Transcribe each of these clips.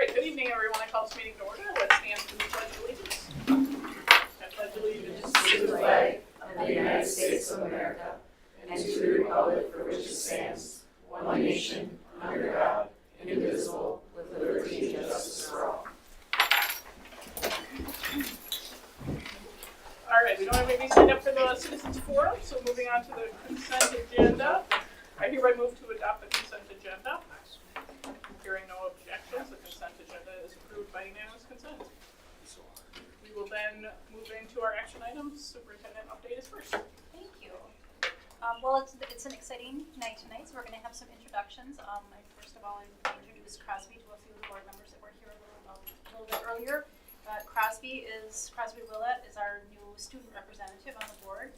right, good evening, everyone. I call this meeting to order. Let's stand for the Pledge of Allegiance. I pledge allegiance to the flag of the United States of America and to the republic for which it stands, one nation, under God, indivisible, with liberty and justice for all. All right, we don't have anybody signed up for the citizens forum, so moving on to the consent agenda. I hereby move to adopt the consent agenda. Hearing no objections, the consent agenda is approved by unanimous consent. We will then move into our action items. Superintendent update is first. Thank you. Well, it's an exciting night tonight, so we're going to have some introductions. First of all, I introduced Crosby to a few of the board members that were here a little bit earlier. Crosby Willett is our new student representative on the board.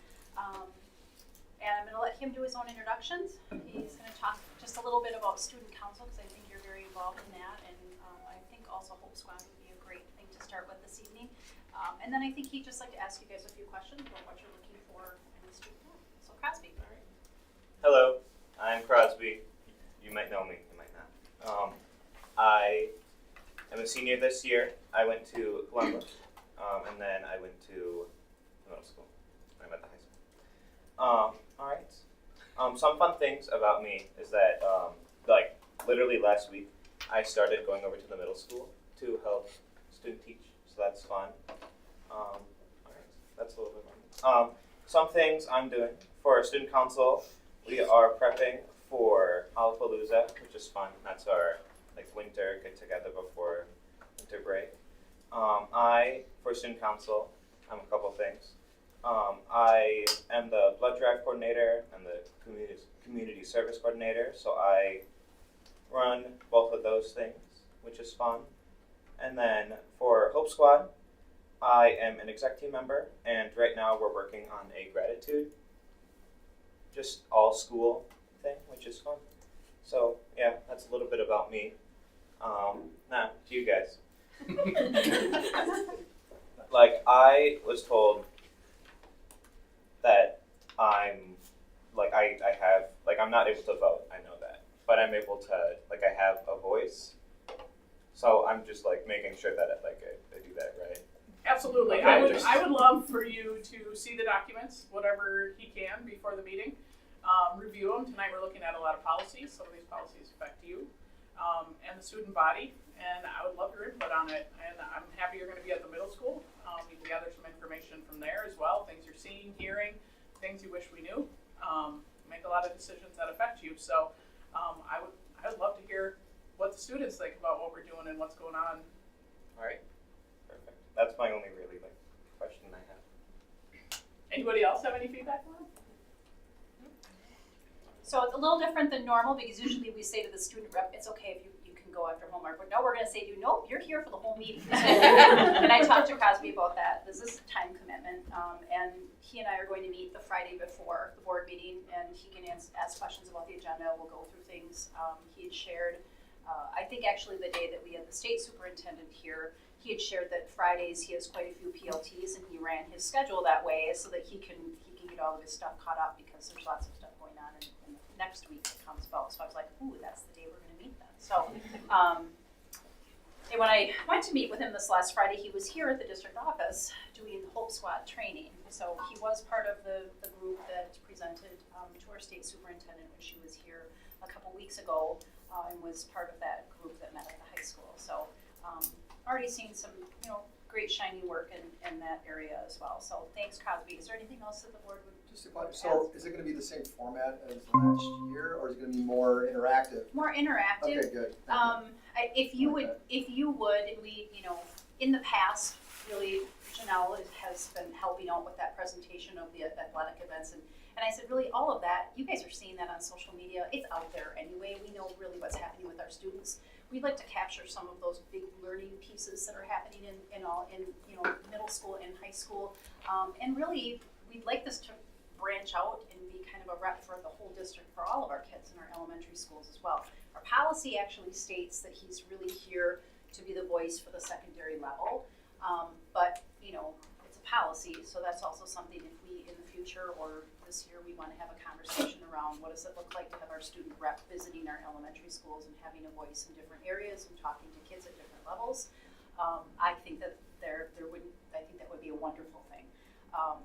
And I'm going to let him do his own introductions. He's going to talk just a little bit about student council, because I think you're very involved in that, and I think also Hope Squad would be a great thing to start with this evening. And then I think he'd just like to ask you guys a few questions about what you're looking for in a student rep. So Crosby. All right. Hello, I'm Crosby. You might know me, you might not. I am a senior this year. I went to Columbus, and then I went to middle school. I'm at the high school. Alright. Some fun things about me is that, literally last week, I started going over to the middle school to help student teach, so that's fun. Alright, that's a little bit more. Some things I'm doing for student council, we are prepping for Hallapalooza, which is fun. That's our winter get together before winter break. For student council, I'm a couple things. I am the blood drive coordinator and the community service coordinator, so I run both of those things, which is fun. And then for Hope Squad, I am an exec team member, and right now we're working on a gratitude, just all school thing, which is fun. So yeah, that's a little bit about me. Now to you guys. I was told that I'm not able to vote, I know that, but I'm able to, I have a voice, so I'm just making sure that I do that right. Absolutely. Okay, I would love for you to see the documents, whatever he can, before the meeting. Review them. Tonight we're looking at a lot of policies. Some of these policies affect you and the student body, and I would love your input on it. And I'm happy you're going to be at the middle school. You can gather some information from there as well, things you're seeing, hearing, things you wish we knew. Make a lot of decisions that affect you. So I would love to hear what the students think about what we're doing and what's going on. All right, perfect. That's my only really question I have. Anybody else have any feedback on it? So it's a little different than normal, because usually we say to the student rep, it's okay if you can go after homework. But no, we're going to say to you, nope, you're here for the whole meeting. And I talked to Crosby about that. This is a time commitment. And he and I are going to meet the Friday before the board meeting, and he can ask questions about the agenda. We'll go through things. He had shared, I think actually the day that we had the state superintendent here, he had shared that Fridays he has quite a few PLTs, and he ran his schedule that way so that he can get all of his stuff caught up, because there's lots of stuff going on in the next week that comes about. So I was like, ooh, that's the day we're going to meet then. So and when I went to meet with him this last Friday, he was here at the district office doing Hope Squad training. So he was part of the group that presented to our state superintendent when she was here a couple weeks ago, and was part of that group that met at the high school. So already seeing some great shiny work in that area as well. So thanks, Crosby. Is there anything else that the board would So is it going to be the same format as last year, or is it going to be more interactive? More interactive. Okay, good. If you would, and we, in the past, really, Janelle has been helping out with that presentation of the athletic events, and I said, really, all of that, you guys are seeing that on social media. It's out there anyway. We know really what's happening with our students. We'd like to capture some of those big learning pieces that are happening in middle school and high school, and really, we'd like this to branch out and be kind of a rep for the whole district for all of our kids in our elementary schools as well. Our policy actually states that he's really here to be the voice for the secondary level, but it's a policy, so that's also something if we, in the future or this year, we wanna have a conversation around what does it look like to have our student rep visiting our elementary schools and having a voice in different areas and talking to kids at different levels. I think that I think that would be a wonderful thing.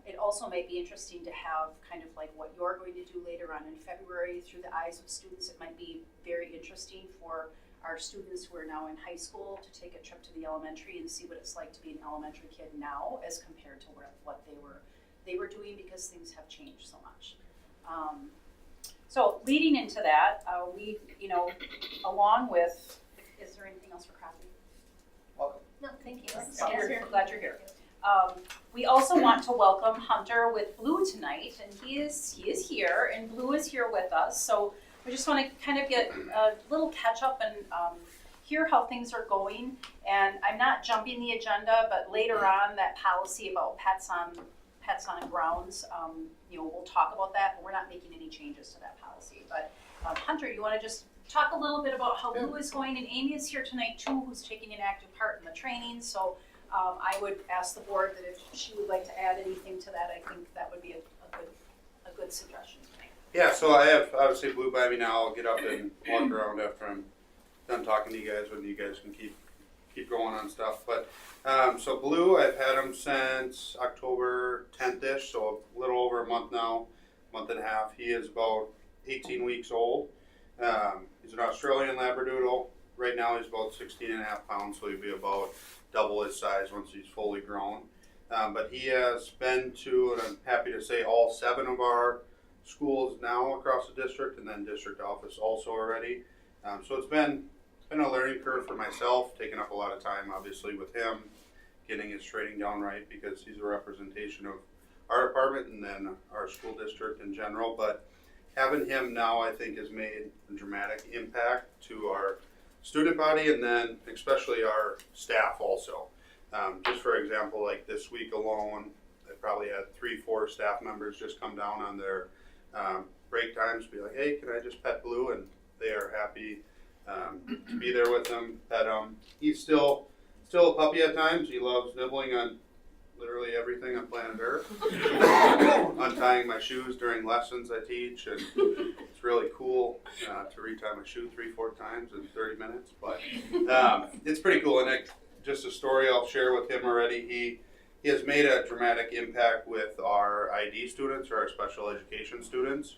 It also might be interesting to have kind of like what you're going to do later on in February through the eyes of students. It might be very interesting for our students who are now in high school to take a trip to the elementary and see what it's like to be an elementary kid now as compared to what they were doing, because things have changed so much. So leading into that, we, along with, is there anything else for Crosby? Welcome. No, thank you. I'm glad you're here. We also want to welcome Hunter with Blue tonight, and he is here, and Blue is here with us. So we just want to kind of get a little catch up and hear how things are going. And I'm not jumping the agenda, but later on, that policy about pets on grounds, we'll talk about that, but we're not making any changes to that policy. But Hunter, you want to just talk a little bit about how Blue is going, and Amy is here tonight too, who's taking an active part in the training. So I would ask the board that if she would like to add anything to that, I think that would be a good suggestion tonight. Yeah, so I have obviously Blue by me now. I'll get up and walk around after I'm done talking to you guys, and you guys can keep going on stuff. But so Blue, I've had him since October 10th-ish, so a little over a month now, month and a half. He is about 18 weeks old. He's an Australian Labradoodle. Right now he's about 16 and a half pounds, so he'll be about double his size once he's fully grown. But he has been to, and I'm happy to say, all 7 of our schools now across the district, and then district office also already. So it's been a learning curve for myself, taking up a lot of time obviously with him, getting his training down right, because he's a representation of our department and then our school district in general. But having him now, I think, has made a dramatic impact to our student body, and then especially our staff also. Just for example, like this week alone, I probably had 3-4 staff members just come down on their break times, be like, hey, can I just pet Blue? And they are happy to be there with him, pet him. He's still a puppy at times. He loves nibbling on literally everything on planet Earth. Untying my shoes during lessons I teach, and it's really cool to retie my shoe 3-4 times in 30 minutes. But it's pretty cool. And just a story I'll share with him already. He has made a dramatic impact with our ID students, or our special education students.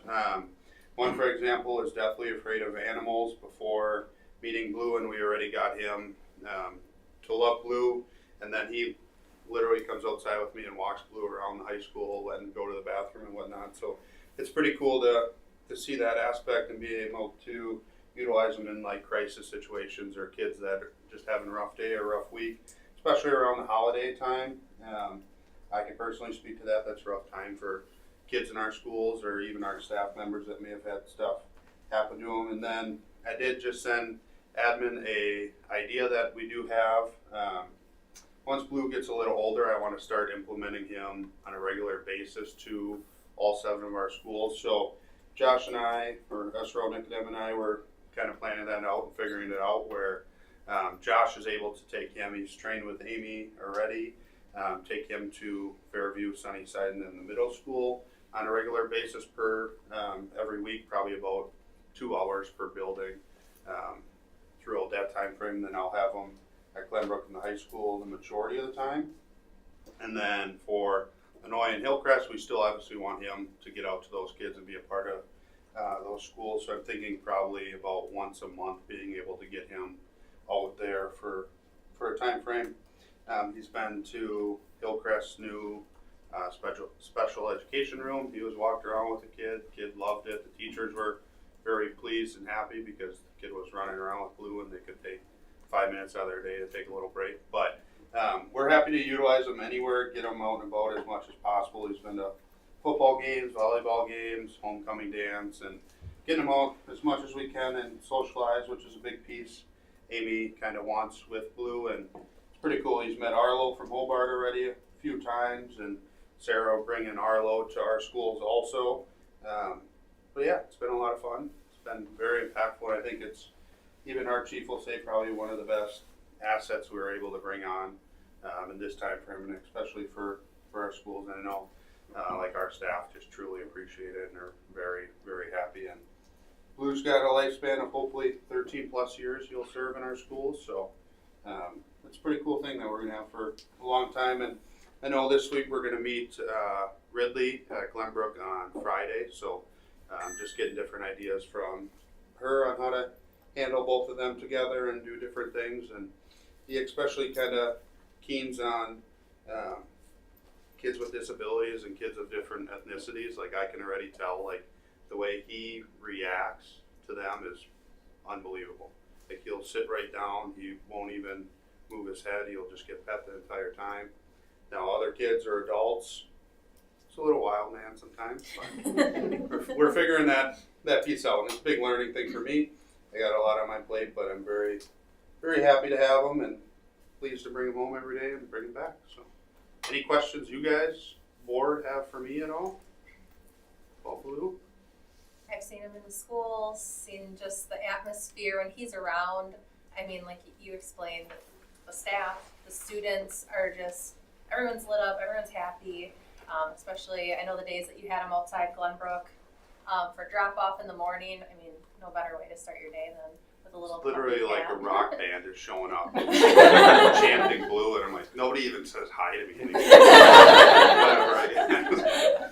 One, for example, is deathly afraid of animals. Before meeting Blue, and we already got him to love Blue, and then he literally comes outside with me and walks Blue around the high school and go to the bathroom and whatnot. So it's pretty cool to see that aspect and be able to utilize them in like crisis situations or kids that are just having a rough day or rough week, especially around the holiday time. I can personally speak to that. That's a rough time for kids in our schools or even our staff members that may have had stuff happen to them. And then I did just send admin a idea that we do have. Once Blue gets a little older, I want to start implementing him on a regular basis to all 7 of our schools. So Josh and I, or Esro, Nikodem and I, were kind of planning that out and figuring it out, where Josh is able to take him. He's trained with Amy already. Take him to Fairview, Sunnyside, and then the middle school on a regular basis per every week, probably about 2 hours per building throughout that time frame. Then I'll have them at Glenbrook in the high school the majority of the time. And then for Lenoy and Hillcrest, we still obviously want him to get out to those kids and be a part of those schools. So I'm thinking probably about once a month being able to get him out there for a time frame. He's been to Hillcrest's new special education room. He was walked around with the kid. Kid loved it. The teachers were very pleased and happy because the kid was running around with Blue and they could take 5 minutes out of their day to take a little break. But we're happy to utilize him anywhere, get him out and about as much as possible. He's been to football games, volleyball games, homecoming dance, and getting him out as much as we can and socialize, which is a big piece Amy kind of wants with Blue. And it's pretty cool. He's met Arlo from Hobart already a few times, and Sarah bringing Arlo to our schools also. But yeah, it's been a lot of fun. It's been very impactful. I think it's, even our chief will say, probably one of the best assets we were able to bring on in this time frame, and especially for our schools. And I know, like our staff just truly appreciate it and are very, very happy. And Blue's got a lifespan of hopefully 13 plus years he'll serve in our schools. So it's a pretty cool thing that we're going to have for a long time. And I know this week we're going to meet Ridley at Glenbrook on Friday. So just getting different ideas from her on how to handle both of them together and do different things. And he especially kind of keens on kids with disabilities and kids of different ethnicities. Like I can already tell, like the way he reacts to them is unbelievable. Like he'll sit right down, he won't even move his head, he'll just get pet the entire time. Now other kids or adults, it's a little wild man sometimes, but we're figuring that piece out. And it's a big learning thing for me. I got a lot on my plate, but I'm very, very happy to have him and pleased to bring him home every day and bring him back. So, any questions you guys, board, have for me at all? About Blue? I've seen him in the schools, seen just the atmosphere when he's around. I mean, like you explained, the staff, the students are just, everyone's lit up, everyone's happy. Especially, I know the days that you had him outside Glenbrook for drop off in the morning. I mean, no better way to start your day than with a little. It's literally puppy like cat. a rock band is showing up, chanting Blue, and I'm like, nobody even says hi to me anymore. Whatever, I guess.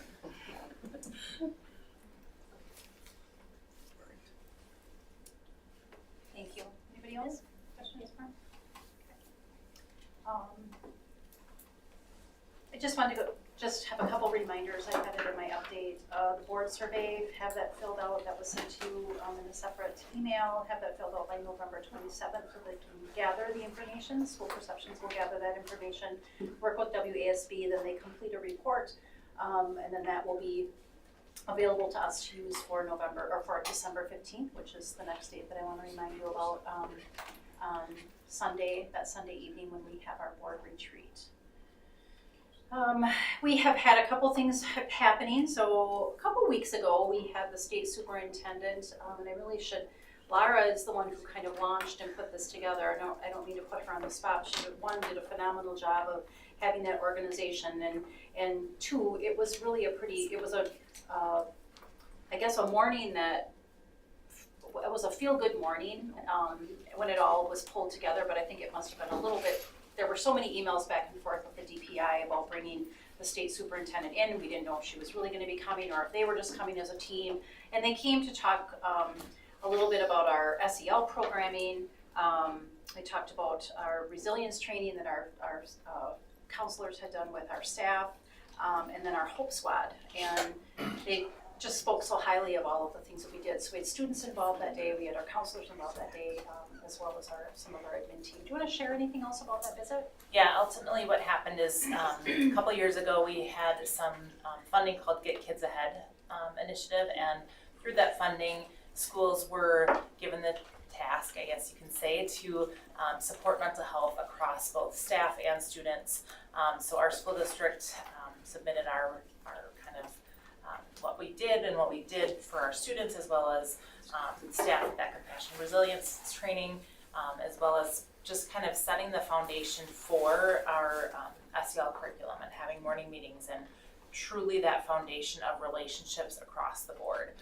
Thank you. Anybody else? Questions for him? I just wanted to just have a couple reminders. I had it in my update. The board survey, have that filled out. That was sent to you in a separate email. Have that filled out by November 27th so they can gather the information. School Perceptions will gather that information, work with WASB, then they complete a report, and then that will be available to us to use for November or for December 15th, which is the next date that I want to remind you about. Sunday, that Sunday evening when we have our board retreat. We have had a couple things happening. So a couple weeks ago, we had the state superintendent, and I really should, Lara is the one who kind of launched and put this together. I don't mean to put her on the spot. She, one, did a phenomenal job of having that organization, and two, it was really it was a, I guess a morning that, it was a feel-good morning when it all was pulled together, but I think it must have been a little bit, there were so many emails back and forth with the DPI about bringing the state superintendent in. We didn't know if she was really gonna be coming or if they were just coming as a team. And they came to talk a little bit about our SEL programming. They talked about our resilience training that our counselors had done with our staff, and then our Hope Squad. And they just spoke so highly of all of the things that we did. So we had students involved that day, we had our counselors involved that day, as well as some of our admin team. Do you want to share anything else about that visit? Yeah, ultimately what happened is a couple years ago we had some funding called Get Kids Ahead initiative, and through that funding, schools were given the task, I guess you can say, to support mental health across both staff and students. So our school district submitted our kind of what we did and what we did for our students, as well as staff at that compassion resilience training, as well as just kind of setting the foundation for our SEL curriculum and having morning meetings and truly that foundation of relationships across the board.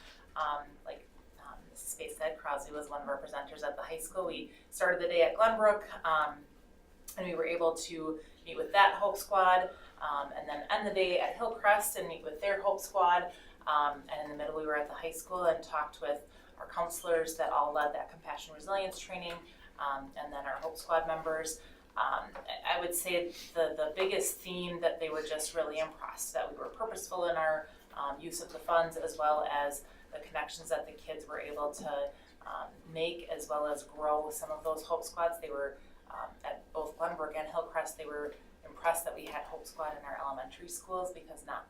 Like Mrs. Space said, Crosby was one of our presenters at the high school. We started the day at Glenbrook, and we were able to meet with that Hope Squad, and then end the day at Hillcrest and meet with their Hope Squad. And in the middle, we were at the high school and talked with our counselors that all led that compassion resilience training, and then our Hope Squad members. I would say the biggest theme that they were just really impressed that we were purposeful in our use of the funds, as well as the connections that the kids were able to make, as well as grow some of those Hope Squads. They were at both Glenbrook and Hillcrest, they were impressed that we had Hope Squad in our elementary schools, because not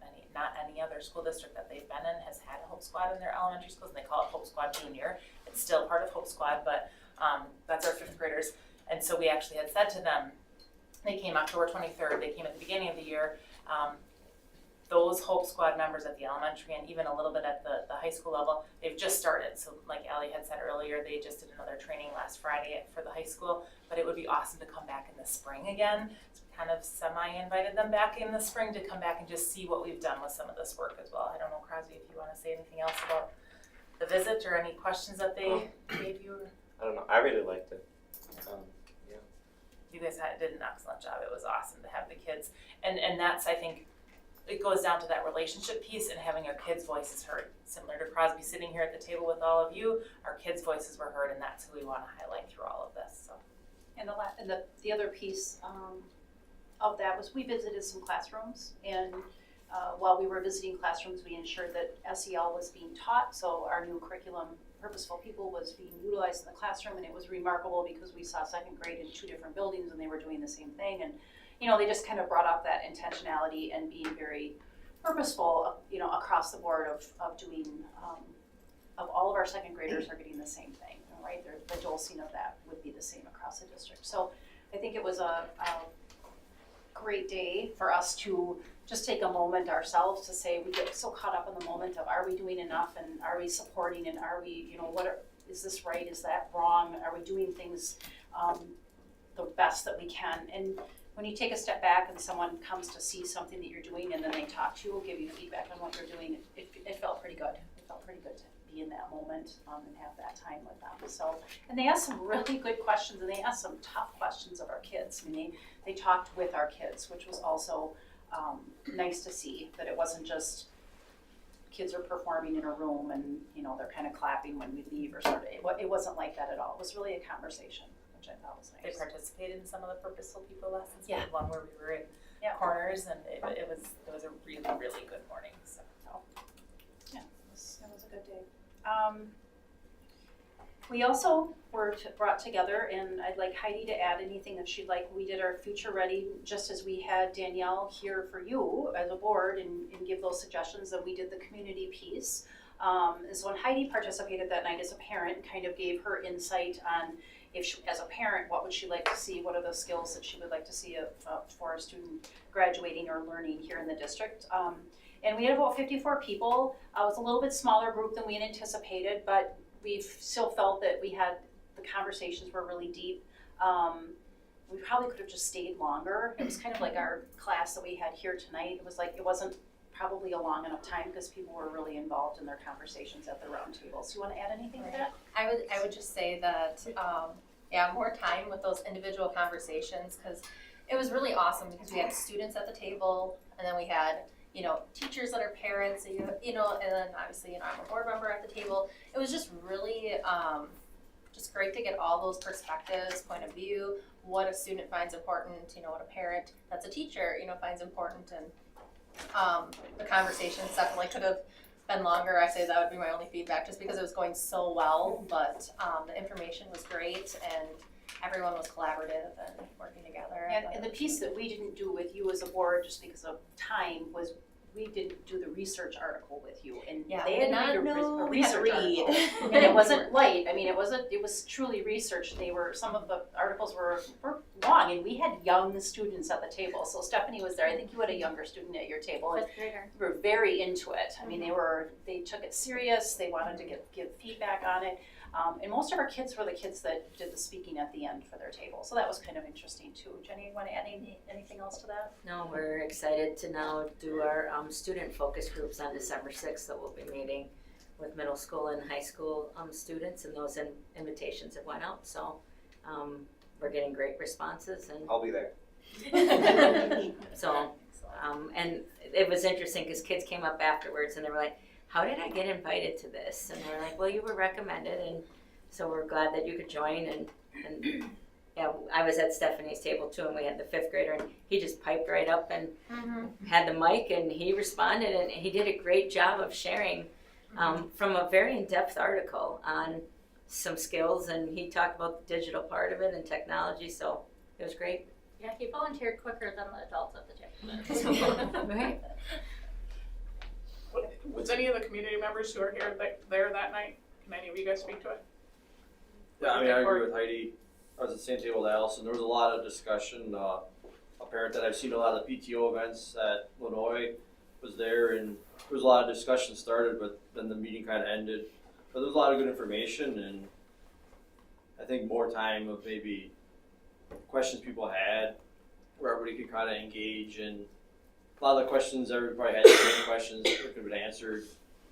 any other school district that they've been in has had a Hope Squad in their elementary schools, and they call it Hope Squad Junior. It's still part of Hope Squad, but that's our 5th graders. And so we actually had said to them, they came October 23rd, they came at the beginning of the year. Those Hope Squad members at the elementary and even a little bit at the high school level, they've just started. So like Allie had said earlier, they just did another training last Friday for the high school, but it would be awesome to come back in the spring again. So we kind of semi-invited them back in the spring to come back and just see what we've done with some of this work as well. I don't know, Crosby, if you want to say anything else about the visit or any questions that they gave you. I don't know. I really liked it. You guys did an excellent job. It was awesome to have the kids. And that's, I think, it goes down to that relationship piece and having our kids' voices heard. Similar to Crosby sitting here at the table with all of you, our kids' voices were heard, and that's who we want to highlight through all of this. So. And the other piece of that was we visited some classrooms, and while we were visiting classrooms, we ensured that SEL was being taught, so our new curriculum, Purposeful People, was being utilized in the classroom, and it was remarkable because we saw second grade in 2 different buildings and they were doing the same thing, and they just kind of brought up that intentionality and being very purposeful, across the board of doing, of all of our second graders are getting the same thing, right? The dosing of that would be the same across the district. So I think it was a great day for us to just take a moment ourselves to say, we get so caught up in the moment of, are we doing enough, and are we supporting, and are we, is this right, is that wrong, are we doing things the best that we can? And when you take a step back and someone comes to see something that you're doing and then they talk to you, will give you feedback on what you're doing, it felt pretty good. It felt pretty good to be in that moment and have that time with them. So, and they asked some really good questions, and they asked some tough questions of our kids. I mean, they talked with our kids, which was also nice to see, that it wasn't just kids are performing in a room and they're kind of clapping when we leave or sort of. It wasn't like that at all. It was really a conversation, which I thought was nice. They participated in some of the Purposeful People lessons. Yeah. We had one where we were in corners, and it was a really, really good morning. So yeah, it was a good day. We also were brought together, and I'd like Heidi to add anything that she'd like. We did our Future Ready just as we had Danielle here for you as a board and give those suggestions, and we did the community piece. And so when Heidi participated that night as a parent, kind of gave her insight on, if she, as a parent, what would she like to see? What are the skills that she would like to see for a student graduating or learning here in the district? And we had about 54 people. It was a little bit smaller group than we had anticipated, but we've still felt that we had, the conversations were really deep. We probably could have just stayed longer. It was kind of like our class that we had here tonight. It was like, it wasn't probably a long enough time because people were really involved in their conversations at the round table. So you want to add anything to that? I would just say that, more time with those individual conversations, because it was really awesome because we had students at the table, and then we had, teachers that are parents, and then obviously, I'm a board member at the table. It was just really, just great to get all those perspectives, point of view, what a student finds important, what a parent that's a teacher, finds important, and the conversations definitely could have been longer. I say that would be my only feedback, just because it was going so well, but the information was great, and everyone was collaborative and working together. And the piece that we didn't do with you as a board, just because of time, was we didn't do the research article with you, and they had to read a research article, and it wasn't light. I mean, it was truly research. Some of the articles were long, and we had young students at the table. So Stephanie was there. I think you had a younger student at your table, and we were very into it. I mean, they took it serious. They wanted to give feedback on it. And most of our kids were the kids that did the speaking at the end for their table. So that was kind of interesting too. Jenny, you want to add anything else to that? No, we're excited to now do our student focus groups on December 6th that we'll be meeting with middle school and high school students, and those invitations have went out. So we're getting great responses, and I'll be there. so and it was interesting because kids came up afterwards and they were like, how did I get invited to this? And we're like, well, you were recommended, and so we're glad that you could join. And yeah, I was at Stephanie's table too, and we had the 5th grader, and he just piped right up and had the mic, and he responded, and he did a great job of sharing from a very in-depth article on some skills, and he talked about the digital part of it and technology, so it was great. Yeah, he volunteered quicker than the adults at the table. Right. Was any of the community members who are here there that night? Can any of you guys speak to it? Yeah, I mean, I agree with Heidi. I was at the same table with Allison. There was a lot of discussion. A parent that I've seen a lot of the PTO events at Illinois was there, and there was a lot of discussion started, but then the meeting kind of ended. But there was a lot of good information, and I think more time of maybe questions people had where everybody could kind of engage, and a lot of the questions, everybody had the same questions that could have been answered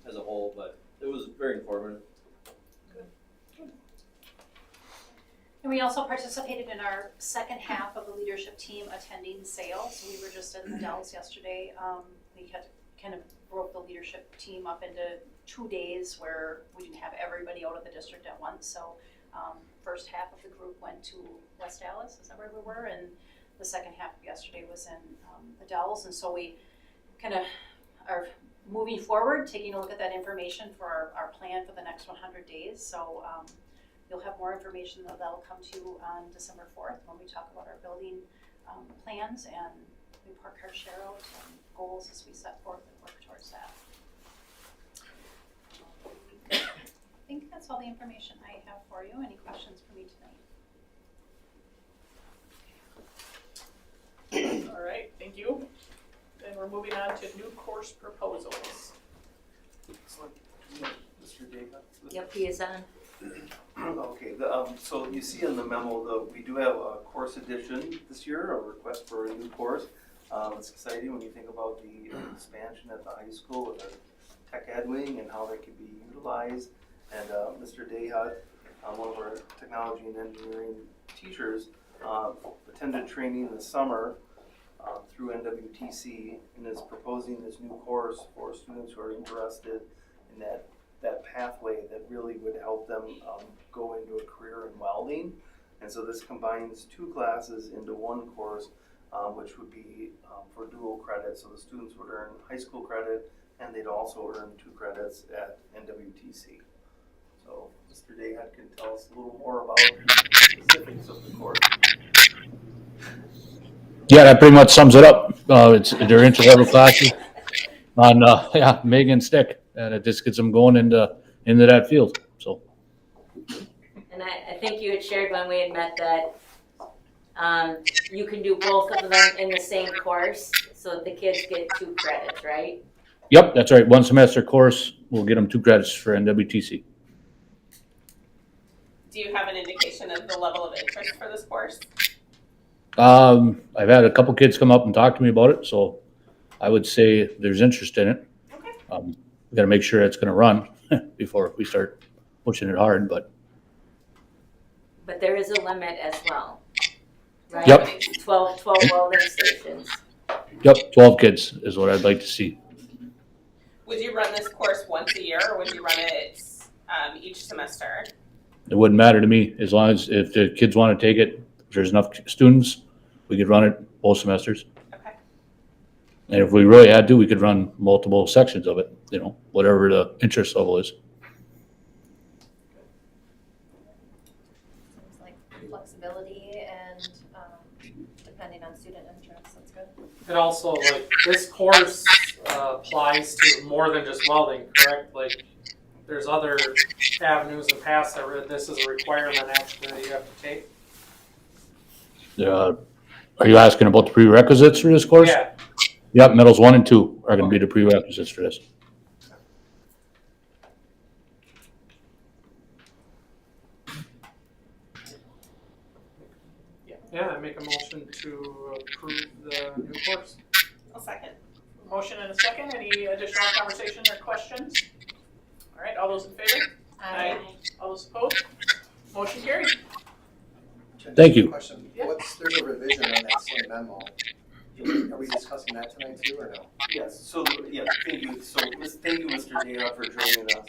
as a whole, but it was very informative. And we also participated in our second half of the leadership team attending sales. We were just in the Dells yesterday. We had kind of broke the leadership team up into 2 days where we didn't have everybody out of the district at once. So first half of the group went to West Dallas, is that where we were? And the second half of yesterday was in the Dells. And so we kind of are moving forward, taking a look at that information for our plan for the next 100 days. So you'll have more information that'll come to you on December 4th when we talk about our building plans and report card share out and goals as we set forth and work towards that. I think that's all the information I have for you. Any questions for me tonight? All right, thank you. Then we're moving on to new course proposals. Mr. Davis? Yep, he is on. Okay, so you see in the memo that we do have a course addition this year, a request for a new course. It's exciting when you think about the expansion at the high school with a tech ed wing and how that can be utilized. And Mr. Dayhut, one of our technology and engineering teachers, attended training this summer through NWTC and is proposing this new course for students who are interested in that pathway that really would help them go into a career in welding. And so this combines 2 classes into 1 course, which would be for dual credit. So the students would earn high school credit and they'd also earn 2 credits at NWTC. So Mr. Dayhut can tell us a little more about the specifics of the course. Yeah, that pretty much sums it up. They're entry-level classes on MIG and stick, and it just gets them going into that field. So, And I think you had shared when we had met that you can do both of them in the same course, so that the kids get 2 credits, right? yep, that's right. 1 semester course, we'll get them 2 credits for NWTC. Do you have an indication of the level of interest for this course? I've had a couple kids come up and talk to me about it, so I would say there's interest in it. Okay. We got to make sure it's going to run before we start pushing it hard, but But there is a limit as well, right? Yep. 12 welding stations. yep, 12 kids is what I'd like to see. Would you run this course once a year, or would you run it each semester? It wouldn't matter to me as long as if the kids want to take it, if there's enough students, we could run it both semesters. Okay. And if we really had to, we could run multiple sections of it, whatever the interest level is. Seems like flexibility and depending on student interest, that's good. It also, this course applies to more than just welding, correct? There's other avenues and paths that this is a requirement actually that you have to take. Are you asking about the prerequisites for this course? Yeah. Yep, metals 1 and 2 are going to be the prerequisites for this. Yeah, I make a motion to approve the new course. I'll second. Motion and a second. Any additional conversation or questions? All right, all those in favor? Aye. All those opposed? Motion carried. Thank you. Question, there's a revision on that same memo. Are we discussing that tonight too, or no? Yes, so, yeah, thank you. So, thank you, Mr. Dayhut, for joining us.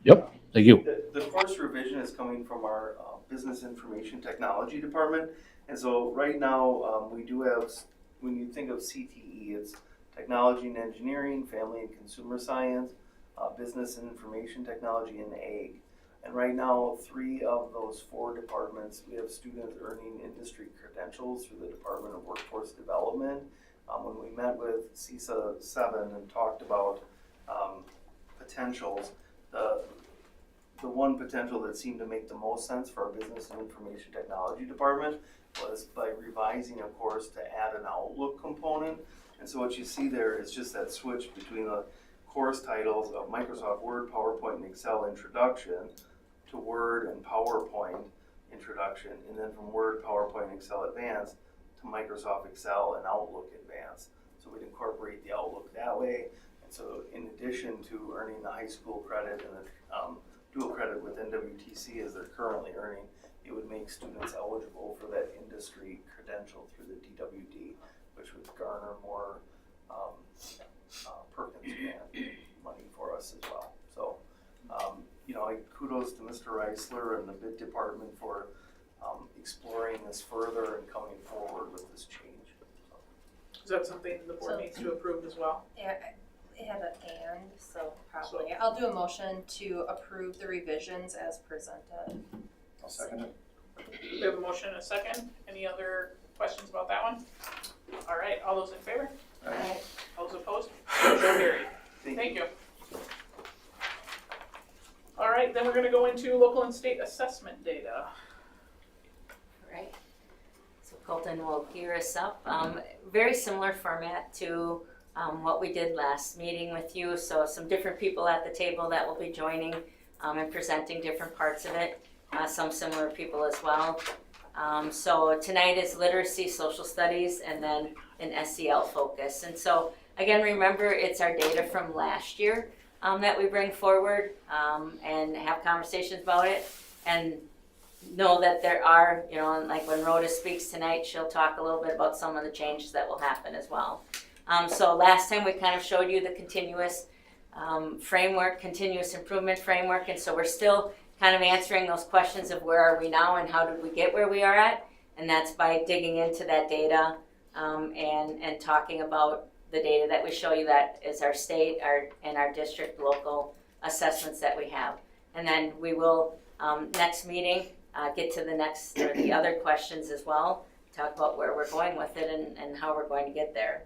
Yep, thank you. The course revision is coming from our Business Information Technology Department. And so right now, we do have, when you think of CTE, it's Technology and Engineering, Family and Consumer Science, Business and Information Technology, and Ag. And right now, 3 of those 4 departments, we have students earning industry credentials through the Department of Workforce Development. When we met with CISA 7 and talked about potentials, the one potential that seemed to make the most sense for our Business and Information Technology Department was by revising a course to add an Outlook component. And so what you see there is just that switch between the course titles of Microsoft Word, PowerPoint, and Excel Introduction to Word and PowerPoint Introduction, and then from Word, PowerPoint, and Excel Advanced to Microsoft Excel and Outlook Advanced. So we'd incorporate the Outlook that way. And so in addition to earning the high school credit and the dual credit with NWTC as they're currently earning, it would make students eligible for that industry credential through the DWD, which would garner more Perkins grant money for us as well. So, kudos to Mr. Reisler and the bid department for exploring this further and coming forward with this change. Is that something the board needs to approve as well? Yeah, it had an and, so probably. I'll do a motion to approve the revisions as presented. I'll second it. We have a motion and a second. Any other questions about that one? All right, all those in favor? Aye. All those opposed? Motion carried. Thank you. All right, then we're gonna go into local and state assessment data. Right. So Colton will gear us up. Very similar format to what we did last meeting with you. So some different people at the table that will be joining and presenting different parts of it. Some similar people as well. So tonight is literacy, social studies, and then an SEL focus. And so again, remember it's our data from last year that we bring forward and have conversations about it. And know that there are, like when Rhoda speaks tonight, she'll talk a little bit about some of the changes that will happen as well. So last time we kind of showed you the continuous framework, continuous improvement framework, and so we're still kind of answering those questions of where are we now and how did we get where we are at, and that's by digging into that data and talking about the data that we show you that is our state, and our district local assessments that we have. And then we will, next meeting, get to the other questions as well, talk about where we're going with it and how we're going to get there.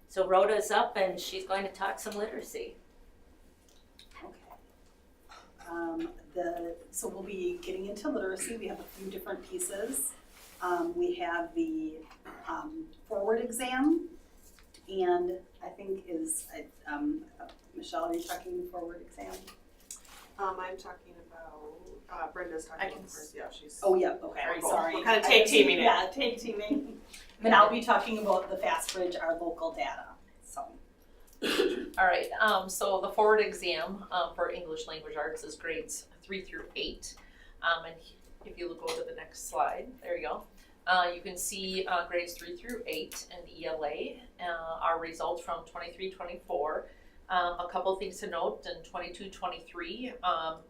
So Rhoda's up and she's going to talk some literacy. So we'll be getting into literacy. We have a few different pieces. We have the forward exam, and I think Michelle, are you talking forward exam? I'm talking about, Brenda's talking about first, yeah, she's. Oh, yeah, okay, sorry. We're kind of tag teaming it. Yeah, tag teaming. And I'll be talking about the FastBridge, our local data, so. All right, so the forward exam for English language arts is grades 3 through 8. And if you look over to the next slide, there you go. You can see grades 3 through 8 and ELA, our results from 23-24. A couple things to note, in 22-23,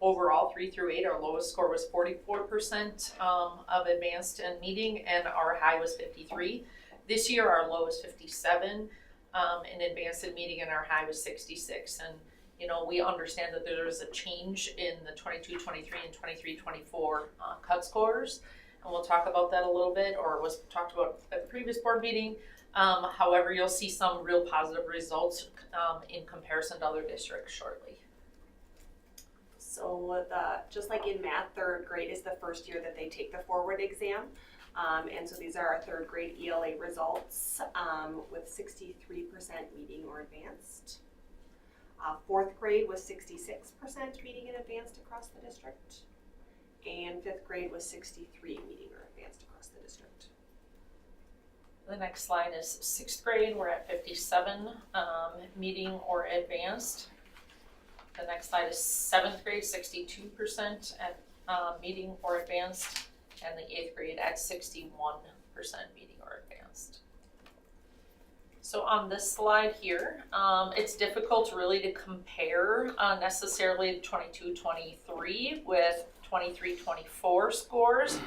overall 3 through 8, our lowest score was 44% of advanced and meeting, and our high was 53. This year, our low is 57 in advanced and meeting, and our high was 66. And we understand that there is a change in the 22-23 and 23-24 cut scores, and we'll talk about that a little bit, or was talked about at the previous board meeting. However, you'll see some real positive results in comparison to other districts shortly. So just like in math, 3rd grade is the first year that they take the forward exam. And so these are our 3rd grade ELA results with 63% meeting or advanced. 4th grade was 66% meeting and advanced across the district. And 5th grade was 63 meeting or advanced across the district. The next slide is 6th grade. We're at 57 meeting or advanced. The next slide is 7th grade, 62% at meeting or advanced, and the 8th grade at 61% meeting or advanced. So on this slide here, it's difficult really to compare necessarily 22-23 with 23-24 scores.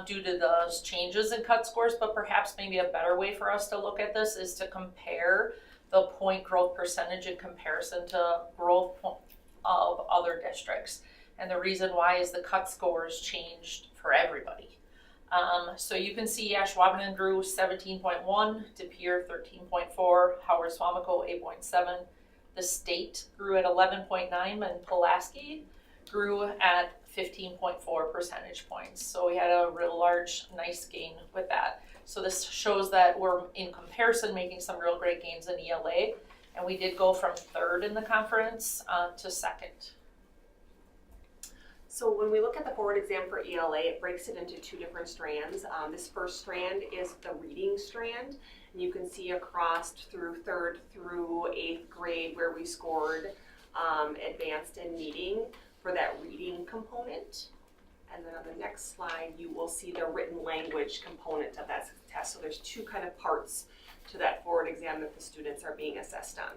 Due to those changes in cut scores, but perhaps maybe a better way for us to look at this is to compare the point growth percentage in comparison to growth of other districts. And the reason why is the cut scores changed for everybody. So you can see Ashwaubenon grew 17.1, De Pere 13.4, Howard Swamico 8.7. The state grew at 11.9, and Pulaski grew at 15.4 percentage points. So we had a real large, nice gain with that. So this shows that we're, in comparison, making some real great gains in ELA. And we did go from 3rd in the conference to 2nd. So when we look at the forward exam for ELA, it breaks it into two different strands. This first strand is the reading strand. And you can see across through 3rd through 8th grade where we scored advanced in meeting for that reading component. And then on the next slide, you will see the written language component of that test. So there's two kind of parts to that forward exam that the students are being assessed on.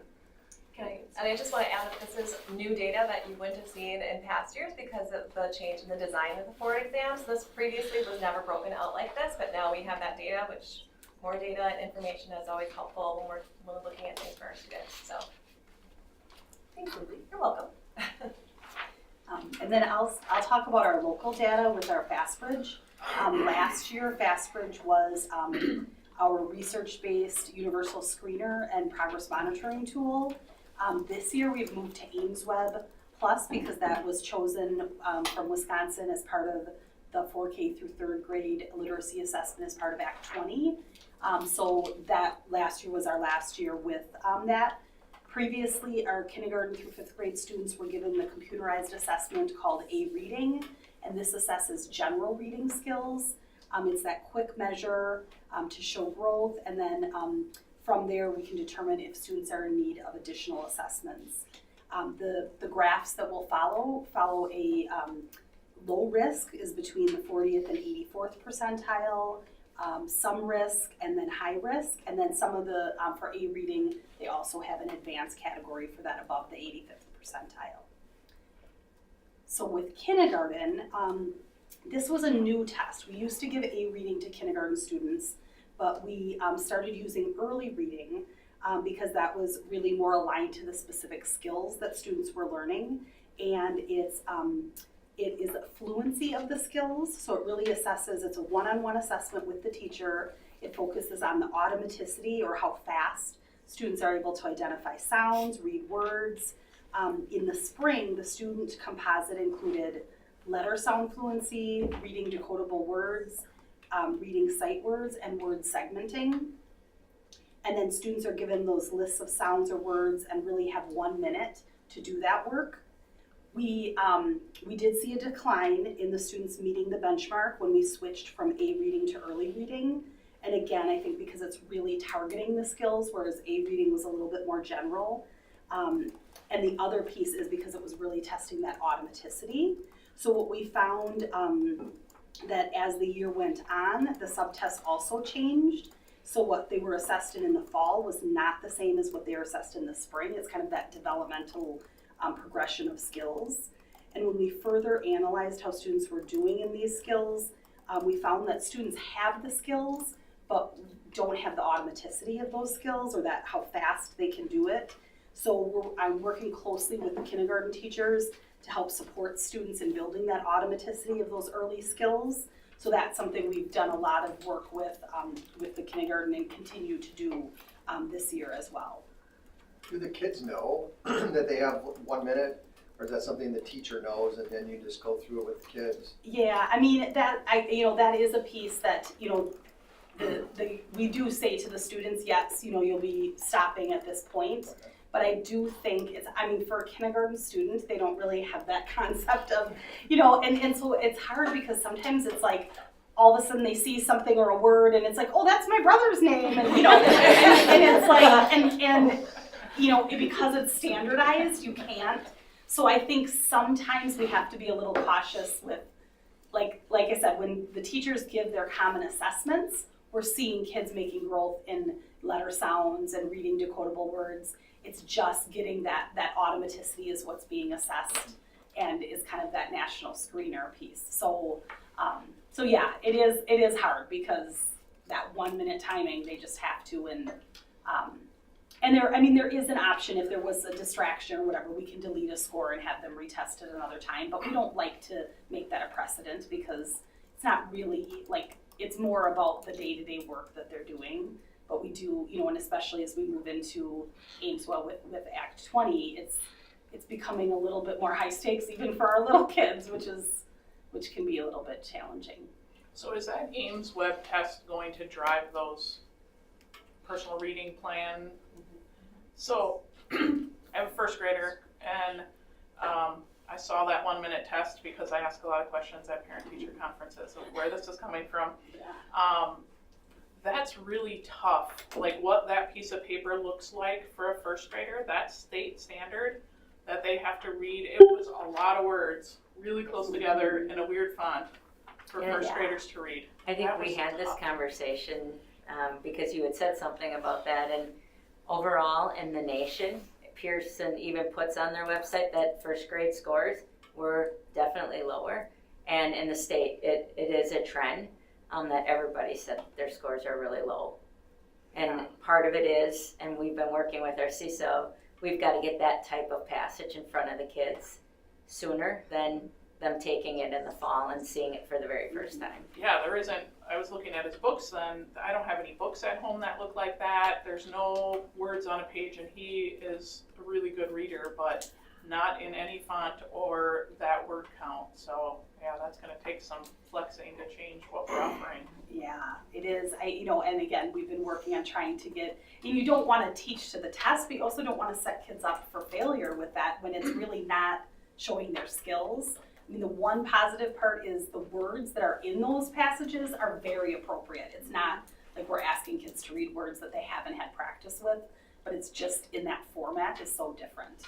And I just want to add that this is new data that you wouldn't have seen in past years because of the change in the design of the forward exams. This previously was never broken out like this, but now we have that data, which more data and information is always helpful when we're looking at things for our students. So, thanks, Lindsay. You're welcome. And then I'll talk about our local data with our FastBridge. Last year, FastBridge was our research-based universal screener and progress monitoring tool. This year, we've moved to AimsWeb Plus because that was chosen from Wisconsin as part of the 4K through 3rd grade literacy assessment as part of Act 20. So that last year was our last year with that. Previously, our kindergarten through 5th grade students were given the computerized assessment called A-Reading, and this assesses general reading skills. It's that quick measure to show growth, and then from there we can determine if students are in need of additional assessments. The graphs that will follow a low risk is between the 40th and 84th percentile, some risk, and then high risk, and then some of the, for A reading, they also have an advanced category for that above the 85th percentile. So with kindergarten, this was a new test. We used to give A reading to kindergarten students, but we started using early reading because that was really more aligned to the specific skills that students were learning, and it is fluency of the skills, so it really assesses, it's a one-on-one assessment with the teacher. It focuses on the automaticity, or how fast students are able to identify sounds, read words. In the spring, the student composite included letter sound fluency, reading decodable words, reading sight words, and word segmenting. And then students are given those lists of sounds or words and really have 1 minute to do that work. We did see a decline in the students meeting the benchmark when we switched from A reading to early reading. And again, I think because it's really targeting the skills, whereas A reading was a little bit more general. And the other piece is because it was really testing that automaticity. So what we found that as the year went on, the subtests also changed. So what they were assessed in the fall was not the same as what they were assessed in the spring. It's kind of that developmental progression of skills. And when we further analyzed how students were doing in these skills, we found that students have the skills, but don't have the automaticity of those skills, or that how fast they can do it. So I'm working closely with the kindergarten teachers to help support students in building that automaticity of those early skills. So that's something we've done a lot of work with the kindergarten and continue to do this year as well. Do the kids know that they have 1 minute, or is that something the teacher knows and then you just go through it with the kids? Yeah, I mean that that is a piece that we do say to the students, yes, you'll be stopping at this point. Okay. But I do think for a kindergarten student, they don't really have that concept of, and so it's hard because sometimes it's like, all of a sudden they see something or a word and it's like, oh, that's my brother's name, and and it's like, because it's standardized, you can't. So I think sometimes we have to be a little cautious with, like I said, when the teachers give their common assessments, we're seeing kids making growth in letter sounds and reading decodable words. It's just getting that automaticity is what's being assessed, and is kind of that national screener piece. So yeah, it is hard because that 1 minute timing, they just have to, and there is an option if there was a distraction or whatever, we can delete a score and have them retested another time, but we don't like to make that a precedent because it's not really, it's more about the day-to-day work that they're doing. But we do, and especially as we move into AimsWeb with Act 20, it's becoming a little bit more high stakes even for our little kids, which can be a little bit challenging. So is that AimsWeb test going to drive those personal reading plan? So I have a first grader, and I I saw that 1 minute test because I ask a lot of questions at parent-teacher conferences of where this is coming from. That's really tough. Like what that piece of paper looks like for a first grader, that state standard that they have to read, it was a lot of words really close together in a weird font for first graders to read. I think That we was had this tough. conversation because you had said something about that, and overall in the nation, Pearson even puts on their website that first grade scores were definitely lower, and in the state it is a trend that everybody said their scores are really low. And part of it is, and we've been working with our CISO, we've got to get that type of passage in front of the kids sooner than them taking it in the fall and seeing it for the very first time. Yeah, there isn't, I was looking at his books then, I don't have any books at home that look like that. There's no words on a page, and he is a really good reader, but not in any font or that word count. So yeah, that's gonna take some flexing to change what we're offering. Yeah, it is. And again, we've been working on trying to get, you don't want to teach to the test, but you also don't want to set kids up for failure with that when it's really not showing their skills. I mean, the one positive part is the words that are in those passages are very appropriate. It's not like we're asking kids to read words that they haven't had practice with, but it's just in that format is so different.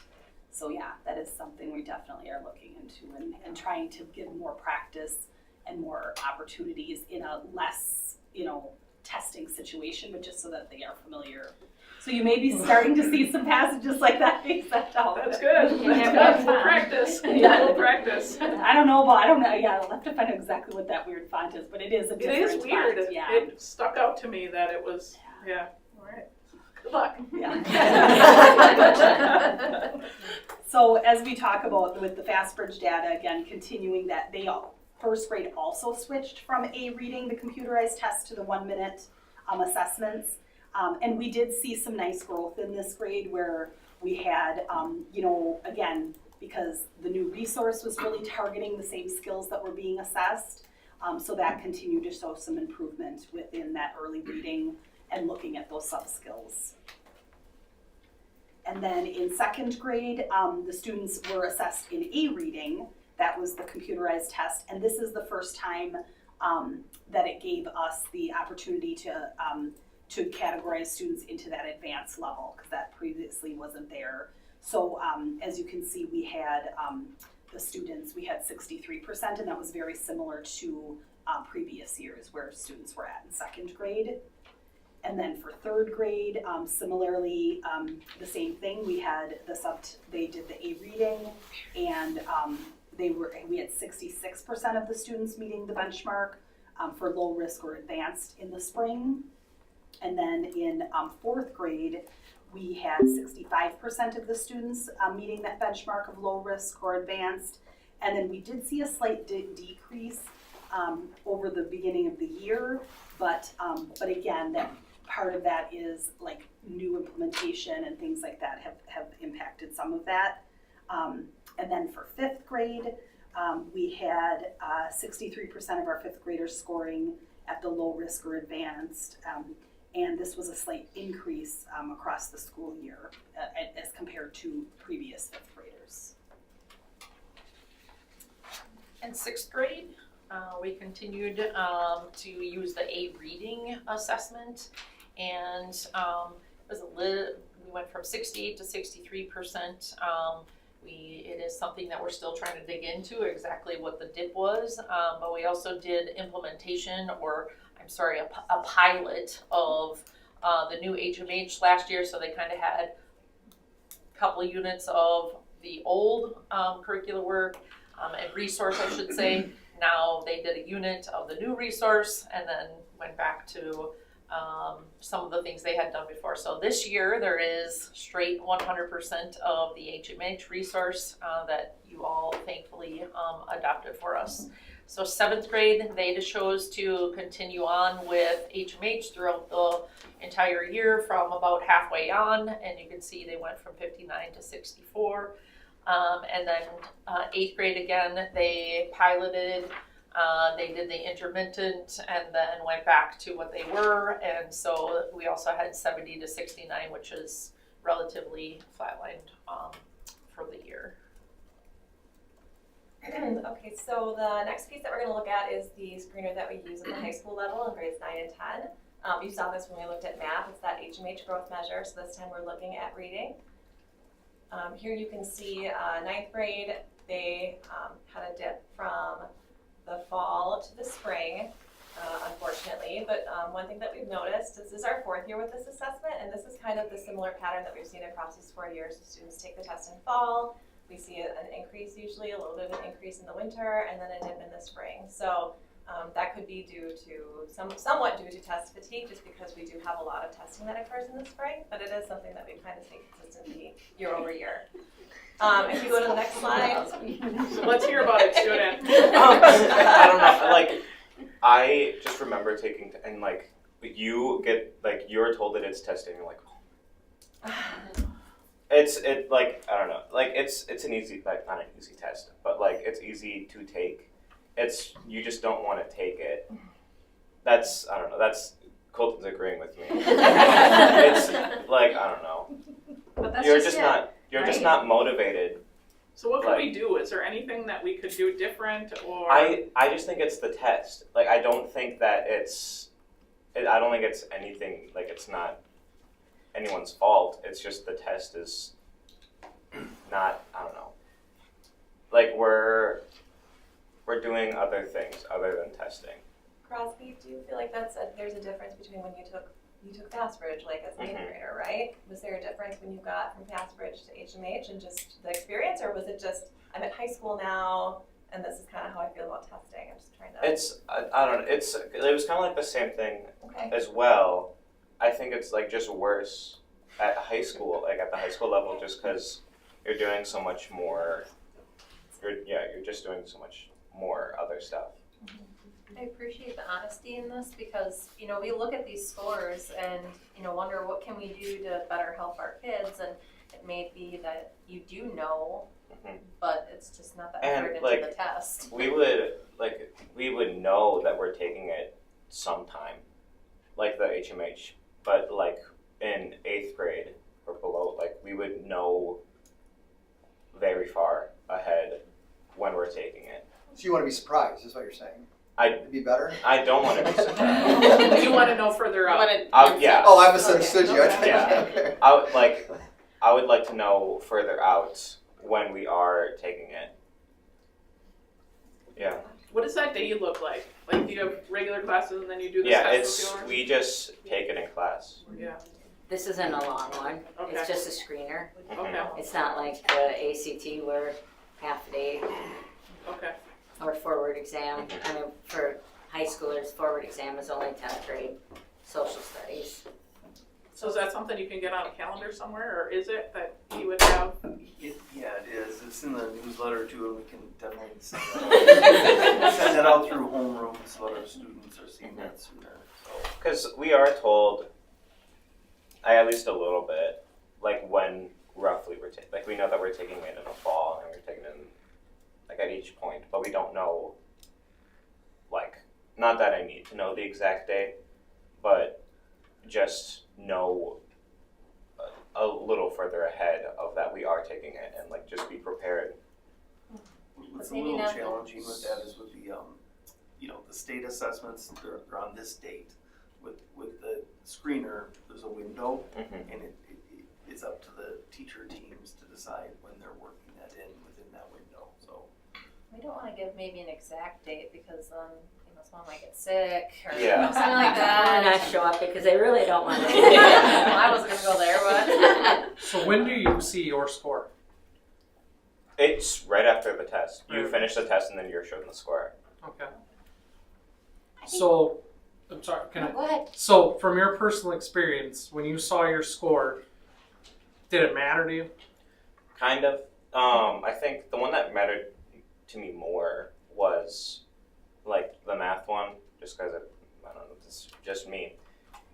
So yeah, that is something we definitely are looking into and trying to give more practice and more opportunities in a less, testing situation, but just so that they are familiar. So you may be starting to see some passages like that being sent out. That's good. That's good. We'll practice. We'll practice. I don't know. Yeah, I'll have to find out exactly what that weird font is, but it is a different It is weird. font. Yeah. It stuck out to me that it was, All right. Good luck. Yeah. So as we talk about with the FastBridge data, again, continuing that first grade also switched from reading the computerized test to the 1 minute assessments. And we did see some nice growth in this grade where we had, again, because the new resource was really targeting the same skills that were being assessed. So that continued to show some improvement within that early reading and looking at those sub-skills. And then in second grade, the students were assessed in reading. That was the computerized test. And this is the first time that it gave us the opportunity to categorize students into that advanced level, because that previously wasn't there. So as you can see, we had the students, we had 63%, and that was very similar to previous years where students were at in second grade. And then for third grade, similarly, the same thing. We had they did the reading, and we had 66% of the students meeting the benchmark for low risk or advanced in the spring. And then in fourth grade, we had 65% of the students meeting that benchmark of low risk or advanced. And then we did see a slight decrease over the beginning of the year, but again, that part of that is like new implementation and things like that have impacted some of that. And then for fifth grade, we had 63% of our fifth graders scoring at the low risk or advanced. And this was a slight increase across the school year as compared to previous fifth graders. In sixth grade, we continued to use the reading assessment, and it was we went from 68 to 63%. It is something that we're still trying to dig into exactly what the dip was, but we also did implementation, a pilot of the new HMH last year. So they kind of had a couple of units of the old curricular work and resource, I should say. Now they did a unit of the new resource and then went back to some of the things they had done before. So this year there is straight 100% of the HMH resource that you all thankfully adopted for us. So seventh grade, they just chose to continue on with HMH throughout the entire year from about halfway on, and you can see they went from 59 to 64. And then eighth grade again, they piloted, they did the intermittent and then went back to what they were, and so we also had 70 to 69, which is relatively flatlined for the year. Okay, so the next piece that we're going to look at is the screener that we use at the high school level in grades 9 and 10. You saw this when we looked at math. It's that HMH growth measure. So this time we're looking at reading. Here you can see 9th grade, they had a dip from the fall to the spring, unfortunately. But one thing that we've noticed is this is our 4th year with this assessment, and this is kind of the similar pattern that we've seen across these 4 years. The students take the test in fall. We see an increase usually, a little bit of an increase in the winter, and then a dip in the spring. So that could be due to somewhat due to test fatigue, just because we do have a lot of testing that occurs in the spring, but it is something that we kind of see consistently year over year. If you go to the next slide. Let's hear about it, student. I don't know, like, I just remember taking, and like, you get, like, you're told that it's testing, you're like, oh. Like, I don't know, like, it's an easy, like, not an easy test, but like, it's easy to take. You just don't want to take it. I don't know, Colton's agreeing with me. It's like, I don't know. But that's You're just not motivated. So what can we do? Is there anything that we could do different, or? I just think it's the test. Like, I don't think that I don't think it's anything, like, it's not anyone's fault. It's just the test is not, I don't know. Like, we're doing other things other than testing. Crosby, do you feel like there's a difference between when you took Passbridge, like as an 8th grader, right? Was there a difference when you got from Passbridge to HMH and just the experience, or was it just, I'm at high school now and this is kind of how I feel about testing? I'm just trying to. I don't know. It was kind of like the same thing as well. I think it's like just worse at high school, like at the high school level, just because you're doing so much more. You're just doing so much more other stuff. I appreciate the honesty in this because, we look at these scores and, wonder what can we do to better help our kids, and it may be that you do know, but it's just not that effort into the test. We would know that we're taking it sometime, like the HMH, but like in 8th grade or below, like we would know very far ahead when we're taking it. So you want to be surprised, is what you're saying? It'd be better? I don't want to be surprised. You want to know further out. Yeah. Oh, I misunderstood you. Okay. Yeah. Okay. I would like to know further out when we are taking it. Yeah. What does that day look like? Like, do you have regular classes and then you do this Yeah, test with yours? we just take it in class. Yeah. This isn't a long one. Okay. It's just a screener. Okay. It's not like the ACT where half a day Okay. or forward exam. I mean, for high schoolers, forward exam is only 10th grade social studies. So is that something you can get on a calendar somewhere, or is it that you would have? Yeah, it is. It's in the newsletter too, and we can definitely send that out through homeroom so that our students are seeing that sooner. Because we are told, at least a little bit, like when roughly we're taking, like we know that we're taking it in the fall and we're taking it in, like at each point, but we don't know, like, not that I need to know the exact date, but just know a little further ahead of that we are taking it and like just be prepared. What's a little challenging with that is with the, the state assessments, they're on this date. With the screener, there's a window, and it's up to the teacher teams to decide when they're working that in within that window. So we don't want to give maybe an exact date because someone might get sick or Yeah. something like that. Or not show up because they really don't want to. Well, I wasn't going to go there, but. So when do you see your score? It's right after the test. You finish the test and then you're shown the score. Okay. So, I'm sorry, can I? Go ahead. So, from your personal experience, when you saw your score, did it matter to you? Kind of. I think the one that mattered to me more was like the math one, just because I don't know, it's just me.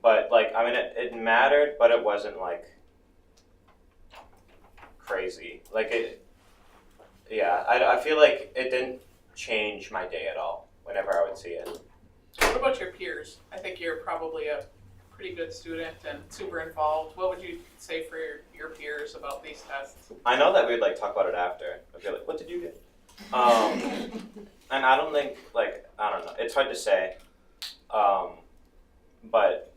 But like, I mean, it mattered, but it wasn't like crazy. Like I feel like it didn't change my day at all whenever I would see it. What about your peers? I think you're probably a pretty good student and super involved. What would you say for your peers about these tests? I know that we'd like talk about it after. I'd be like, what did you get? And I don't think, like, I don't know, it's hard to say. But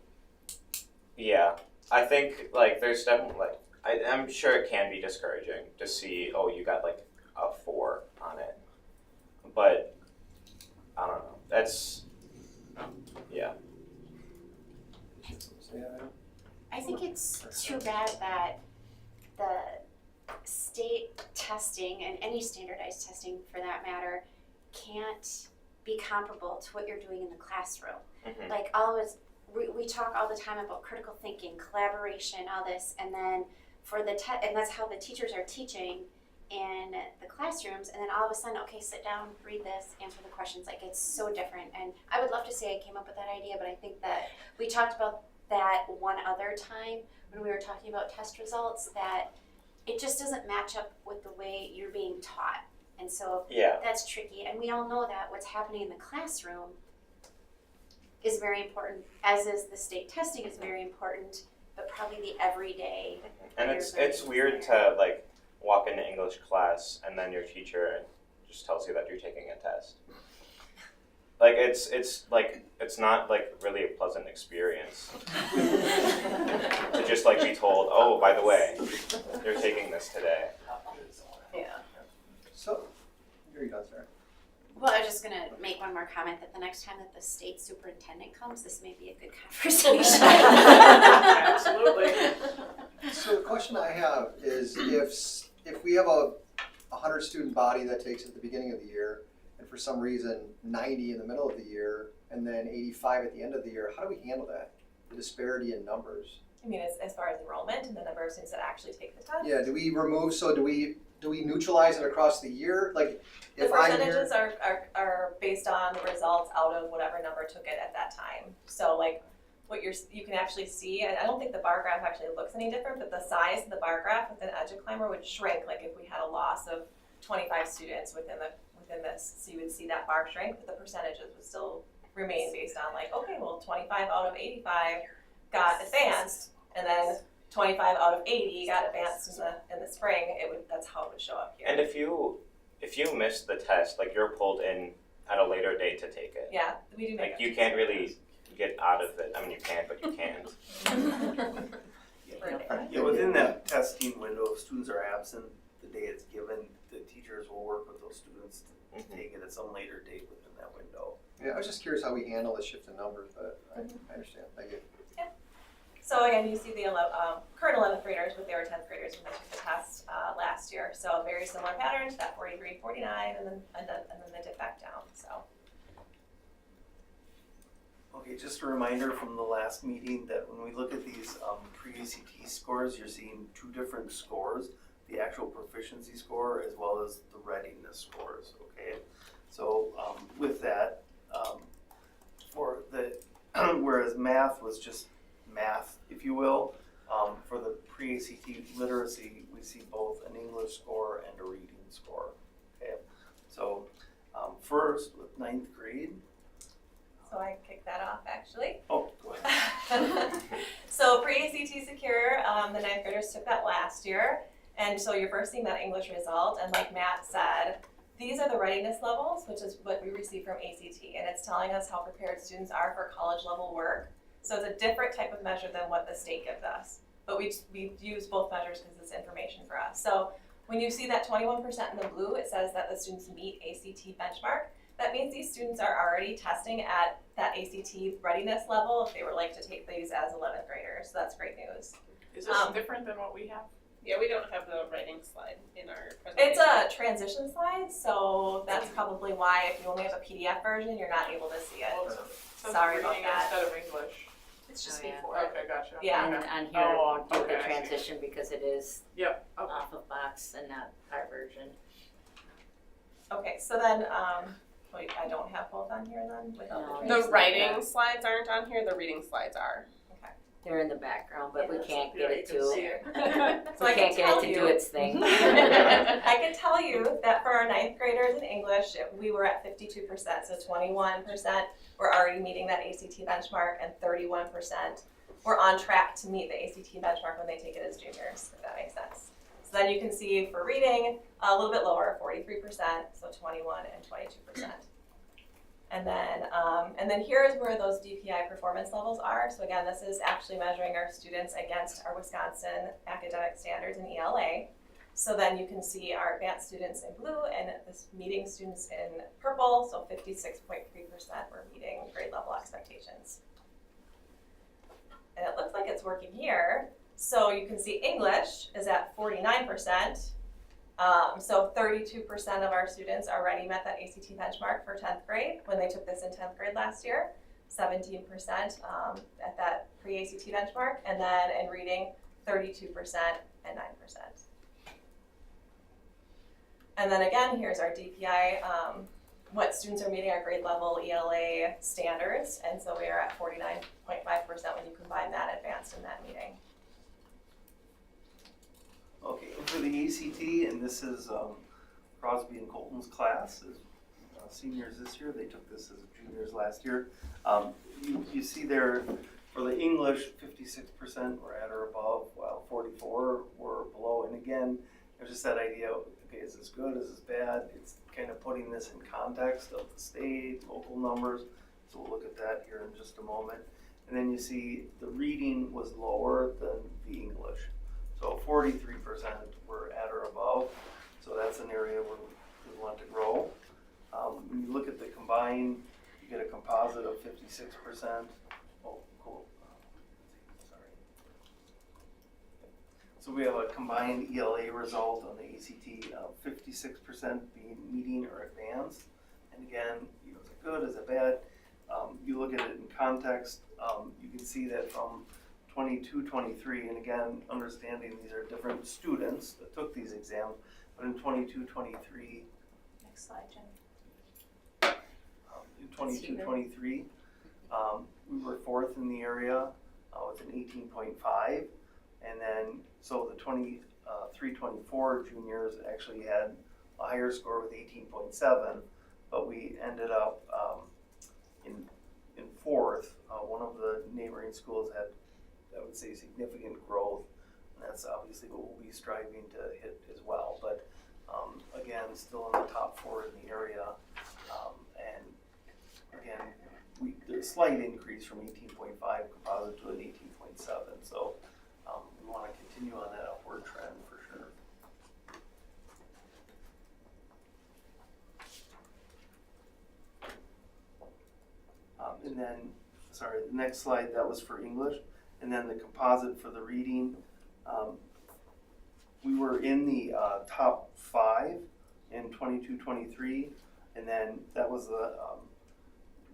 yeah, I think like there's definitely like I'm sure it can be discouraging to see, oh, you got like a 4 on it. But I don't know. That's yeah. I think it's too bad that the state testing and any standardized testing for that matter can't be comparable to what you're doing in the classroom. Mhm. Like all of us, we talk all the time about critical thinking, collaboration, all this, and then for the and that's how the teachers are teaching in the classrooms, and then all of a sudden, okay, sit down, read this, answer the questions. Like it's so different. And I would love to say I came up with that idea, but I think that we talked about that one other time when we were talking about test results, that it just doesn't match up with the way you're being taught. And so Yeah. that's tricky. And we all know that what's happening in the classroom is very important, as is the state testing is very important, but probably the everyday. And it's weird to like walk into English class and then your teacher just tells you that you're taking a test. Like it's like it's not like really a pleasant experience to just like be told, oh, by the way, you're taking this today. Yeah. So, here you go, Sarah. Well, I was just gonna make one more comment that the next time that the state superintendent comes, this may be a good conversation. Absolutely. So the question I have is if we have a 100 student body that takes at the beginning of the year, and for some reason 90 in the middle of the year, and then 85 at the end of the year, how do we handle that? The disparity in numbers. I mean, as far as enrollment and the number of students that actually take the test? Yeah, do we neutralize it across the year? Like The if I'm percentages here, are based on the results out of whatever number took it at that time. So like what you can actually see, and I don't think the bar graph actually looks any different, but the size of the bar graph within EduClimber would shrink like if we had a loss of 25 students within this. So you would see that bar shrink, but the percentages would still remain based on like, okay, well 25 out of 85 got advanced, and then 25 out of 80 got advanced in the spring. That's how it would show up here. And if you miss the test, like you're pulled in at a later date to take it. Yeah, we do make Like you can't really get out of it. I mean, you can, but you can't. Yeah, within that testing window, if students are absent the day it's given, the teachers will work with those students to take it at some later date within that window. yeah, I was just curious how we handle the shift in numbers, but I understand. Thank you. So again, you see the current 11th graders with their 10th graders when they took the test last year. So very similar pattern to that 43, 49, and then they dip back down. So. Okay, just a reminder from the last meeting that when we look at these pre-ACT scores, you're seeing 2 different scores, the actual proficiency score as well as the readiness scores, okay? So with that, for the, whereas math was just math, if you will, for the pre-ACT literacy, we see both an English score and a reading score, okay? So first with 9th grade. So I kicked that off actually. Oh, go ahead. So pre-ACT Secure, the 9th graders took that last year. And so you're first seeing that English result. And like Matt said, these are the readiness levels, which is what we receive from ACT. And it's telling us how prepared students are for college level work. So it's a different type of measure than what the state gives us. But we use both measures because it's information for us. So when you see that 21% in the blue, it says that the students meet ACT benchmark. That means these students are already testing at that ACT readiness level if they were like to take these as 11th graders. So that's great news. Is this different than what we have? Yeah, we don't have the writing slide in our presentation. It's a transition slide, so that's probably why if you only have a PDF version, you're not able to see it. Well, so Sorry about reading that. Instead of English. It's just Oh, yeah. before. Okay, gotcha. Yeah. And Okay. on here, Oh, do okay, the I see. transition because it is Yep. Okay. off of box and not our version. Okay, so then, wait, I don't have both on here then without No, the The transition. writing slides aren't on here, the reading slides are. They're in the background, but we can't Yeah, get you it can to, see it. So we I can't can get tell it to you. do its thing. I can tell you that for our 9th graders in English, we were at 52%, so 21% were already meeting that ACT benchmark, and 31% were on track to meet the ACT benchmark when they take it as juniors, if that makes sense. So then you can see for reading, a little bit lower, 43%, so 21 and 22%. And then here is where those DPI performance levels are. So again, this is actually measuring our students against our Wisconsin academic standards in ELA. So then you can see our advanced students in blue and this meeting students in purple, so 56.3% were meeting grade level expectations. And it looks like it's working here. So you can see English is at 49%. So 32% of our students already met that ACT benchmark for 10th grade when they took this in 10th grade last year, 17% at that pre-ACT benchmark, and then in reading, 32% and 9%. And then again, here's our DPI, what students are meeting our grade level ELA standards, and so we are at 49.5% when you combine that advanced and that meeting. Okay, and for the ACT, and this is Crosby and Colton's class, as seniors this year. They took this as juniors last year. You see there, for the English, 56% were at or above, while 44 were below. And again, there's just that idea, okay, is this good, is this bad? It's kind of putting this in context of the state, local numbers. So we'll look at that here in just a moment. And then you see the reading was lower than the English. So 43% were at or above, so that's an area where we want to grow. When you look at the combined, you get a composite of 56%. Oh, cool. Sorry. So we have a combined ELA result on the ACT of 56% being meeting or advanced. And again, is it good, is it bad? You look at it in context, you can see that from 22-23, and again, understanding these are different students that took these exams, but in 22-23, Next slide, Jen. in 22-23, we were fourth in the area with an 18.5, and then so the 23-24 juniors actually had a higher score with 18.7, but we ended up in fourth. One of the neighboring schools had, I would say, significant growth, and that's obviously what we'll be striving to hit as well. But again, still in the top 4 in the area, and again, there's a slight increase from 18.5 composite to an 18.7. So we want to continue on that upward trend for sure. And then, sorry, the next slide, that was for English. And then the composite for the reading, we were in the top 5 in 22-23, and then that was the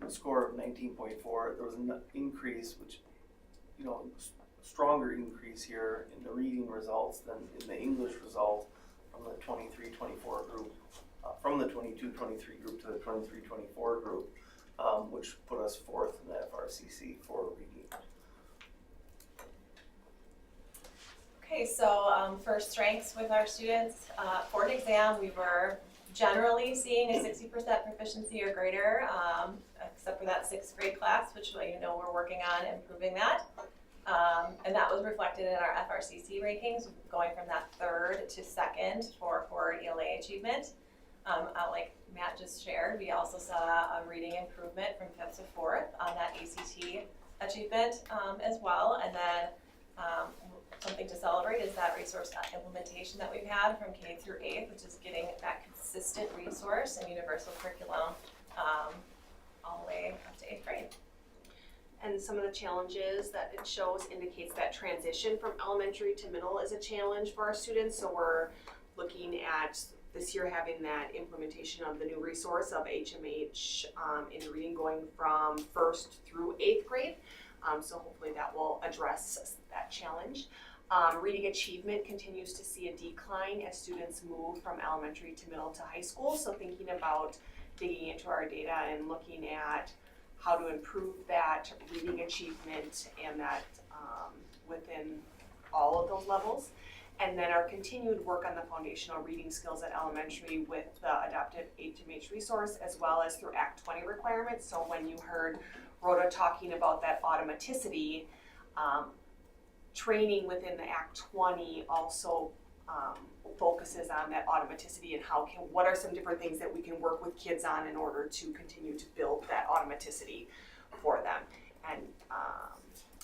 score of 19.4. There was an increase, which, stronger increase here in the reading results than in the English results from the 23-24 group, from the 22-23 group to the 23-24 group, which put us fourth in the FRCC for reading. Okay, so for strengths with our students, for an exam, we were generally seeing a 60% proficiency or greater, except for that 6th grade class, which we're working on improving that. And that was reflected in our FRCC rankings, going from that 3rd to 2nd for ELA achievement. Like Matt just shared, we also saw a reading improvement from 5th to 4th on that ACT achievement as well. And then something to celebrate is that resource implementation that we've had from K through 8th, which is getting that consistent resource and universal curriculum all the way up to 8th grade. And some of the challenges that it shows indicates that transition from elementary to middle is a challenge for our students. So we're looking at this year having that implementation of the new resource of HMH in reading going from 1st through 8th grade. So hopefully that will address that challenge. Reading achievement continues to see a decline as students move from elementary to middle to high school. So thinking about digging into our data and looking at how to improve that reading achievement and that within all of those levels. And then our continued work on the foundational reading skills at elementary with the adaptive HMH resource, as well as through Act 20 requirements. So when you heard Rhoda talking about that automaticity, training within the Act 20 also focuses on that automaticity and what are some different things that we can work with kids on in order to continue to build that automaticity for them. And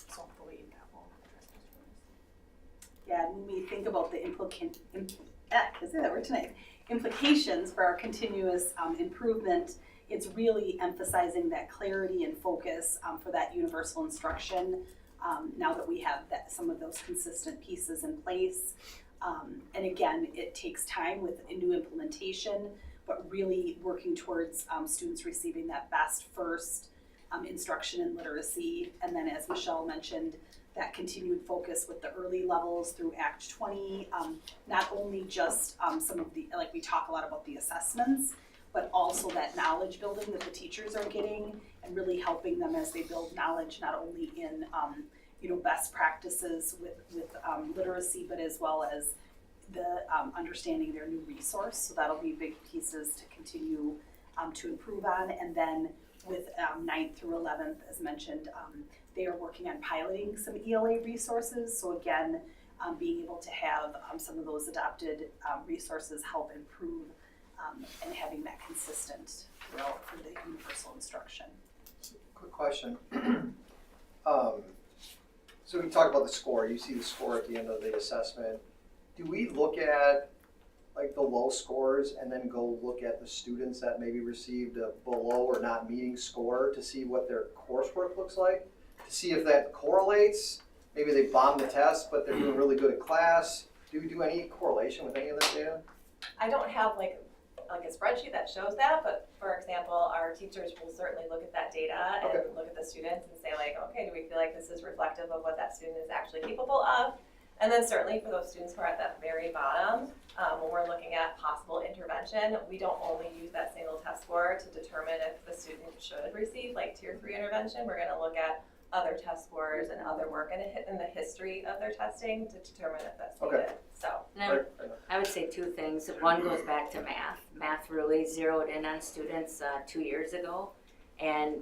so hopefully that will address those points. Yeah, and when we think about the implications for our continuous improvement, it's really emphasizing that clarity and focus for that universal instruction now that we have some of those consistent pieces in place. And again, it takes time with a new implementation, but really working towards students receiving that best first instruction in literacy. And then as Michelle mentioned, that continued focus with the early levels through Act 20, not only just some of the, like we talk a lot about the assessments, but also that knowledge building that the teachers are getting and really helping them as they build knowledge, not only in best practices with literacy, but as well as the understanding their new resource. So that'll be big pieces to continue to improve on. And then with 9th through 11th, as mentioned, they are working on piloting some ELA resources. So again, being able to have some of those adopted resources help improve and having that consistent throughout for the universal instruction. Quick question. So we talk about the score. You see the score at the end of the assessment. Do we look at like the low scores and then go look at the students that maybe received a below or not meeting score to see what their coursework looks like? To see if that correlates? Maybe they bombed the test, but they're doing really good at class. Do we do any correlation with any of that data? I don't have like a spreadsheet that shows that, but for example, our teachers will certainly look at that data and look at the students and say like, okay, do we feel like this is reflective of what that student is actually capable of? And then certainly for those students who are at that very bottom, when we're looking at possible intervention, we don't only use that single test score to determine if the student should receive like tier 3 intervention. We're going to look at other test scores and other work in the history of their testing to determine if that's needed. So and I would say two things. One goes back to math. Math really zeroed in on students 2 years ago, and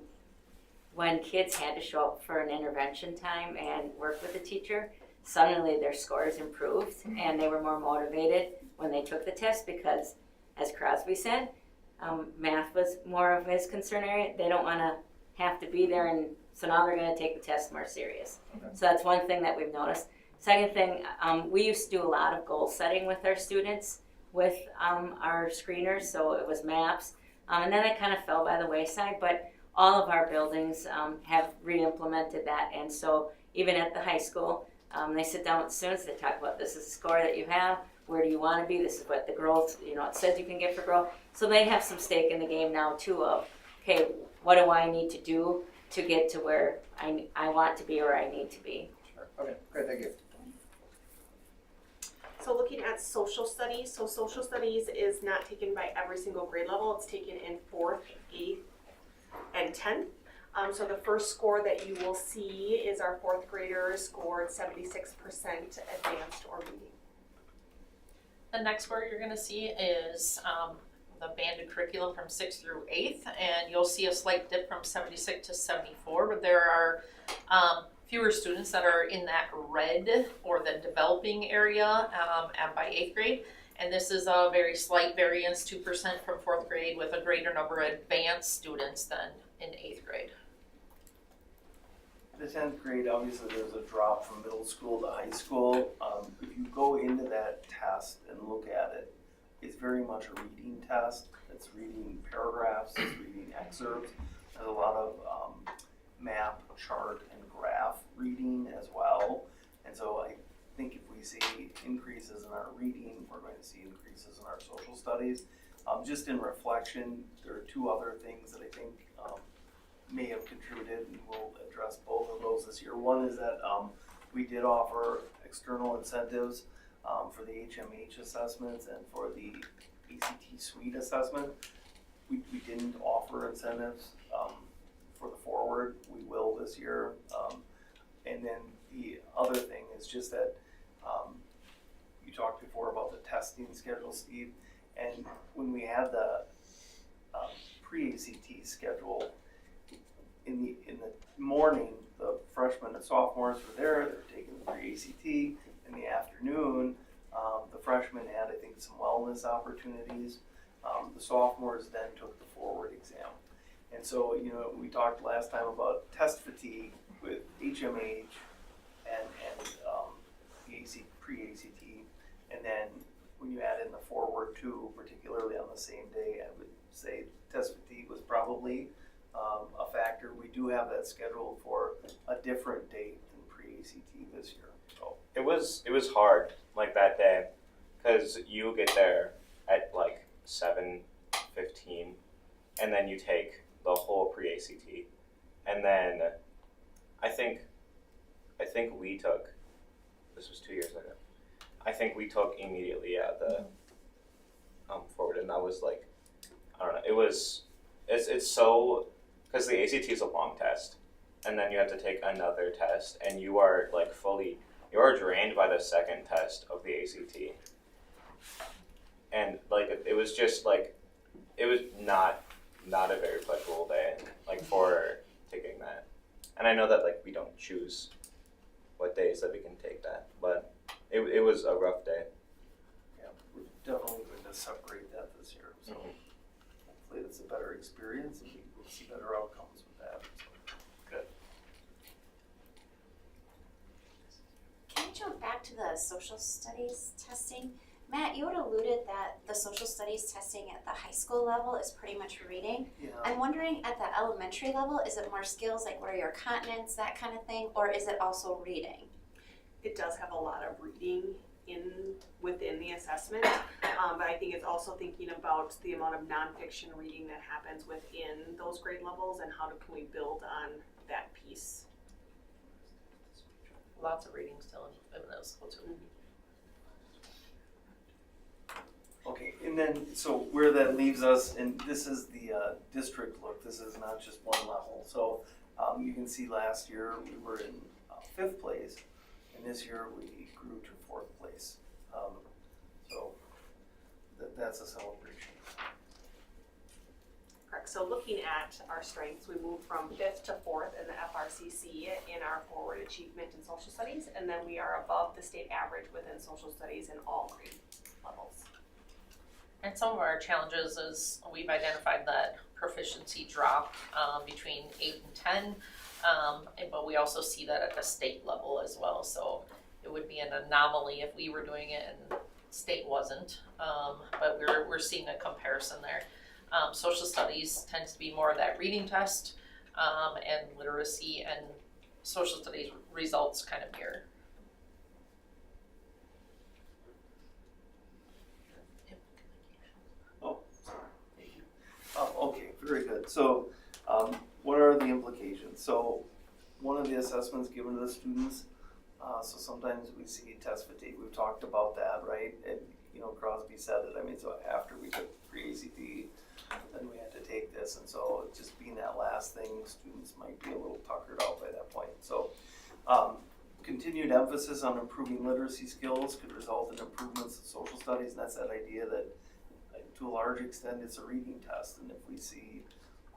when kids had to show up for an intervention time and work with the teacher, suddenly their scores improved and they were more motivated when they took the test because, as Crosby said, math was more of his concern area. They don't want to have to be there, and so now they're going to take the test more serious. So that's one thing that we've noticed. Second thing, we used to do a lot of goal setting with our students with our screeners, so it was maps, and then it kind of fell by the wayside, but all of our buildings have re-implemented that, and so even at the high school, they sit down with students, they talk about this is the score that you have, where do you want to be, this is what the growth, it says you can get for growth. So they have some stake in the game now too of, okay, what do I need to do to get to where I want to be or I need to be. Sure. Okay, great, thank you. So looking at social studies, so social studies is not taken by every single grade level, it's taken in 4th, 8th, and 10th. So the first score that you will see is our 4th graders scored 76% advanced or meeting. The next word you're going to see is the banded curriculum from 6th through 8th, and you'll see a slight dip from 76 to 74, but there are fewer students that are in that red or the developing area and by 8th grade. And this is a very slight variance, 2% from 4th grade, with a greater number of advanced students than in 8th grade. The 10th grade, obviously there's a drop from middle school to high school. If you go into that test and look at it, it's very much a reading test. It's reading paragraphs, it's reading excerpts. There's a lot of map, chart, and graph reading as well. And so I think if we see increases in our reading, we're going to see increases in our social studies. Just in reflection, there are two other things that I think may have contributed, and we'll address both of those this year. One is that we did offer external incentives for the HMH assessments and for the ACT Suite assessment. We didn't offer incentives for the forward. We will this year. And then the other thing is just that you talked before about the testing schedule, Steve, and when we had the pre-ACT schedule, in the morning, the freshmen and sophomores were there, they were taking the pre-ACT. In the afternoon, the freshmen freshmen had, I think, some wellness opportunities. The sophomores then took the forward exam. And so, you know, we talked last time about test fatigue with HMH and pre-ACT, and then when you add in the forward too, particularly on the same day, I would say test fatigue was probably a factor. We do have that scheduled for a different date than pre-ACT this year. So it was hard like that day because you get there at like 7:15, and then you take the whole pre-ACT, and then I think we took, this was 2 years ago, I think we took immediately the forward, and that was like, I don't know, it's so, because the ACT is a long test, and then you have to take another test, and you are like you are drained by the second test of the ACT. And like, it was just like, it was not a very pleasurable day, like, for taking that. And I know that like we don't choose what days that we can take that, but it was a rough day. yeah, we're definitely going to separate that this year. So hopefully it's a better experience and we'll see better outcomes with that. So, good. Can I jump back to the social studies testing? Matt, you had alluded that the social studies testing at the high school level is pretty much reading. Yeah. I'm wondering at the elementary level, is it more skills, like what are your continents, that kind of thing, or is it also reading? It does have a lot of reading within the assessment, but I think it's also thinking about the amount of nonfiction reading that happens within those grade levels and how can we build on that piece. Lots of reading still in middle school too. Okay, and then, so where that leaves us, and this is the district look, this is not just one level. So you can see last year we were in 5th place, and this year we grew to 4th place. So that's a celebration. Correct, so looking at our strengths, we moved from 5th to 4th in the FRCC in our forward achievement in social studies, and then we are above the state average within social studies in all grade levels. And some of our challenges is we've identified that proficiency drop between 8 and 10, but we also see that at the state level as well. So it would be an anomaly if we were doing it and state wasn't, but we're seeing a comparison there. Social studies tends to be more of that reading test, and literacy and social studies results kind of mirror. Okay, very good. So what are the implications? So one of the assessments given to the students, so sometimes we see test fatigue. We've talked about that, right? And, you know, Crosby said it. I mean, so after we took pre-ACT, then we had to take this. And so just being that last thing, students might be a little tuckered out by that point. So continued emphasis on improving literacy skills could result in improvements in social studies. And that's that idea that to a large extent it's a reading test. And if we see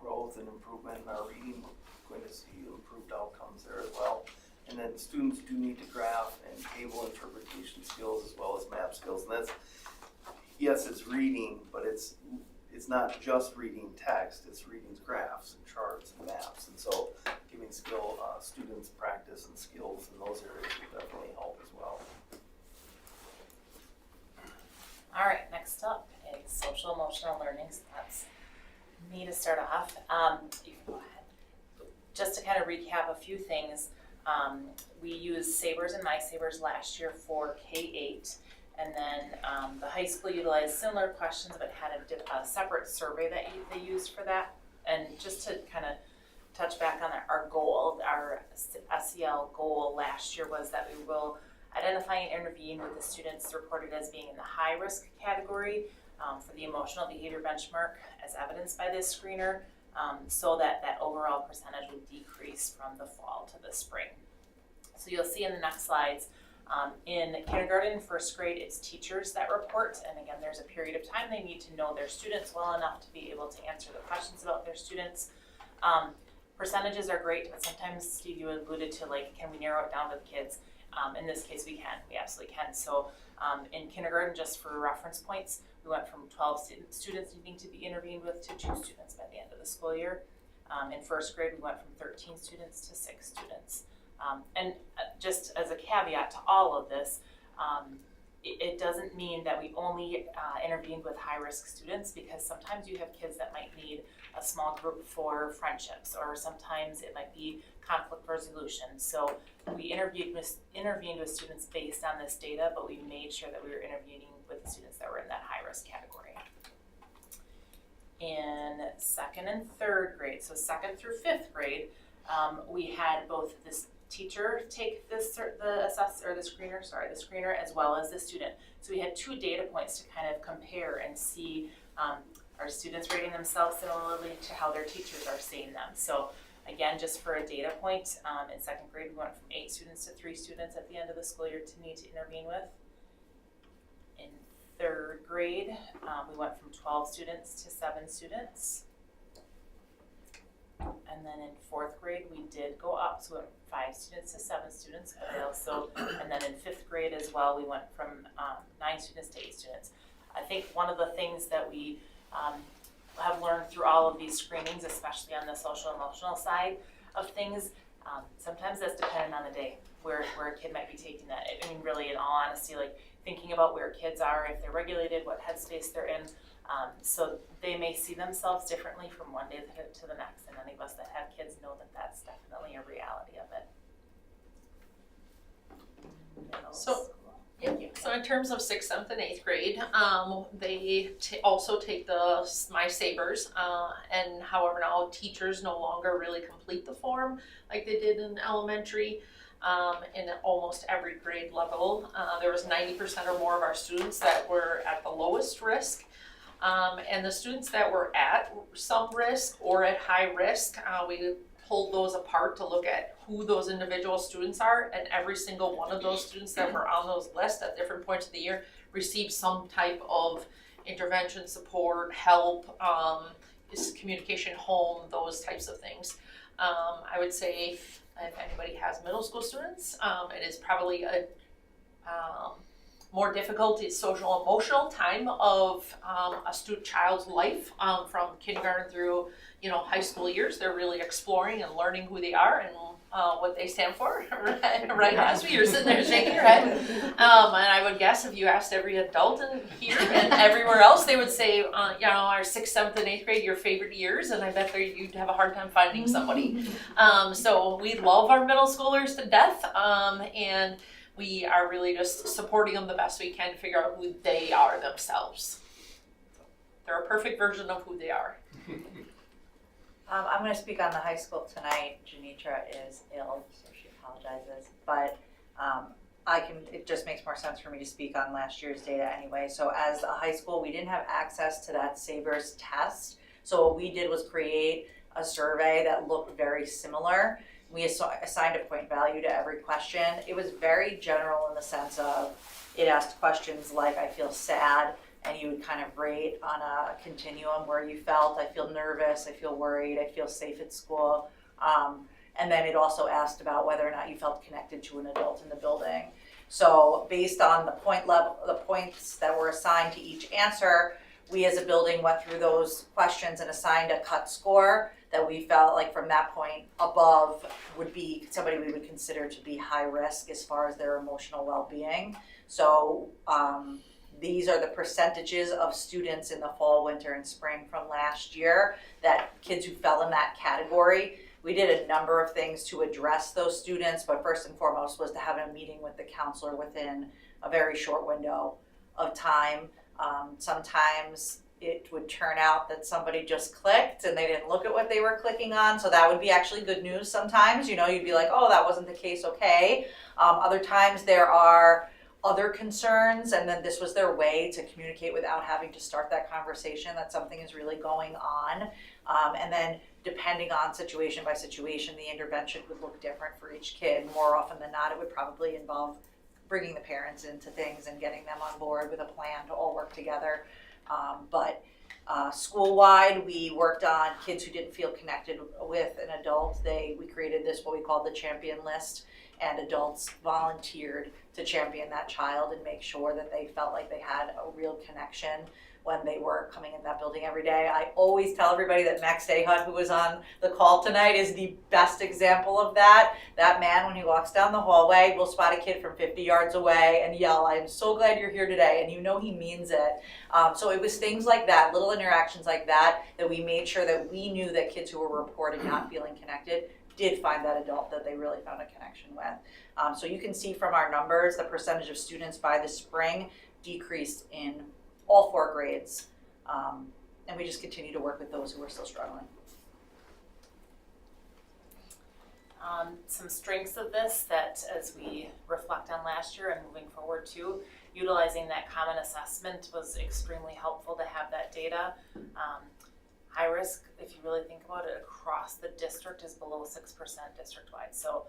growth and improvement in our reading, we're going to see improved outcomes there as well. And then students do need to graph and table interpretation skills as well as map skills. And that's, yes, it's reading, but it's not just reading text, it's reading graphs and charts and maps. And so giving students practice and skills in those areas will definitely help as well. All right, next up is social emotional learning. So that's me to start off. You can go ahead. Just to kind of recap a few things, we used Sabres and MySabres last year for K-8, and then the high school utilized similar questions but had a separate survey that they used for that. And just to kind of touch back on our goal, our SEL goal last year was that we will identify and intervene with the students reported as being in the high risk category for the emotional behavior benchmark as evidenced by this screener, so that overall percentage would decrease from the fall to the spring. So you'll see in the next slides, in kindergarten and first grade, it's teachers that report, and again, there's a period of time they need to know their students well enough to be able to answer the questions about their students. Percentages are great, but sometimes, Steve, you alluded to, like, can we narrow it down to the kids? In this case, we can. We absolutely can. So In kindergarten, just for reference points, we went from 12 students needing to be intervened with to 2 students by the end of the school year. In first grade, we went from 13 students to 6 students. And just as a caveat to all of this, it doesn't mean that we only intervened with high-risk students, because sometimes you have kids that might need a small group for friendships, or sometimes it might be conflict resolution. So we intervened with students based on this data, but we made sure that we were intervening with the students that were in that high-risk category. In second and third grade, so second through fifth grade, we had both this teacher take the screener as well as the student. So we had 2 data points to kind of compare and see are students rating themselves similarly to how their teachers are seeing them. So again, just for a data point, in second grade we went from 8 students to 3 students at the end of the school year to need to intervene with. In third grade, we went from 12 students to 7 students. And then in fourth grade, we did go up, so we went from 5 students to 7 students, but they also, and then in fifth grade as well, we went from 9 students to 8 students. I think one of the things that we have learned through all of these screenings, especially on the social emotional side of things, sometimes that's dependent on the day where a kid might be taking that. I mean, really, in all honesty, like thinking about where kids are, if they're regulated, what headspace they're in. So they may see themselves differently from one day to the next, and any of us that have kids know that that's definitely a reality of it. So in terms of 6th, 7th, and 8th grade, they also take the My Savers, and however now teachers no longer really complete the form like they did in elementary. In almost every grade level, there was 90% or more of our students that were at the lowest risk. And the students that were at some risk or at high risk, we pulled those apart to look at who those individual students are, and every single one of those students that were on those lists at different points of the year received some type of intervention, support, help, communication home, those types of things. I would say if anybody has middle school students, it is probably a more difficult social emotional time of a child's life, from kindergarten through high school years. They're really exploring and learning who they are and what they stand for, right? As you're sitting there shaking your head, and I would guess if you asked every adult in here and everywhere else, they would say, our 6th, 7th, and 8th grade, your favorite years, and I bet you'd have a hard time finding somebody. So we love our middle schoolers to death, and we are really just supporting them the best we can to figure out who they are themselves. They're a perfect version of who they are. I'm going to speak on the high school tonight. Janitra is ill, so she apologizes. But it just makes more sense for me to speak on last year's data anyway. So as a high school, we didn't have access to that Savers test. So what we did was create a survey that looked very similar. We assigned a point value to every question. It was very general in the sense of it asked questions like, I feel sad, and you would kind of rate on a continuum where you felt, I feel nervous, I feel worried, I feel safe at school. And then it also asked about whether or not you felt connected to an adult in the building. So based on the points that were assigned to each answer, we as a building went through those questions and assigned a cut score that we felt like from that point above would be somebody we would consider to be high risk as far as their emotional well-being. So these are the percentages of students in the fall, winter, and spring from last year, that kids who fell in that category. We did a number of things to address those students, but first and foremost was to have a meeting with the counselor within a very short window of time. Sometimes it would turn out that somebody just clicked and they didn't look at what they were clicking on, so that would be actually good news sometimes. You'd be like, oh, that wasn't the case, okay. Other times there are other concerns, and then this was their way to communicate without having to start that conversation that something is really going on. And then depending on situation by situation, the intervention would look different for each kid. More often than not, it would probably involve bringing the parents into things and getting them on board with a plan to all work together. But school-wide, we worked on kids who didn't feel connected with an adult. We created this, what we called the champion list, and adults volunteered to champion that child and make sure that they felt like they had a real connection when they were coming in that building every day. I always tell everybody that Max Dayhunt, who was on the call tonight, is the best example of that. That man, when he walks down the hallway, will spot a kid from 50 yards away and yell, "I'm so glad you're here today," and you know he means it. So it was things like that, little interactions like that, that we made sure that we knew that kids who were reporting not feeling connected did find that adult that they really found a connection with. So you can see from our numbers, the percentage of students by the spring decreased in all 4 grades, and we just continue to work with those who are still struggling. Some strengths of this that as we reflect on last year and moving forward too, utilizing that common assessment was extremely helpful to have that data. High risk, if you really think about it, across the district is below 6% district-wide. So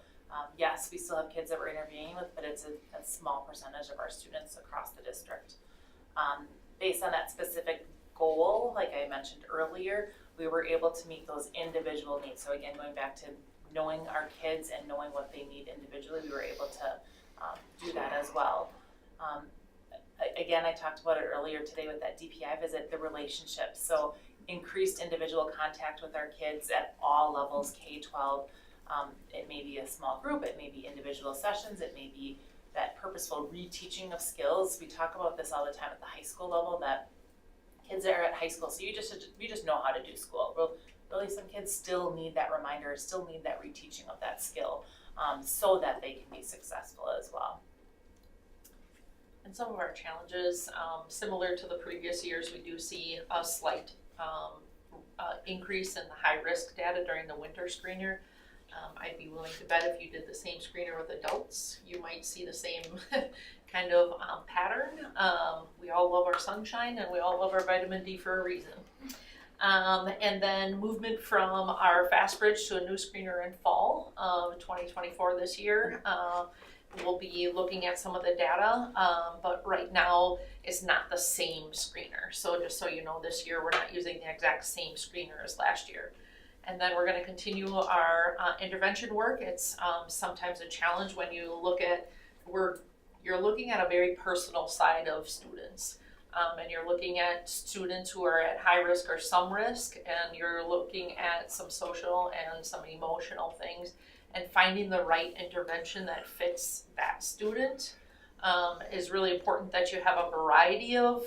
yes, we still have kids that we're intervening with, but it's a small percentage of our students across the district. Based on that specific goal, like I mentioned earlier, we were able to meet those individual needs. So again, going back to knowing our kids and knowing what they need individually, we were able to do that as well. Again, I talked about it earlier today with that DPI visit, the relationships. So increased individual contact with our kids at all levels, K-12. It may be a small group, it may be individual sessions, it may be that purposeful reteaching of skills. We talk about this all the time at the high school level, that kids are at high school, so you just know how to do school. Well, really some kids still need that reminder, still need that reteaching of that skill, so that they can be successful as well. And some of our challenges, similar to the previous years, we do see a slight increase in the high-risk data during the winter screener. I'd be willing to bet if you did the same screener with adults, you might see the same kind of pattern. We all love our sunshine and we all love our vitamin D for a reason. And then movement from our Fast Bridge to a new screener in fall of 2024 this year. We'll be looking at some of the data, but right now it's not the same screener. So just so you know, this year we're not using the exact same screener as last year. And then we're going to continue our intervention work. It's sometimes a challenge when you look at, you're looking at a very personal side of students. And you're looking at students who are at high risk or some risk, and you're looking at some social and some emotional things, and finding the right intervention that fits that student is really important. That you have a variety of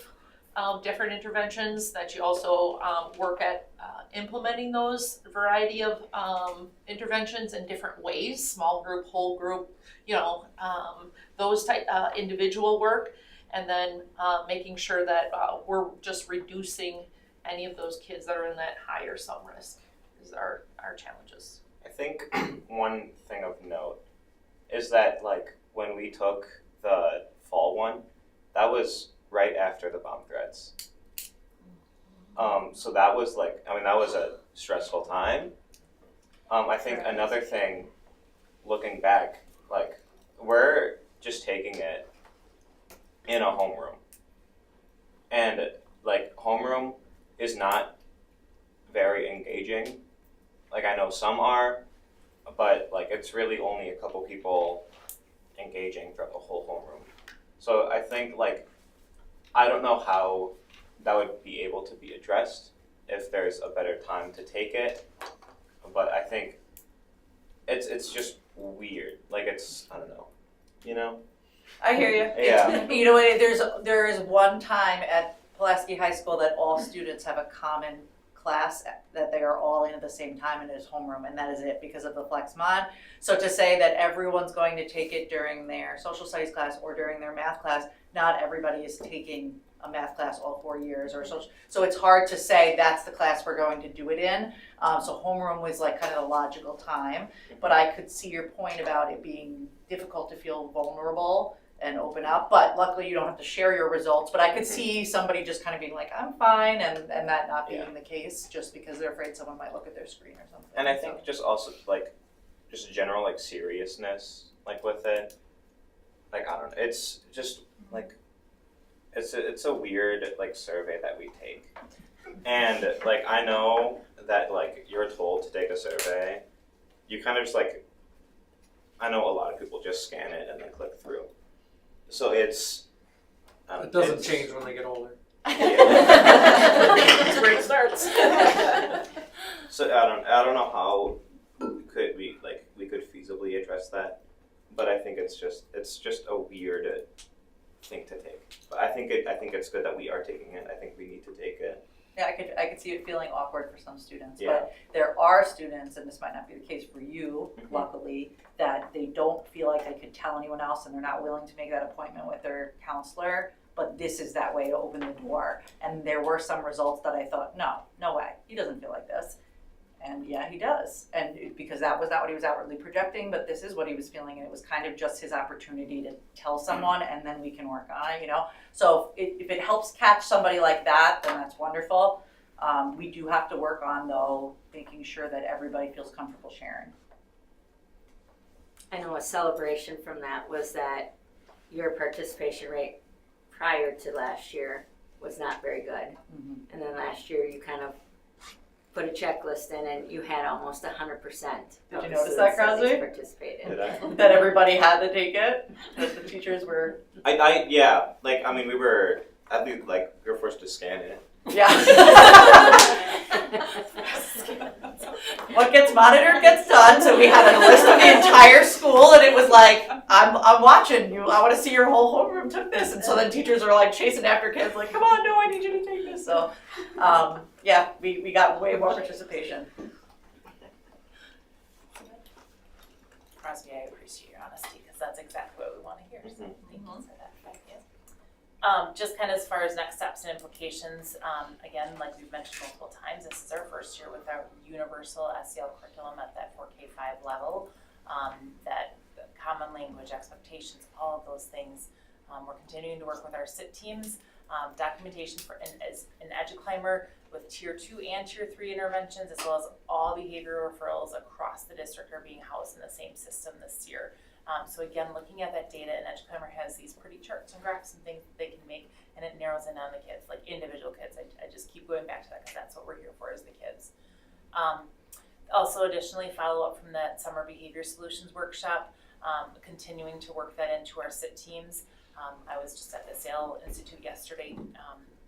different interventions, that you also work at implementing those variety of interventions in different ways, small group, whole group, those type individual work, and then making sure that we're just reducing any of those kids that are in that high or some risk is our challenges. I think one thing of note is that like when we took the fall one, that was right after the bomb threats. So that was that was a stressful time. I think another thing, looking back, like we're just taking it in a homeroom. And like homeroom is not very engaging. Like I know some are, but like it's really only a couple people engaging throughout the whole homeroom. So I think like I don't know how that would be able to be addressed if there's a better time to take it, but I think it's just weird. Like it's, I don't know, you know? I hear you. Yeah. You know, there is one time at Pulaski High School that all students have a common class that they are all in at the same time, and it is homeroom, and that is it because of the flex mod. So to say that everyone's going to take it during their social studies class or during their math class, not everybody is taking a math class all 4 years or social. So it's hard to say that's the class we're going to do it in. So homeroom was like kind of the logical time, but I could see your point about it being difficult to feel vulnerable and open up, but luckily you don't have to share your results. But I could see somebody just kind of being like, I'm fine, and that not being the case just because they're afraid someone might look at their screen or something. And I think just also like just general like seriousness like with it. Like I don't know, it's just like it's a weird like survey that we take. And like I know that like you're told to take a survey, you kind of just like, I know a lot of people just scan it and then click through. So it's. It doesn't it's- change when they get older. That's where it starts. So I don't know how we could feasibly address that, but I think it's just a weird thing to take. But I think it's good that we are taking it. I think we need to take it. Yeah, I could see it feeling awkward for some students, Yeah. but there are students, and this might not be the case for you, Mm-hmm. luckily, that they don't feel like they could tell anyone else and they're not willing to make that appointment with their counselor, but this is that way to open the door. And there were some results that I thought, no way, he doesn't feel like this. And yeah, he does. And because that was not what he was outwardly projecting, but this is what he was feeling, and it was kind of just his opportunity to tell someone, and then we can work on it, So if it helps catch somebody like that, then that's wonderful. We do have to work on, though, making sure that everybody feels comfortable sharing. I know a celebration from that was that your participation rate prior to last year was not very good. Mm-hmm. And then last year you kind of put a checklist in and you had almost 100%. Did you notice that, Crosby? Participated. Did I? That everybody had to take it, that the teachers were. Yeah. We were. I think we were forced to scan it. Yeah. What gets monitored gets done. So we had a list of the entire school, and it was like, I'm watching you. I want to see your whole homeroom took this. And so then teachers are like chasing after kids, like, come on, no, I need you to take this. So, yeah, we got way more participation. Crosby, I appreciate your honesty because that's exactly what we want to hear. So thank you for that. Thank you. Just kind of as far as next steps and implications, again, like we've mentioned multiple times, this is our first year with our universal SEL curriculum at that 4K5 level. That common language expectations, all of those things. We're continuing to work with our SIT teams. Documentation for an EduClimber with Tier 2 and Tier 3 interventions, as well as all behavioral referrals across the district are being housed in the same system this year. So again, looking at that data, and EduClimber has these pretty charts and graphs and things that they can make, and it narrows in on the kids, like individual kids. I just keep going back to that because that's what we're here for, is the kids. Also, additionally, follow up from that Summer Behavior Solutions workshop, continuing to work that into our SIT teams. I was just at the SAIL Institute yesterday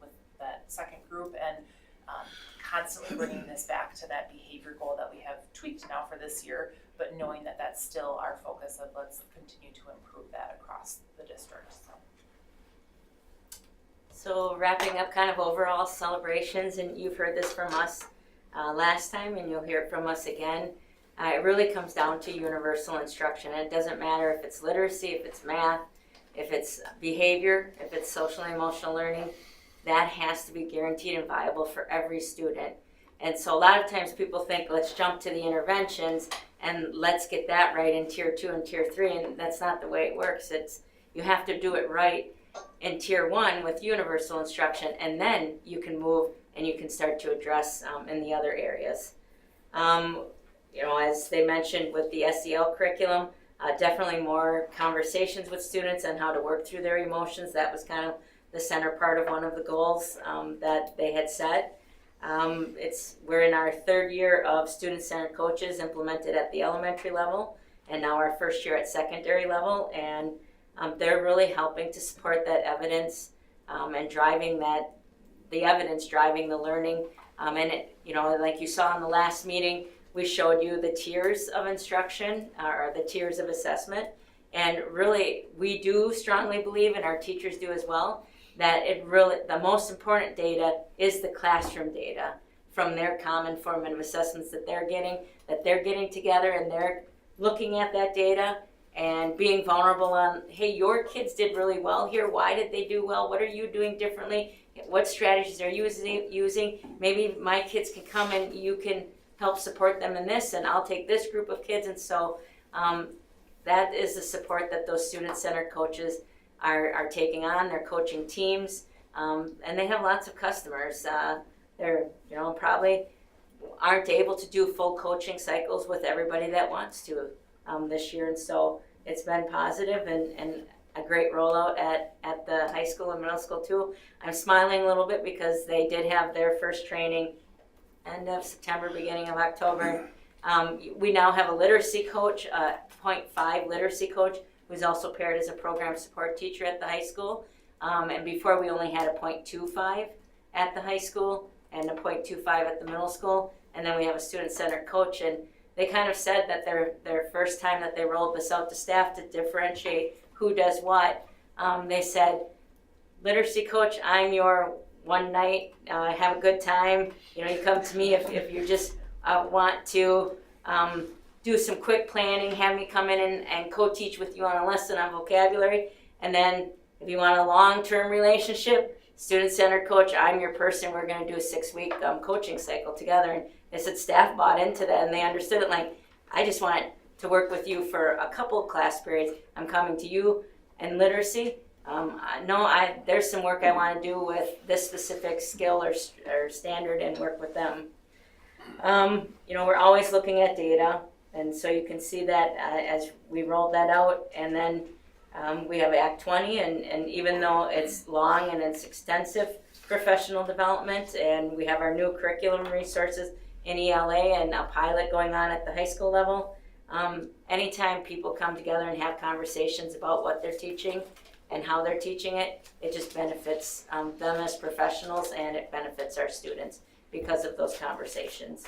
with that second group, and constantly bringing this back to that behavior goal that we have tweaked now for this year, but knowing that that's still our focus of let's continue to improve that across the district. So wrapping up kind of overall celebrations, and you've heard this from us last time, and you'll hear it from us again. It really comes down to universal instruction. And it doesn't matter if it's literacy, if it's math, if it's behavior, if it's social and emotional learning, that has to be guaranteed and viable for every student. And so a lot of times people think, let's jump to the interventions and let's get that right in Tier 2 and Tier 3, and that's not the way it works. You have to do it right in Tier 1 with universal instruction, and then you can move and you can start to address in the other areas. As they mentioned with the SEL curriculum, definitely more conversations with students on how to work through their emotions. That was kind of the center part of one of the goals that they had set. We're in our third year of student-centered coaches implemented at the elementary level, and now our first year at secondary level, and they're really helping to support that evidence and driving the evidence driving the learning. And like you saw in the last meeting, we showed you the tiers of instruction, or the tiers of assessment. And really, we do strongly believe, and our teachers do as well, that the most important data is the classroom data from their common formative assessments that they're getting together, and they're looking at that data and being vulnerable on, hey, your kids did really well here. Why did they do well? What are you doing differently? What strategies are you using? Maybe my kids can come and you can help support them in this, and I'll take this group of kids. And so that is the support that those student-centered coaches are taking on. They're coaching teams, and they have lots of customers. They're probably aren't able to do full coaching cycles with everybody that wants to this year, and so it's been positive and a great rollout at the high school and middle school too. I'm smiling a little bit because they did have their first training end of September, beginning of October. We now have a literacy coach, 0.5 literacy coach who's also paired as a program support teacher at the high school. And before we only had a .25 at the high school and a .25 at the middle school. And then we have a student-centered coach, and they kind of said that their first time that they rolled this out to staff to differentiate who does what, they said, literacy coach, I'm your one night, have a good time. You know, you come to me if you just want to do some quick planning, have me come in and co-teach with you on a lesson on vocabulary. And then if you want a long-term relationship, student-centered coach, I'm your person. We're going to do a 6-week coaching cycle together. And they said staff bought into that and they understood it. Like, I just want to work with you for a couple class periods. I'm coming to you and literacy. There's some work I want to do with this specific skill or standard and work with them. We're always looking at data, and so you can see that as we rolled that out. And then we have Act 20, and even though it's long and it's extensive professional development, and we have our new curriculum resources in ELA and a pilot going on at the high school level, anytime people come together and have conversations about what they're teaching and how they're teaching it, it just benefits them as professionals, and it benefits our students because of those conversations.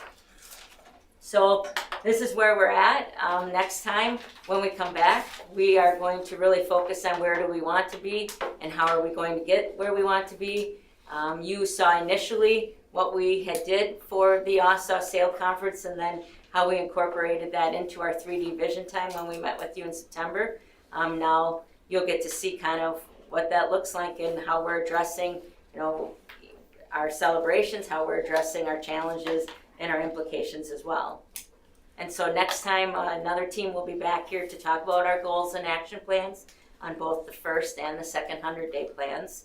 So this is where we're at. Next time when we come back, we are going to really focus on where do we want to be and how are we going to get where we want to be. You saw initially what we had did for the OSSA SAIL conference, and then how we incorporated that into our 3D vision time when we met with you in September. Now you'll get to see kind of what that looks like and how we're addressing, our celebrations, how we're addressing our challenges and our implications as well. And so next time, another team will be back here to talk about our goals and action plans on both the first and the second 100-day plans,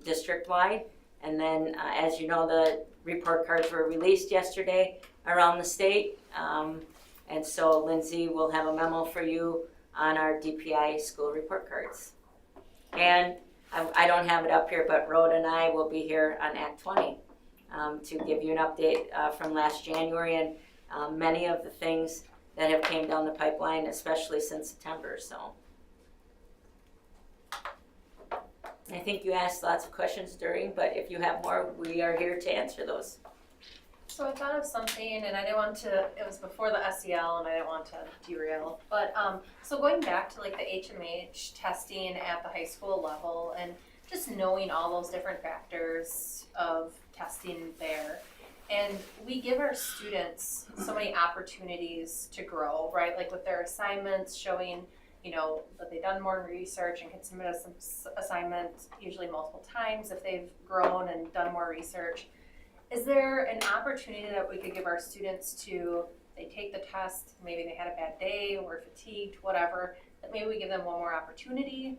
district-wide. And then, as you know, the report cards were released yesterday around the state. And so Lindsay will have a memo for you on our DPI school report cards. And I don't have it up here, but Rhoda and I will be here on Act 20 to give you an update from last January and many of the things that have came down the pipeline, especially since September. So I think you asked lots of questions during, but if you have more, we are here to answer those. So I thought of something, and I didn't want to, it was before the SEL, and I didn't want to derail, but so going back to like the HMH testing at the high school level, and just knowing all those different factors of testing there, and we give our students so many opportunities to grow, right? Like with their assignments showing, that they've done more research and can submit some assignments usually multiple times if they've grown and done more research. Is there an opportunity that we could give our students to, they take the test, maybe they had a bad day or fatigued, whatever, that maybe we give them one more opportunity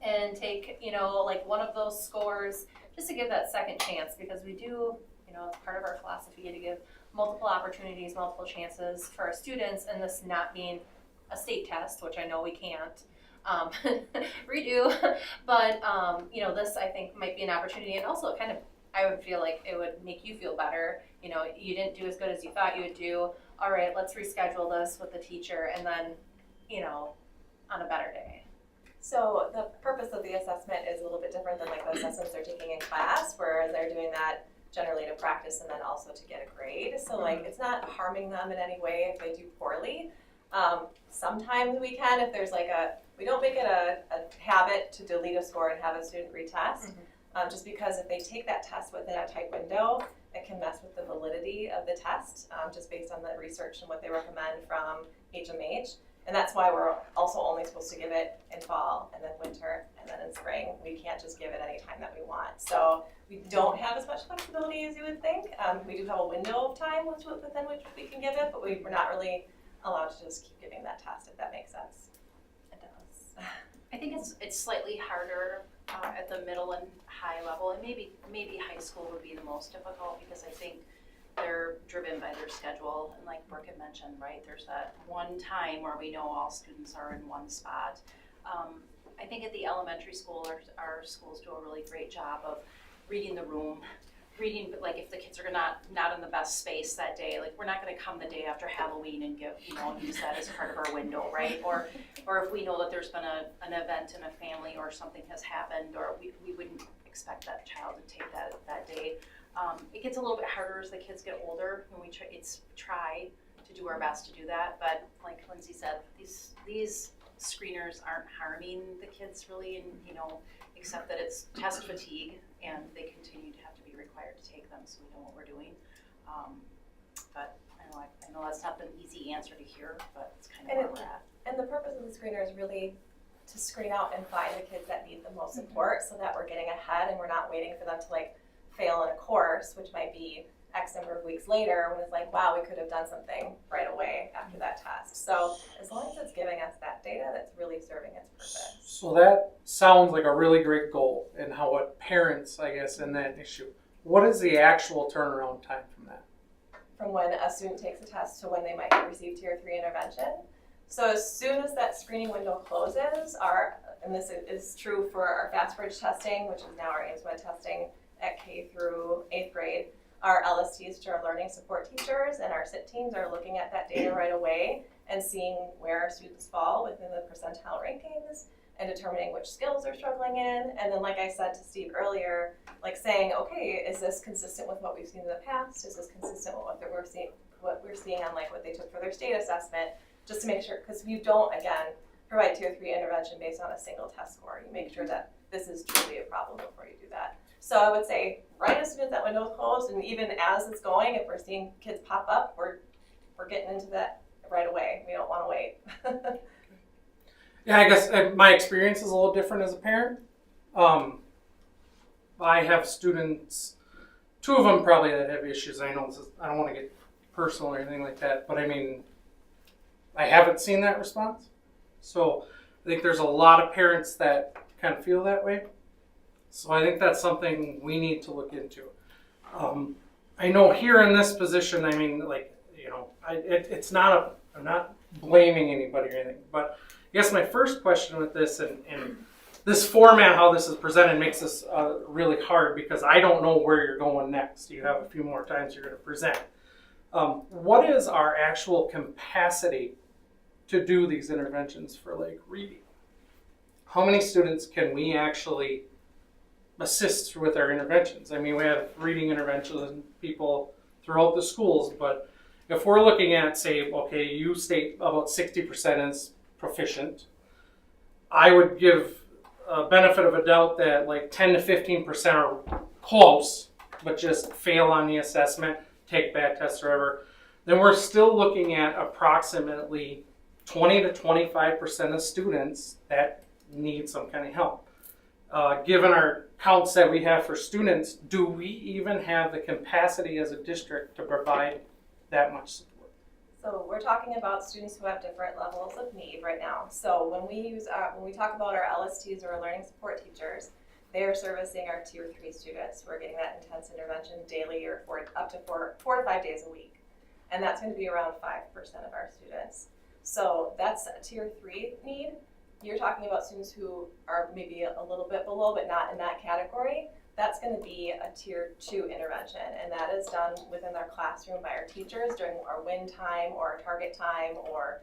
and take, like one of those scores just to give that second chance, because we do, it's part of our philosophy to give multiple opportunities, multiple chances for our students, and this not being a state test, which I know we can't redo, but this I think might be an opportunity, and also kind of I would feel like it would make you feel better. You didn't do as good as you thought you would do. All right, let's reschedule this with the teacher, and then on a better day. So the purpose of the assessment is a little bit different than like the assessments they're taking in class, where they're doing that generally to practice and then also to get a grade. So like it's not harming them in any way if they do poorly. Sometimes we can, if there's like we don't make it a habit to delete a score and have a student retest, just because if they take that test within a tight window, it can mess with the validity of the test, just based on the research and what they recommend from HMH. And that's why we're also only supposed to give it in fall and then winter and then in spring. We can't just give it any time that we want. So we don't have as much flexibility as you would think. We do have a window of time within which we can give it, but we're not really allowed to just keep giving that test, if that makes sense. It does. I think it's slightly harder at the middle and high level, and maybe high school would be the most difficult, because I think they're driven by their schedule, and like Brooke had mentioned, right, there's that one time where we know all students are in one spot. I think at the elementary school, our schools do a really great job of reading the room, reading, but like if the kids are not in the best space that day, like we're not gonna come the day after Halloween and give, use that as part of our window, right? Or if we know that there's been an event in a family or something has happened, or we wouldn't expect that child to take that day. It gets a little bit harder as the kids get older, and we try to do our best to do that, but like Lindsay said, these screeners aren't harming the kids really, and except that it's test fatigue, and they continue to have to be required to take them, so we know what we're doing. But I know that's not an easy answer to hear, but it's kind of where we're at. And the purpose of the screener is really to screen out and find the kids that need the most support, so that we're getting ahead and we're not waiting for them to like fail in a course, which might be X number of weeks later, when it's like, wow, we could have done something right away after that test. So as long as it's giving us that data, that's really serving its purpose. So that sounds like a really great goal, and how what parents, I guess, in that issue. What is the actual turnaround time from that? From when a student takes a test to when they might receive Tier 3 intervention. So as soon as that screening window closes, and this is true for our fast bridge testing, which is now our AIMS-WED testing at K through 8th grade, our LSTs, which are learning support teachers, and our SIT teams are looking at that data right away and seeing where our students fall within the percentile rankings and determining which skills they're struggling in. And then, like I said to Steve earlier, like saying, okay, is this consistent with what we've seen in the past? Is this consistent with what we're seeing on like what they took for their state assessment? Just to make sure, because you don't, again, provide Tier 3 intervention based on a single test score. You make sure that this is truly a problem before you do that. So I would say, right as soon as that window is closed, and even as it's going, if we're seeing kids pop up, we're getting into that right away. We don't want to wait. Yeah, I guess my experience is a little different as a parent. I have students, 2 of them probably that have issues. I know I don't want to get personal or anything like that, but I mean, I haven't seen that response. So I think there's a lot of parents that kind of feel that way. So I think that's something we need to look into. I know here in this position, I mean, like, it's not I'm not blaming anybody or anything, but I guess my first question with this and this format, how this is presented, makes this really hard because I don't know where you're going next. You have a few more times you're going to present. What is our actual capacity to do these interventions for like reading? How many students can we actually assist with our interventions? I mean, we have reading intervention people throughout the schools, but if we're looking at, say, okay, you state about 60% is proficient, I would give a benefit of a doubt that like 10 to 15% are close, but just fail on the assessment, take bad tests or whatever, then we're still looking at approximately 20 to 25% of students that need some kind of help. Given our counts that we have for students, do we even have the capacity as a district to provide that much support? So we're talking about students who have different levels of need right now. So when we talk about our LSTs or our learning support teachers, they are servicing our Tier 3 students who are getting that intense intervention daily or up to 4 to 5 days a week. And that's going to be around 5% of our students. So that's a Tier 3 need. You're talking about students who are maybe a little bit below, but not in that category. That's going to be a Tier 2 intervention, and that is done within our classroom by our teachers during our win time or our target time or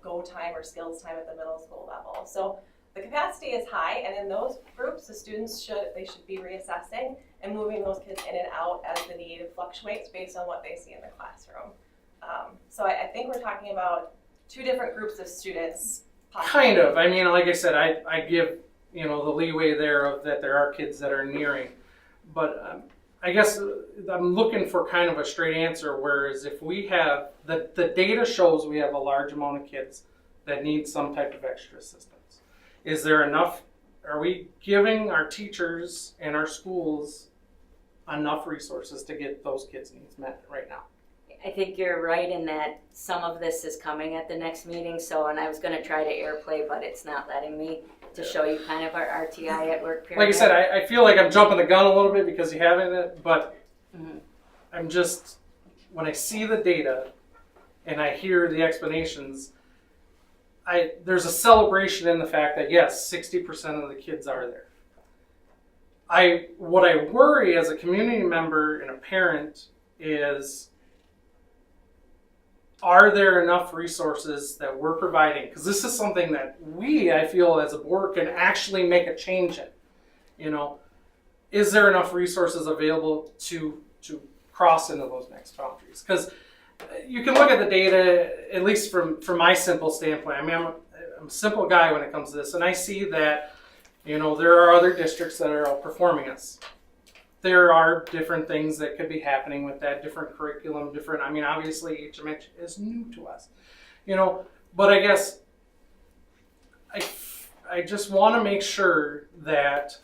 go time or skills time at the middle school level. So the capacity is high, and in those groups, the students should be reassessing and moving those kids in and out as the need fluctuates based on what they see in the classroom. So I think we're talking about 2 different groups of students. Possibly. Kind of. I mean, like I said, I give the leeway there of that there are kids that are nearing, but I guess I'm looking for kind of a straight answer. Whereas if we have the data shows we have a large amount of kids that need some type of extra assistance. Is there enough? Are we giving our teachers and our schools enough resources to get those kids' needs met right now? I think you're right in that some of this is coming at the next meeting. And I was going to try to airplay, but it's not letting me to show you kind of our RTI at work period. Like I said, I feel like I'm jumping the gun a little bit because you haven't it, but I'm just, when I see the data and I hear the explanations, there's a celebration in the fact that yes, 60% of the kids are there. what I worry as a community member and a parent is, are there enough resources that we're providing? Because this is something that I feel as a board can actually make a change in. You know, is there enough resources available to cross into those next boundaries? Because you can look at the data, at least from my simple standpoint. I mean, I'm a simple guy when it comes to this, and I see that, you know, there are other districts that are outperforming us. There are different things that could be happening with that, different curriculum, I mean, obviously HMH is new to us, you know, but I guess I just want to make sure that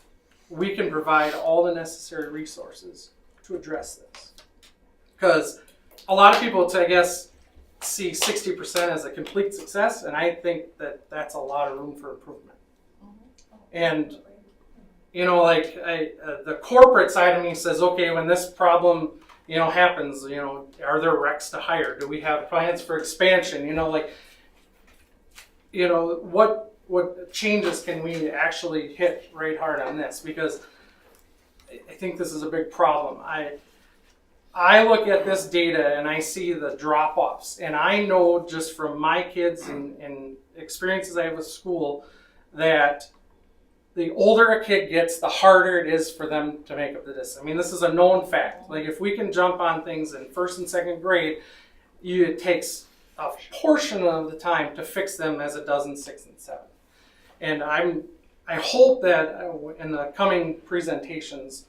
we can provide all the necessary resources to address this. Because a lot of people, I guess, see 60% as a complete success, and I think that that's a lot of room for improvement. And, you know, like the corporate side of me says, okay, when this problem, you know, happens, you know, are there recs to hire? Do we have plans for expansion? You know, like, you know, what changes can we actually hit right hard on this? Because I think this is a big problem. I look at this data and I see the drop-offs, and I know just from my kids and experiences I have with school that the older a kid gets, the harder it is for them to make up the distance. I mean, this is a known fact. Like, if we can jump on things in first and second grade, it takes a portion of the time to fix them as it does in 6th and 7th. And I hope that in the coming presentations,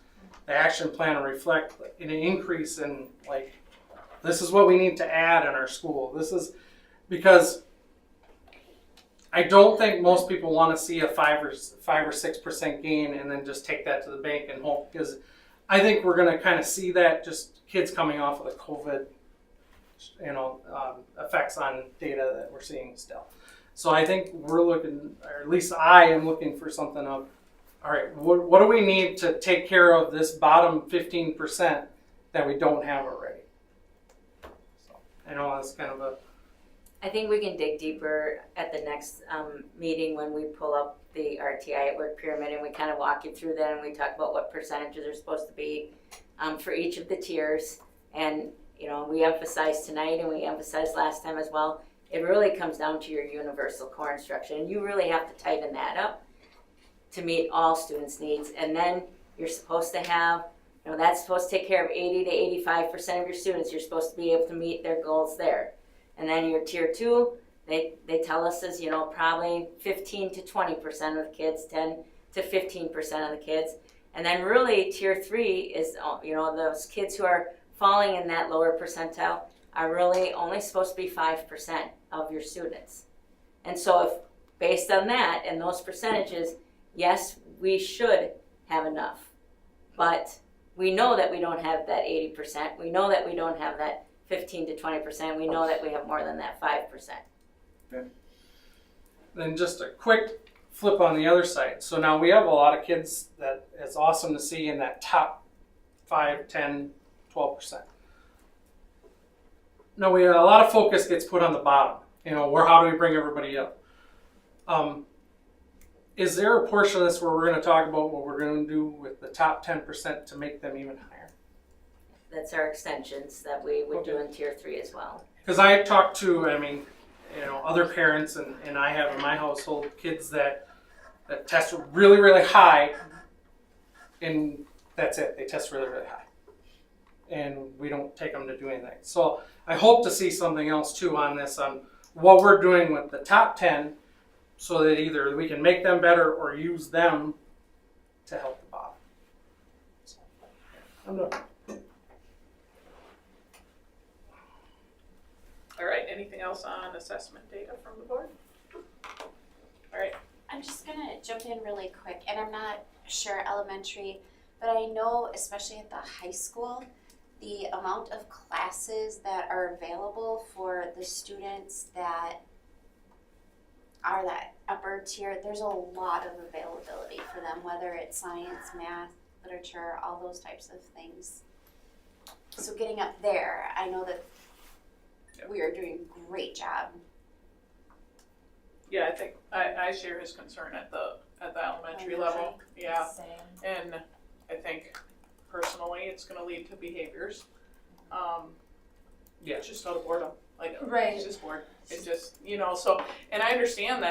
the action plan will reflect an increase in, like, this is what we need to add in our school. This is because I don't think most people want to see a 5 or 6% gain and then just take that to the bank and hope, because I think we're going to kind of see that just kids coming off of the COVID, you know, effects on data that we're seeing still. So I think we're looking, or at least I am looking for something of, all right, what do we need to take care of this bottom 15% that we don't have already? So I know that's kind of a... I think we can dig deeper at the next meeting when we pull up the RTI at Work pyramid and we kind of walk you through that, and we talk about what percentages are supposed to be for each of the tiers. And, you know, we emphasized tonight and we emphasized last time as well, it really comes down to your universal core instruction. And you really have to tighten that up to meet all students' needs. And then you're supposed to have, you know, that's supposed to take care of 80 to 85% of your students. You're supposed to be able to meet their goals there. And then your tier 2, they tell us is, you know, probably 15 to 20% of the kids, 10 to 15% of the kids. And then really tier 3 is, you know, those kids who are falling in that lower percentile are really only supposed to be 5% of your students. And so if based on that and those percentages, yes, we should have enough. But we know that we don't have that 80%. We know that we don't have that 15 to 20%. We know that we have more than that 5%. Okay. Then just a quick flip on the other side. So now we have a lot of kids that it's awesome to see in that top 5, 10, 12%. Now a lot of focus gets put on the bottom. You know, how do we bring everybody up? Is there a portion of this where we're going to talk about what we're going to do with the top 10% to make them even higher? That's our extensions that we would do in tier 3 as well. Because I talked to, I mean, you know, other parents, and I have in my household kids that test really, really high, and that's it. They test really, really high. And we don't take them to do anything. So I hope to see something else too on this, on what we're doing with the top 10, so that either we can make them better or use them to help the bottom. So, I'm done. All right, anything else on assessment data from the board? All right. I'm just gonna jump in really quick, and I'm not sure elementary, but I know especially at the high school, the amount of classes that are available for the students that are that upper tier, there's a lot of availability for them, whether it's science, math, literature, all those types of things. So getting up there, I know that we are doing a great job. Yeah, I think I share his concern at the elementary level. Yeah. Same. And it's gonna lead to behaviors. Yeah. Just out of boredom, like, Right. it's just bored. It just, so, and I understand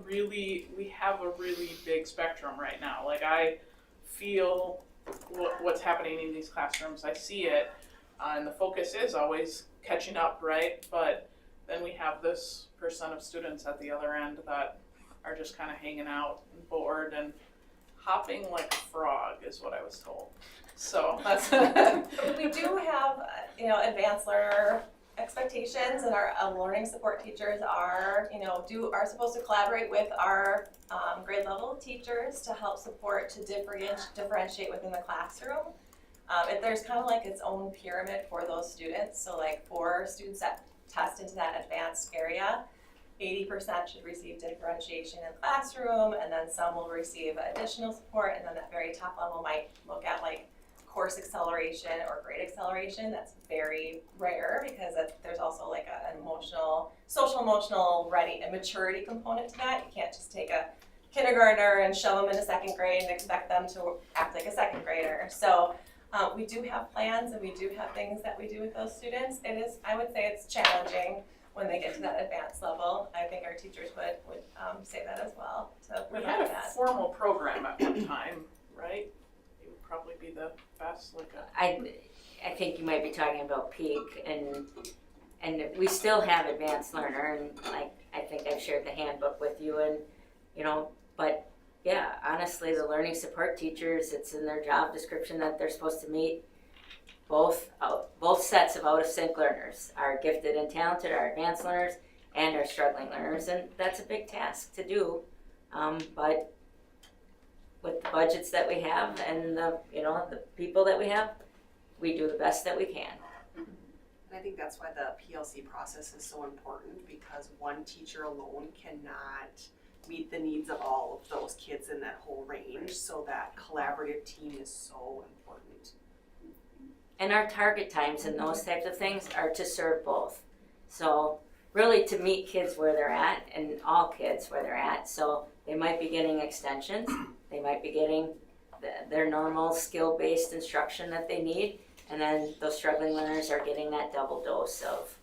we have a really big spectrum right now. Like, I feel what's happening in these classrooms, I see it, and the focus is always catching up, right? But then we have this percent of students at the other end that are just kind of hanging out and bored and hopping like a frog is what I was told. So that's We do have, advanced learner expectations, and our learning support teachers are supposed to collaborate with our grade level teachers to help support to differentiate within the classroom. There's kind of like its own pyramid for those students. So like for students that test into that advanced area, 80% should receive differentiation in the classroom, and then some will receive additional support, and then that very top level might look at like course acceleration or grade acceleration. That's very rare because there's also like an social emotional maturity component to that. You can't just take a kindergartner and shove them into second grade and expect them to act like a second grader. So we do have plans and we do have things that we do with those students. I would say it's challenging when they get to that advanced level. I think our teachers would say that as well. So we had a formal program at one time, right? It would probably be the best, I think you might be talking about peak, and we still have advanced learner, and like I think I've shared the handbook with you, and but yeah, honestly, the learning support teachers, it's in their job description that they're supposed to meet both sets of out of sync learners, our gifted and talented, our advanced learners, and our struggling learners, and that's a big task to do, but with the budgets that we have and the people that we have, we do the best that we can. And I think that's why the PLC process is so important, because one teacher alone cannot meet the needs of all of those kids in that whole range. So that collaborative team is so important. And our target times and those types of things are to serve both. So really to meet kids where they're at, and all kids where they're at. So they might be getting extensions, they might be getting their normal skill-based instruction that they need, and then those struggling learners are getting that double dose of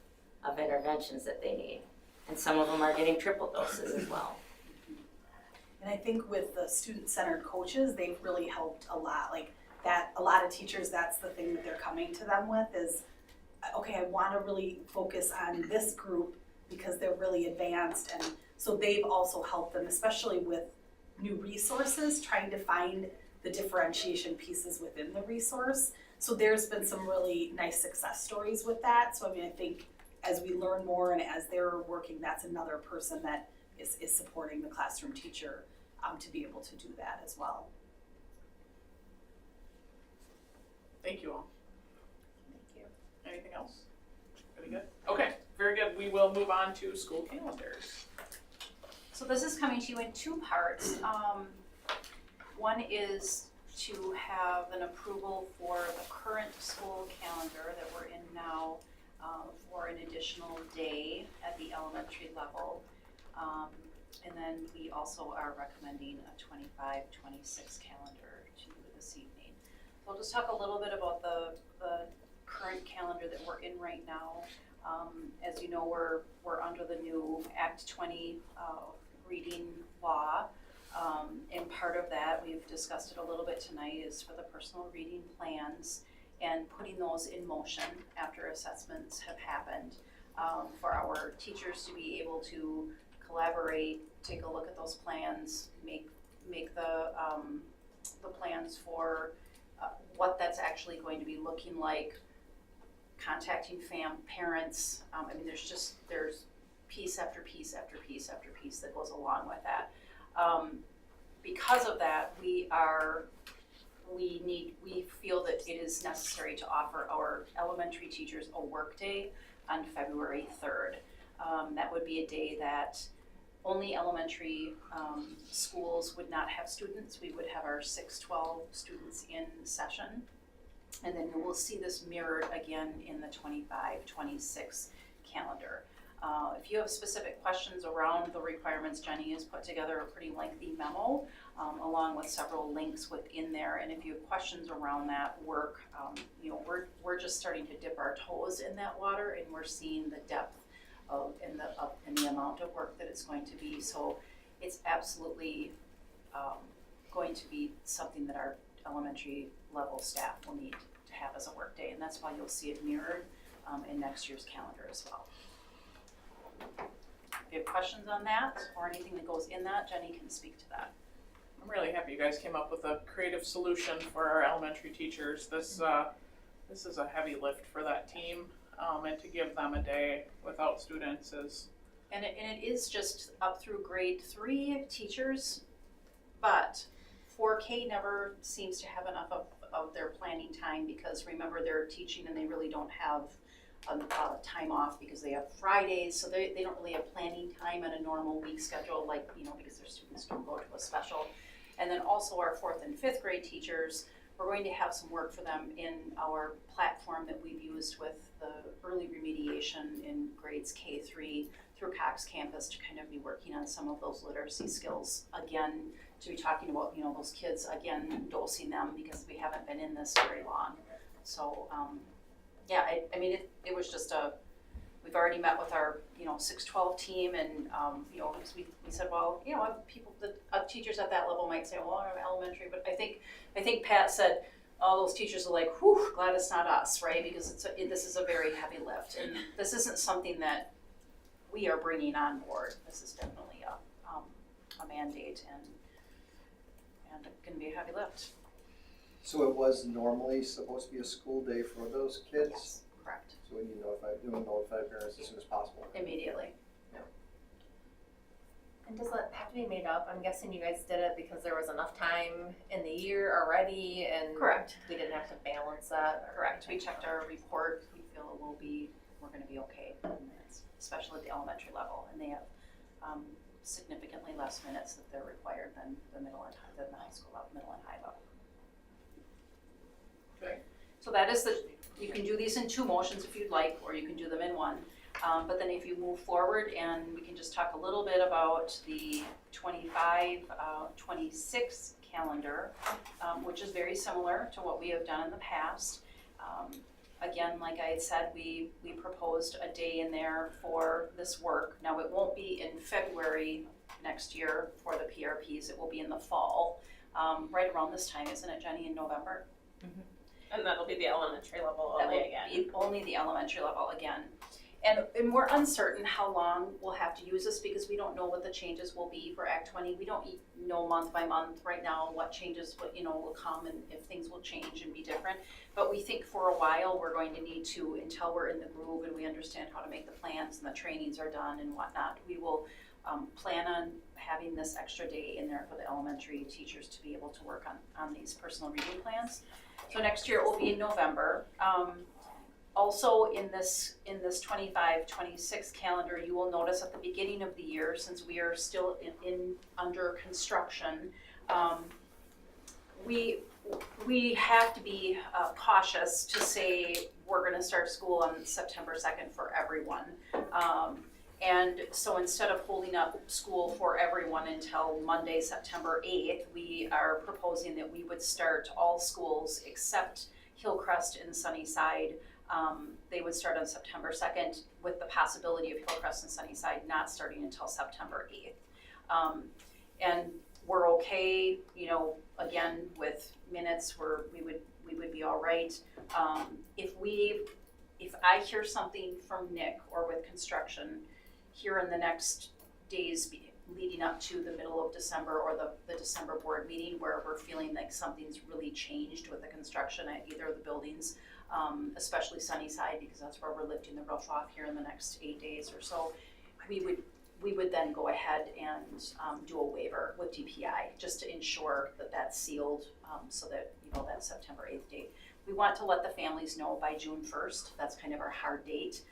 interventions that they need. And some of them are getting triple doses as well. And I think with the student-centered coaches, they've really helped a lot. Like that, a lot of teachers, that's the thing that they're coming to them with is, okay, I want to really focus on this group because they're really advanced. And so they've also helped them, especially with new resources, trying to find the differentiation pieces within the resource. So there's been some really nice success stories with that. So I think as we learn more and as they're working, that's another person that is supporting the classroom teacher to be able to do that as well. Thank you all. Thank you. Anything else? Pretty good? Okay, very good. We will move on to school calendars. So this is coming to you in two parts. One is to have an approval for the current school calendar that we're in now for an additional day at the elementary level. And then we also are recommending a 25-26 calendar to this evening. So I'll just talk a little bit about the current calendar that we're in right now. As you know, we're under the new Act 20 reading law. And part of that, we've discussed it a little bit tonight, is for the personal reading plans and putting those in motion after assessments have happened, for our teachers to be able to collaborate, take a look at those plans, make the plans for what that's actually going to be looking like, contacting parents. I mean, there's piece after piece after piece after piece that goes along with that. Because of that, we feel that it is necessary to offer our elementary teachers a work day on February 3rd. That would be a day that only elementary schools would not have students. We would have our 6-12 students in session. And then we'll see this mirrored again in the 25-26 calendar. If you have specific questions around the requirements, Jenny has put together a pretty lengthy memo along with several links within there. And if you have questions around that work, we're just starting to dip our toes in that water, and we're seeing the depth of and the amount of work that it's going to be. So it's absolutely going to be something that our elementary level staff will need to have as a work day, and that's why you'll see it mirrored in next year's calendar as well. If you have questions on that or anything that goes in that, Jenny can speak to that. I'm really happy you guys came up with a creative solution for our elementary teachers. This is a heavy lift for that team, and to give them a day without students is. And it is just up through grade 3 teachers, but 4K never seems to have enough of their planning time, because remember, they're teaching and they really don't have time off because they have Fridays, so they don't really have planning time in a normal week schedule, like, because their students don't go to a special. And then also our 4th and 5th grade teachers, we're going to have some work for them in our platform that we've used with the early remediation in grades K3 through Cox Campus, to kind of be working on some of those literacy skills again, to be talking about those kids again, dosing them, because we haven't been in this very long. So I mean it was just we've already met with our 612 team, and we said, well, people, teachers at that level might say, well, I'm elementary, but I think Pat said all those teachers are like, whew, glad it's not us, right? Because this is a very heavy lift, and this isn't something that we are bringing on board. This is definitely a mandate, and it can be a heavy lift. So it was normally supposed to be a school day for those kids? Yes, correct. So we need to notify parents as soon as possible? Immediately. And does that have to be made up? I'm guessing you guys did it because there was enough time in the year already, and correct. We didn't have to balance that. Correct. We checked our report. We feel we're going to be okay, especially at the elementary level, and they have significantly less minutes that they're required than the high school level, middle and high level. Okay. So that is you can do these in 2 motions if you'd like, or you can do them in 1. But then if you move forward, and we can just talk a little bit about the 25-26 calendar, which is very similar to what we have done in the past. Again, like I had said, we proposed a day in there for this work. Now, it won't be in February next year for the PRPs. It will be in the fall, right around this time, isn't it, Jenny, in November? Mm-hmm. And that'll be the elementary level only again. Be only the elementary level again. And we're uncertain how long we'll have to use this, because we don't know what the changes will be for Act 20. We don't know month by month right now what changes will come, and if things will change and be different. But we think for a while we're going to need to, until we're in the groove and we understand how to make the plans and the trainings are done and whatnot, we will plan on having this extra day in there for the elementary teachers to be able to work on these personal reading plans. So next year it will be in November. Also in this 25-26 calendar, you will notice at the beginning of the year, since we are still under construction, we have to be cautious to say we're going to start school on September 2nd for everyone. And so instead of holding up school for everyone until Monday, September 8th, we are proposing that we would start all schools except Hillcrest and Sunnyside. They would start on September 2nd, with the possibility of Hillcrest and Sunnyside not starting until September 8th. And we're okay, again, with minutes, we would be all right. If I hear something from Nick or with construction here in the next days leading up to the middle of December, or the December board meeting, where we're feeling like something's really changed with the construction at either of the buildings, especially Sunnyside, because that's where we're lifting the roof off here in the next 8 days or so, we would then go ahead and do a waiver with DPI, just to ensure that that's sealed, so that that September 8th date. We want to let the families know by June 1st. That's kind of our hard date.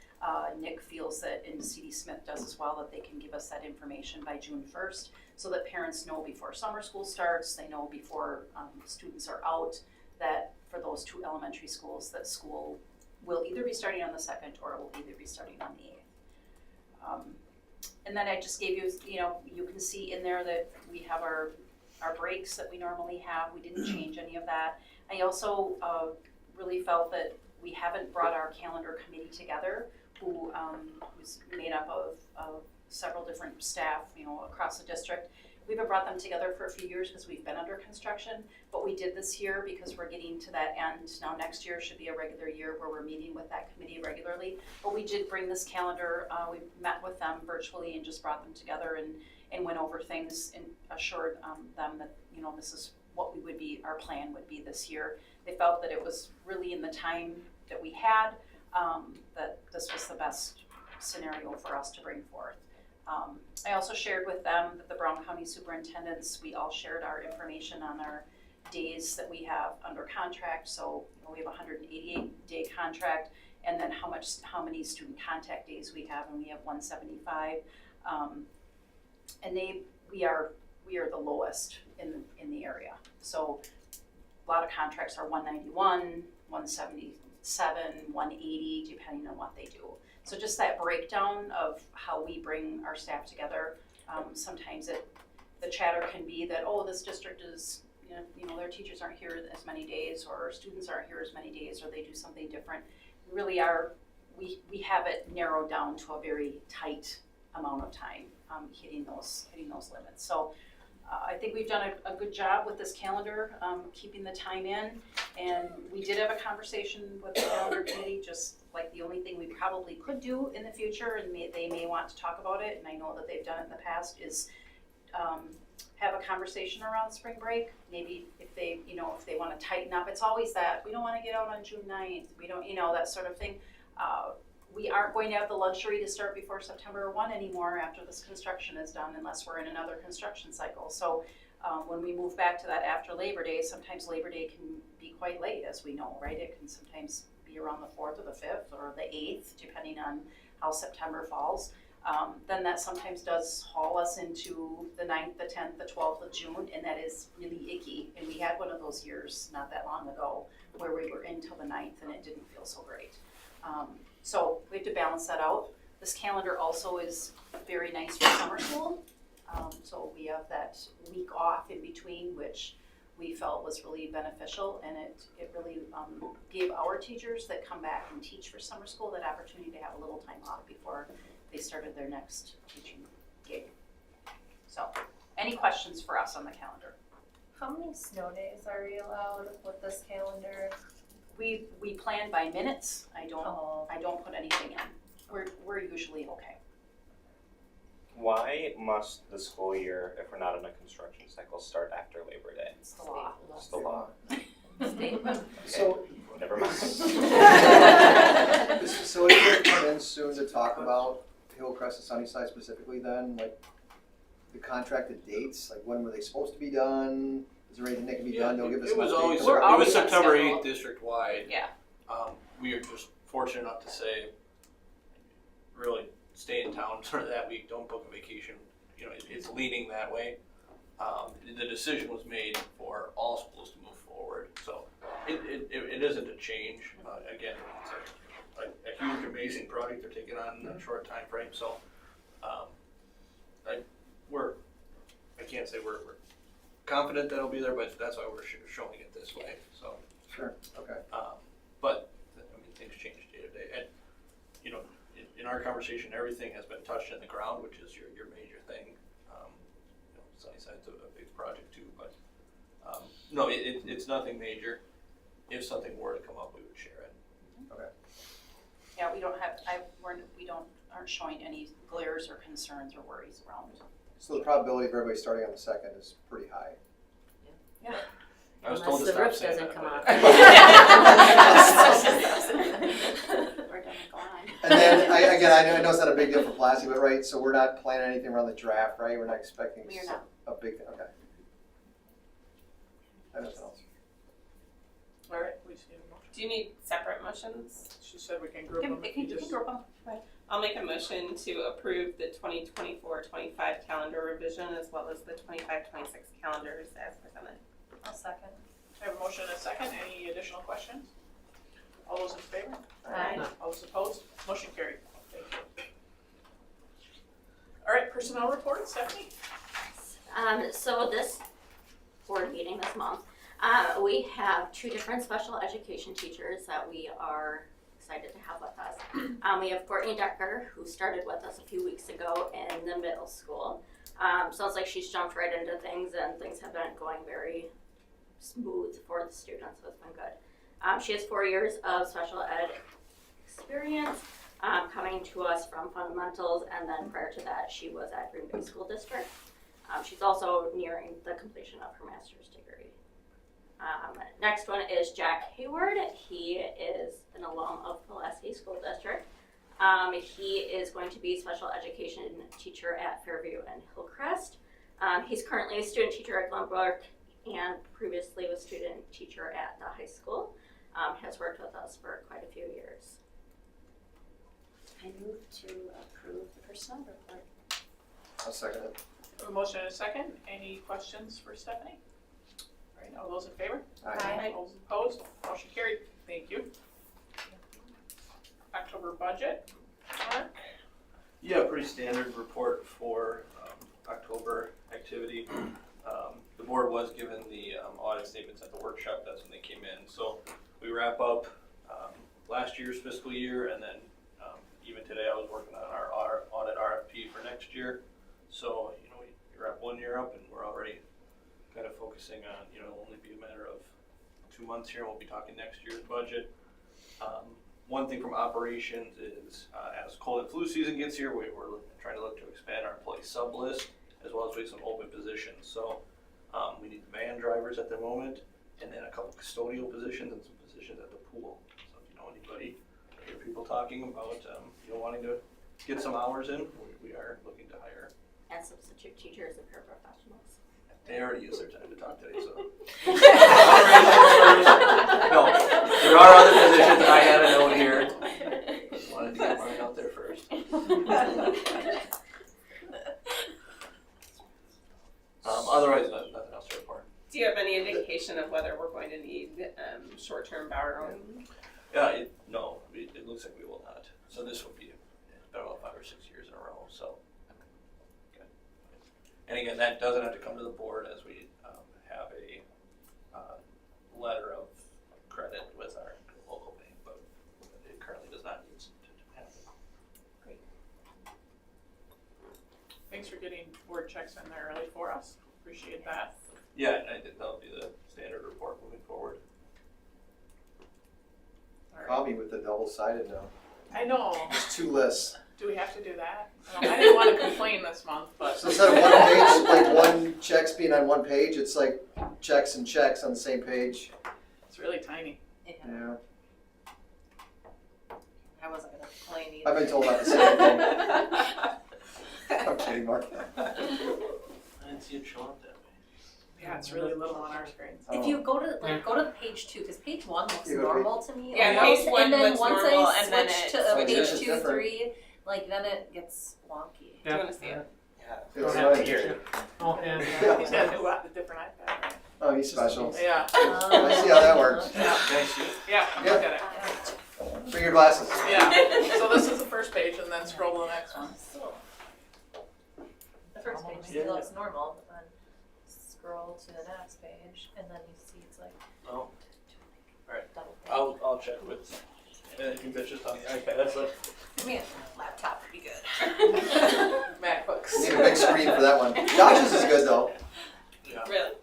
Nick feels that, and CD Smith does as well, that they can give us that information by June 1st, so that parents know before summer school starts, they know before students are out, that for those 2 elementary schools, that school will either be starting on the 2nd or it will either be starting on the And then I just gave you, you can see in there that we have our breaks that we normally have. We didn't change any of that. I also really felt that we haven't brought our calendar committee together, who was made up of several different staff, across the district. We haven't brought them together for a few years because we've been under construction, but we did this year because we're getting to that end. Now next year should be a regular year where we're meeting with that committee regularly. But we did bring this calendar, we met with them virtually and just brought them together and went over things and assured them that, this is what our plan would be this year. They felt that it was really in the time that we had, that this was the best scenario for us to bring forth. I also shared with them that the Brown County superintendents, we all shared our information on our days that we have under contract. So we have a 188-day contract, and then how many student contact days we have, and we have 175. And we are the lowest in the area. So a lot of contracts are 191, 177, 180, depending on what they do. So just that breakdown of how we bring our staff together, sometimes the chatter can be that, this district is, their teachers aren't here as many days, or students aren't here as many days, or they do something different. We really are, we have it narrowed down to a very tight amount of time, hitting those limits. So I think we've done a good job with this calendar, keeping the time in, and we did have a conversation with the calendar committee, just like the only thing we probably could do in the future, and they may want to talk about it, and I know that they've done it in the past, is have a conversation around spring break. Maybe if they want to tighten up, it's always that, we don't want to get out on June 9th, we don't, that sort of thing. We aren't going to have the luxury to start before September 1 anymore after this construction is done, unless we're in another construction cycle. So when we move back to that after Labor Day, sometimes Labor Day can be quite late, as we know, right? It can sometimes be around the 4th or the 5th or the 8th, depending on how September falls. Then that sometimes does haul us into the 9th, the 10th, the 12th of June, and that is really icky. And we had one of those years not that long ago where we were in till the 9th and it didn't feel so great. So we have to balance that out. This calendar also is very nice for summer school. So we have that week off in between, which we felt was really beneficial, and it really gave our teachers that come back and teach for summer school that opportunity to have a little time off before they started their next teaching gig. So, any questions for us on the calendar? How many snow days are we allowed with this calendar? We plan by minutes. I don't put anything in. We're usually okay. Why must the school year, if we're not in a construction cycle, start after Labor Day? It's the law. It's the law. So, never mind. So is there come in soon to talk about Hillcrest and Sunnyside specifically then, like the contracted dates, like when were they supposed to be done? Is there anything that can be done? They'll give us It was always, We're it always was on September schedule. 8th district-wide. Yeah. We are just fortunate enough to say, really stay in town sort of that week, don't book a vacation. It's leaning that way. The decision was made for all schools to move forward. So it isn't a change. Again, it's a huge, amazing project they're taking on in a short time frame. So I can't say we're confident that'll be there, but that's why we're showing it this way. So Sure. Okay. But things change day to day, and in our conversation, everything has been touched in the ground, which is your major thing. Sunnyside's a big project too, but no, it's nothing major. If something were to come up, we would share it. Okay. Yeah, we aren't showing any glares or concerns or worries around it. So the probability of everybody starting on the 2nd is pretty high. Yeah. I was told to the stop roof saying doesn't that, come but- off. We're gonna go on. And then, I know it's not a big deal for Plasty, but right, so we're not planning anything around the draft, right? We're not expecting We are not. a big thing, okay. I have nothing else. All right, we just need a motion. Do you need separate motions? She said we can group them. You can group them. I'll make a motion to approve the 2024-25 calendar revision as well as the 25-26 calendars as presented. I'll second. I have a motion and a second. Any additional questions? All those in favor? Aye. All those opposed? Motion carried. Thank you. All right, personnel report, Stephanie? So this board meeting this month, we have 2 different special education teachers that we are excited to have with us. We have Courtney Decker, who started with us a few weeks ago in the middle school. Sounds like she's jumped right into things, and things have been going very smooth for the students, so it's been good. She has 4 years of special ed experience, coming to us from fundamentals, and then prior to that she was at Green Bay School District. She's also nearing the completion of her master's degree. Next one is Jack Hayward. He is an alum of Pulaski School District. He is going to be special education teacher at Fairview and Hillcrest. He's currently a student teacher at Glenbrook and previously was student teacher at the high school. Has worked with us for quite a few years. I move to approve the personnel report. I'll second it. A motion and a second. Any questions for Stephanie? All right, all those in favor? Aye. All those opposed? Motion carried. Thank you. October budget. Mark? Yeah, pretty standard report for October activity. The board was given the audit statements at the workshop. That's when they came in. So we wrap up last year's fiscal year, and then even today I was working on our audit RFP for next year. So, you know, we wrap 1 year up and we're already kind of focusing on, you know, it'll only be a matter of 2 months here. We'll be talking next year's budget. One thing from operations is as cold and flu season gets here, we're trying to look to expand our employee sub list, as well as we have some open positions. So we need van drivers at the moment, and then a couple custodial positions and some positions at the pool. So if you know anybody, or hear people talking about you know, wanting to get some hours in, we are looking to hire. And substitute teachers and paraprofessionals. They already used their time to talk today, so. No, there are other positions. I had a note here. Just wanted to get mine out there first. Otherwise, nothing else to report. Do you have any indication of whether we're going to need short-term borrowing? No, it looks like we will not. So this will be about 5 or 6 years in a row, so. Okay. And again, that doesn't have to come to the board, as we have a letter of credit with our local bank, but it currently does not need to happen. Great. Thanks for getting board checks in there early for us. Appreciate that. Yeah, that'll be the standard report moving forward. Call me with the double-sided now. I know. There's 2 lists. Do we have to do that? I didn't want to complain this month, but. So instead of 1 page, like 1 checks being on 1 page, it's like checks and checks on the same page. It's really tiny. Yeah. I wasn't gonna complain either. I've been told about the same thing. I'm kidding, Mark. I didn't see it show up that way. Yeah, it's really little on our screens. If you go to go to page 2, because page 1 looks You go to normal to me. Yeah, almost, page 1 and then looks once normal, I and then switch it to switches. page It's 2, different. 3, like then it gets wonky. Do you want to see it? It's have right. to. Oh, and He's got a different iPad, right? Oh, he's special. Yeah. I see how that works. Yeah. Thanks. Yeah, Yeah. look at it. Bring your glasses. Yeah. So this is the first page, and then scroll to the next one. The first page still looks normal, but then scroll to the next page, and then you see it's like Oh, alright. double page. I'll check with, I think that's just on the iPad, so. I mean, laptop would be good. MacBooks. You need a big screen for that one. Josh's is good though. Yeah. Really?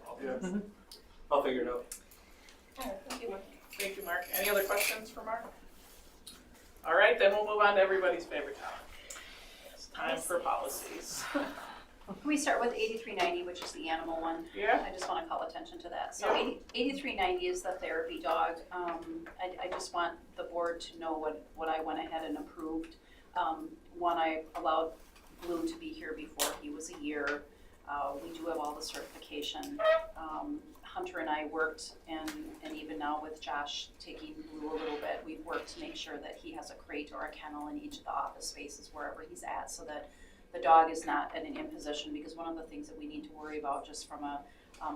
I'll figure it out. Thank you, Mark. Any other questions for Mark? All right, then we'll move on to everybody's favorite topic. It's time for policies. Can we start with 8390, which is the animal one? Yeah. I just want to call attention to that. So Yeah. 8390 is the therapy dog. I just want the board to know what I went ahead and approved. One, I allowed Blue to be here before he was a year. We do have all the certification. Hunter and I worked, and even now with Josh taking Blue a little bit, we've worked to make sure that he has a crate or a kennel in each of the office spaces wherever he's at, so that the dog is not at an imposition, because one of the things that we need to worry about just from a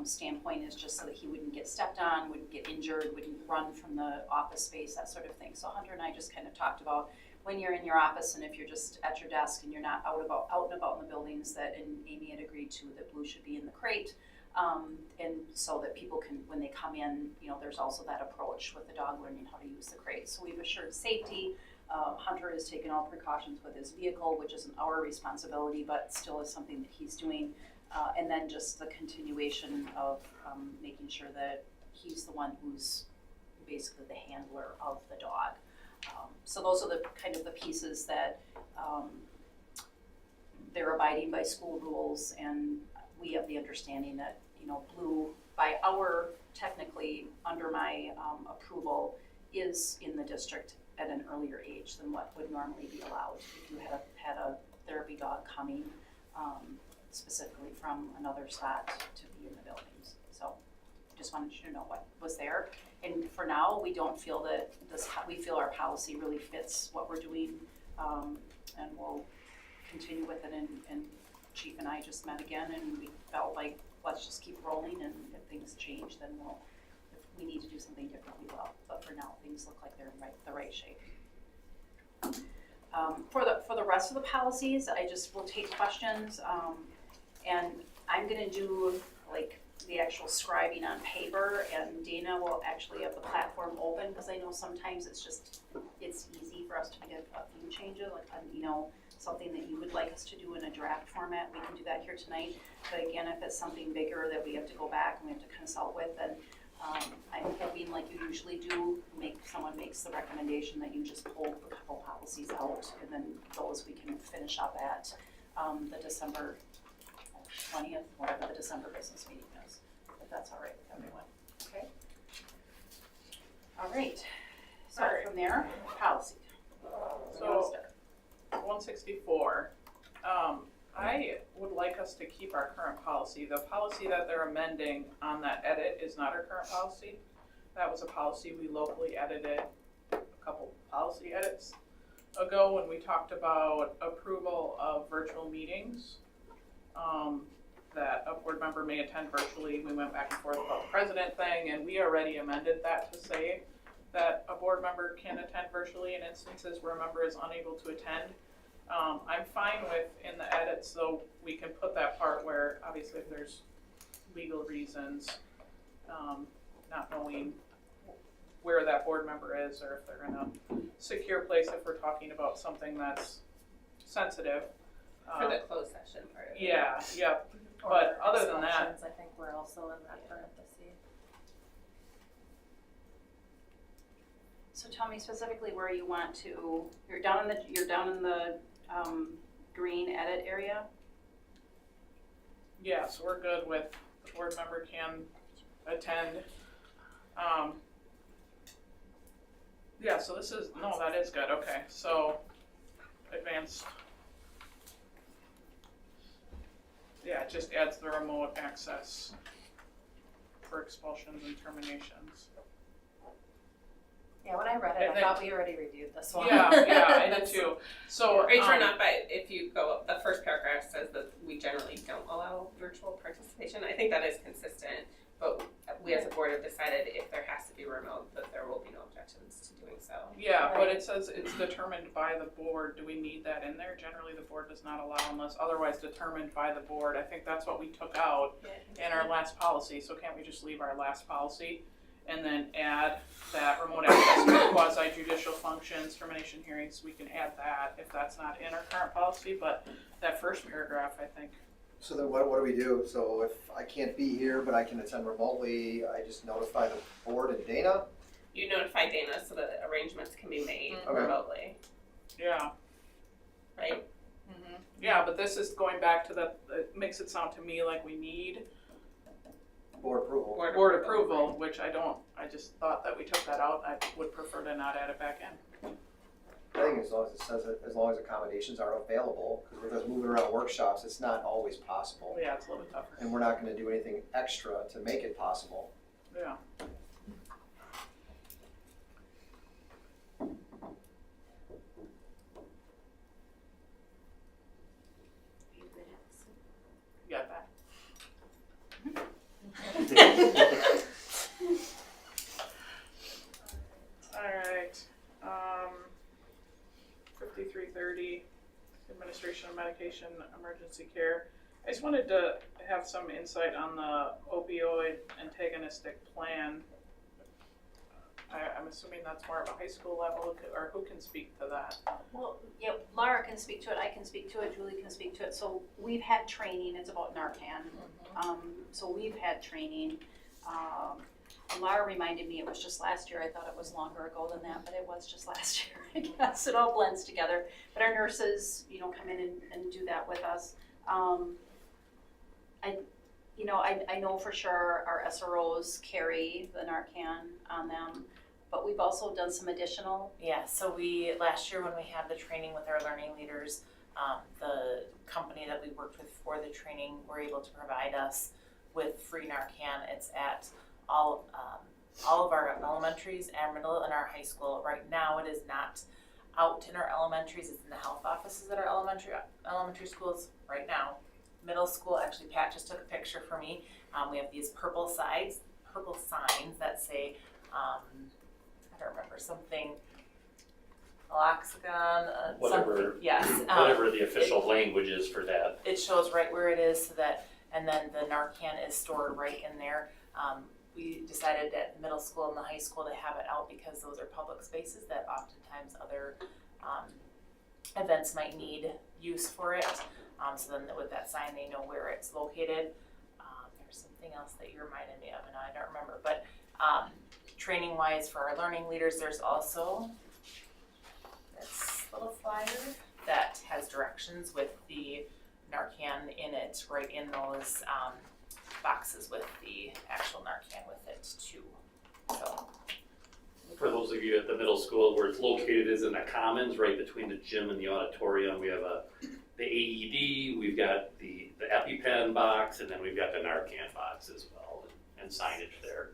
standpoint is just so that he wouldn't get stepped on, wouldn't get injured, wouldn't run from the office space, that sort of thing. So Hunter and I just kind of talked about when you're in your office and if you're just at your desk and you're not out and about in the buildings, that, and Amy had agreed to, that Blue should be in the crate. And so that people can, when they come in, you know, there's also that approach with the dog learning how to use the crate. So we've assured safety. Hunter has taken all precautions with his vehicle, which isn't our responsibility, but still is something that he's doing. And then just the continuation of making sure that he's the one who's basically the handler of the dog. So those are the kind of the pieces that they're abiding by school rules, and we have the understanding that, you know, Blue, by our, technically, under my approval, is in the district at an earlier age than what would normally be allowed if you had a therapy dog coming specifically from another spot to be in the buildings. So just wanted you to know what was there. And for now, we don't feel that we feel our policy really fits what we're doing, and we'll continue with it. And Chief and I just met again, and we felt like, let's just keep rolling, and if things change, then if we need to do something different, we will. But for now, things look like they're in the right shape. For the rest of the policies, I just will take questions, and I'm gonna do like the actual scribing on paper, and Dana will actually have the platform open, because I know sometimes it's easy for us to make a few changes, like, you know, something that you would like us to do in a draft format, we can do that here tonight. But again, if it's something bigger that we have to go back and we have to consult with, then I'm hoping, like you usually do, someone makes the recommendation that you just pull a couple policies out, and then those we can finish up at the December 20th, whatever the December business meeting is, if that's all right with everyone. Okay. All right. So from there, policy. So 164. I would like us to keep our current policy. The policy that they're amending on that edit is not our current policy. That was a policy we locally edited a couple policy edits ago when we talked about approval of virtual meetings. That a board member may attend virtually. We went back and forth about the president thing, and we already amended that to say that a board member can attend virtually in instances where a member is unable to attend. I'm fine with, in the edits, so we can put that part where obviously if there's legal reasons, not knowing where that board member is, or if they're in a secure place, if we're talking about something that's sensitive. For the closed session part of it. Yeah, yep. But other than that, I think we're also in that parenthesis. So tell me specifically where you want to. You're down in the green edit area. yeah, so we're good with the board member can attend. Yeah, so this is, no, that is good, okay, so advanced. Yeah, it just adds the remote access for expulsions and terminations. Yeah, when I read it, I thought we already reviewed this one. Yeah, I did too. So Are you sure not? But if you go up, the first paragraph says that we generally don't allow virtual participation. I think that is consistent, but we as a board have decided if there has to be remote, that there will be no objections to doing so. Yeah, but it says it's determined by the board. Do we need that in there? Generally, the board does not allow unless otherwise determined by the board. I think that's what we took out in our last policy. So can't we just leave our last policy and then add that remote access for quasi-judicial functions, termination hearings? We can add that if that's not in our current policy, but that first paragraph, I think. So then what do we do? So if I can't be here, but I can attend remotely, I just notify the board and Dana? You notify Dana so that arrangements can be made Okay. remotely, Yeah. right? Mm-hmm. Yeah, but this is going back to that, it makes it sound to me like we need Board approval. board approval, which I just thought that we took that out. I would prefer to not add it back in. I think as long as it says it, as long as accommodations are available, because we're just moving around workshops, it's not always possible. Yeah, it's a little bit tougher. And we're not gonna do anything extra to make it possible. Yeah. right, 5330, administration of medication, emergency care. I just wanted to have some insight on the opioid antagonistic plan. I'm assuming that's more of a high school level, or who can speak to that? Well, yeah, Laura can speak to it, I can speak to it, Julie can speak to it. So we've had training, it's about Narcan. So we've had training. Laura reminded me it was just last year. I thought it was longer ago than that, but it was just last year. I guess it all blends together. But our nurses, come in and do that with us. I know for sure our SROs carry the Narcan on them, but we've also done some additional. Yeah, so last year when we had the training with our learning leaders, the company that we worked with for the training were able to provide us with free Narcan. It's at all of our elementaries and middle and our high school. Right now it is not out in our elementaries, it's in the health offices at our elementary schools right now. Middle school, actually Pat just took a picture for me. We have these purple signs that say, I don't remember, something, Aloxicon, whatever, something, yes. whatever the official language is for that. It shows right where it is, so that, and then the Narcan is stored right in there. We decided at middle school and the high school to have it out because those are public spaces that oftentimes other events might need use for it. So then with that sign, they know where it's located. There's something else that you reminded me of, and I don't remember. But training wise for our learning leaders, there's also this little flyer that has directions with the Narcan in it, right in those boxes with the actual Narcan with it too. So. For those of you at the middle school, where it's located is in the commons, right between the gym and the auditorium. We have the AED, we've got the EpiPen box, and then we've got the Narcan box as well, and signage there.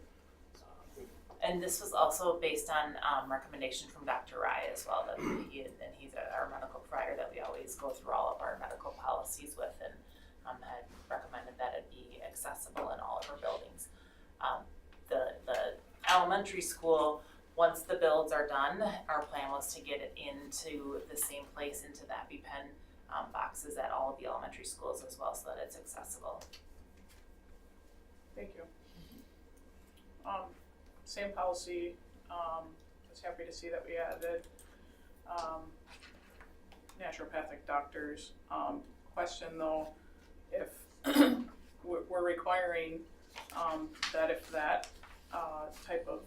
And this was also based on recommendation from Dr. Rye as well, that he's our medical provider that we always go through all of our medical policies with, and had recommended that it be accessible in all of our buildings. The elementary school, once the builds are done, our plan was to get it into the same place, into the EpiPen boxes at all of the elementary schools as well, so that it's accessible. Thank you. Same policy, was happy to see that we added naturopathic doctors. Question though, if we're requiring that if that type of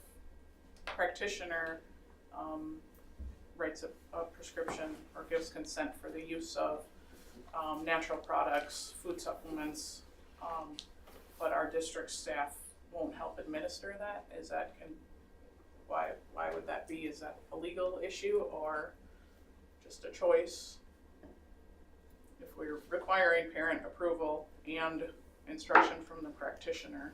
practitioner writes a prescription or gives consent for the use of natural products, food supplements, but our district staff won't help administer that, why would that be? Is that a legal issue or just a choice? If we're requiring parent approval and instruction from the practitioner.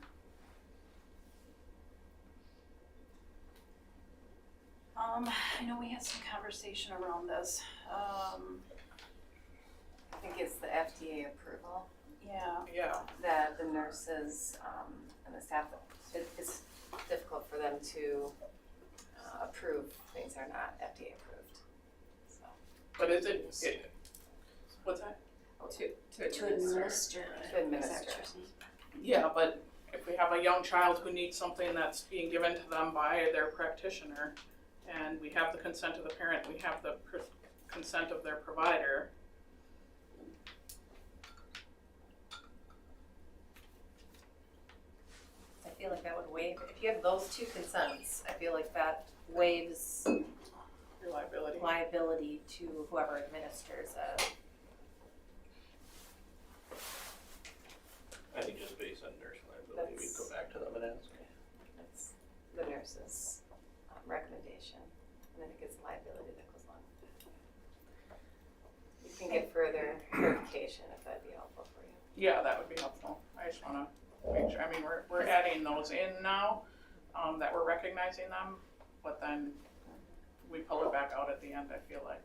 I know we had some conversation around this. I think it's the FDA approval. Yeah. That the nurses and the staff, it's difficult for them to approve things that are not FDA approved. So. But is it what's that? To administer. To administer. Yeah, but if we have a young child who needs something that's being given to them by their practitioner, and we have the consent of the parent, we have the consent of their provider. I feel like that would waive, if you have those two consents, I feel like that waives your liability to whoever administers it. I think just based on nurse liability, we'd go back to them and ask. That's the nurse's recommendation, and then it gets liability that goes along with it. You can get further clarification if that'd be helpful for you. Yeah, that would be helpful. I just want to make sure. I mean, we're adding those in now, that we're recognizing them, but then we pull it back out at the end, I feel like.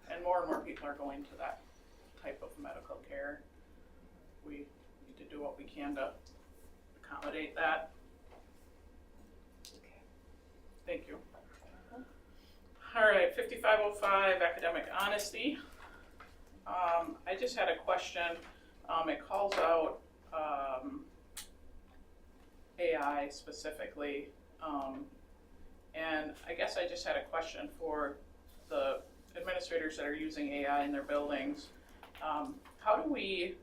And more people are going to that type of medical care. We need to do what we can to accommodate that. Okay. Thank you. All right, 5505, academic honesty. I just had a question. It calls out AI specifically. And I guess I just had a question for the administrators that are using AI in their buildings. How do we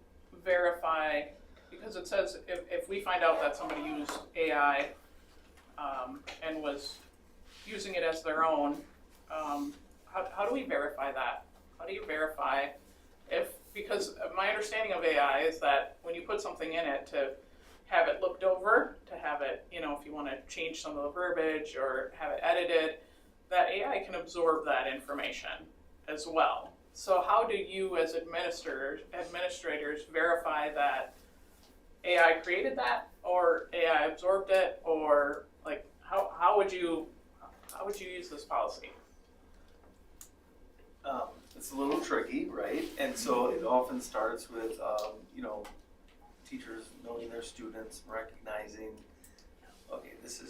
verify, because it says if we find out that somebody used AI and was using it as their own, how do we verify that? How do you verify if, because my understanding of AI is that when you put something in it, to have it looked over, to have it, you know, if you want to change some of the verbiage or have it edited, that AI can absorb that information as well. So how do you as administrators verify that AI created that or AI absorbed it, or like how would you use this policy? It's a little tricky, right? And so it often starts with, teachers knowing their students, recognizing, okay, this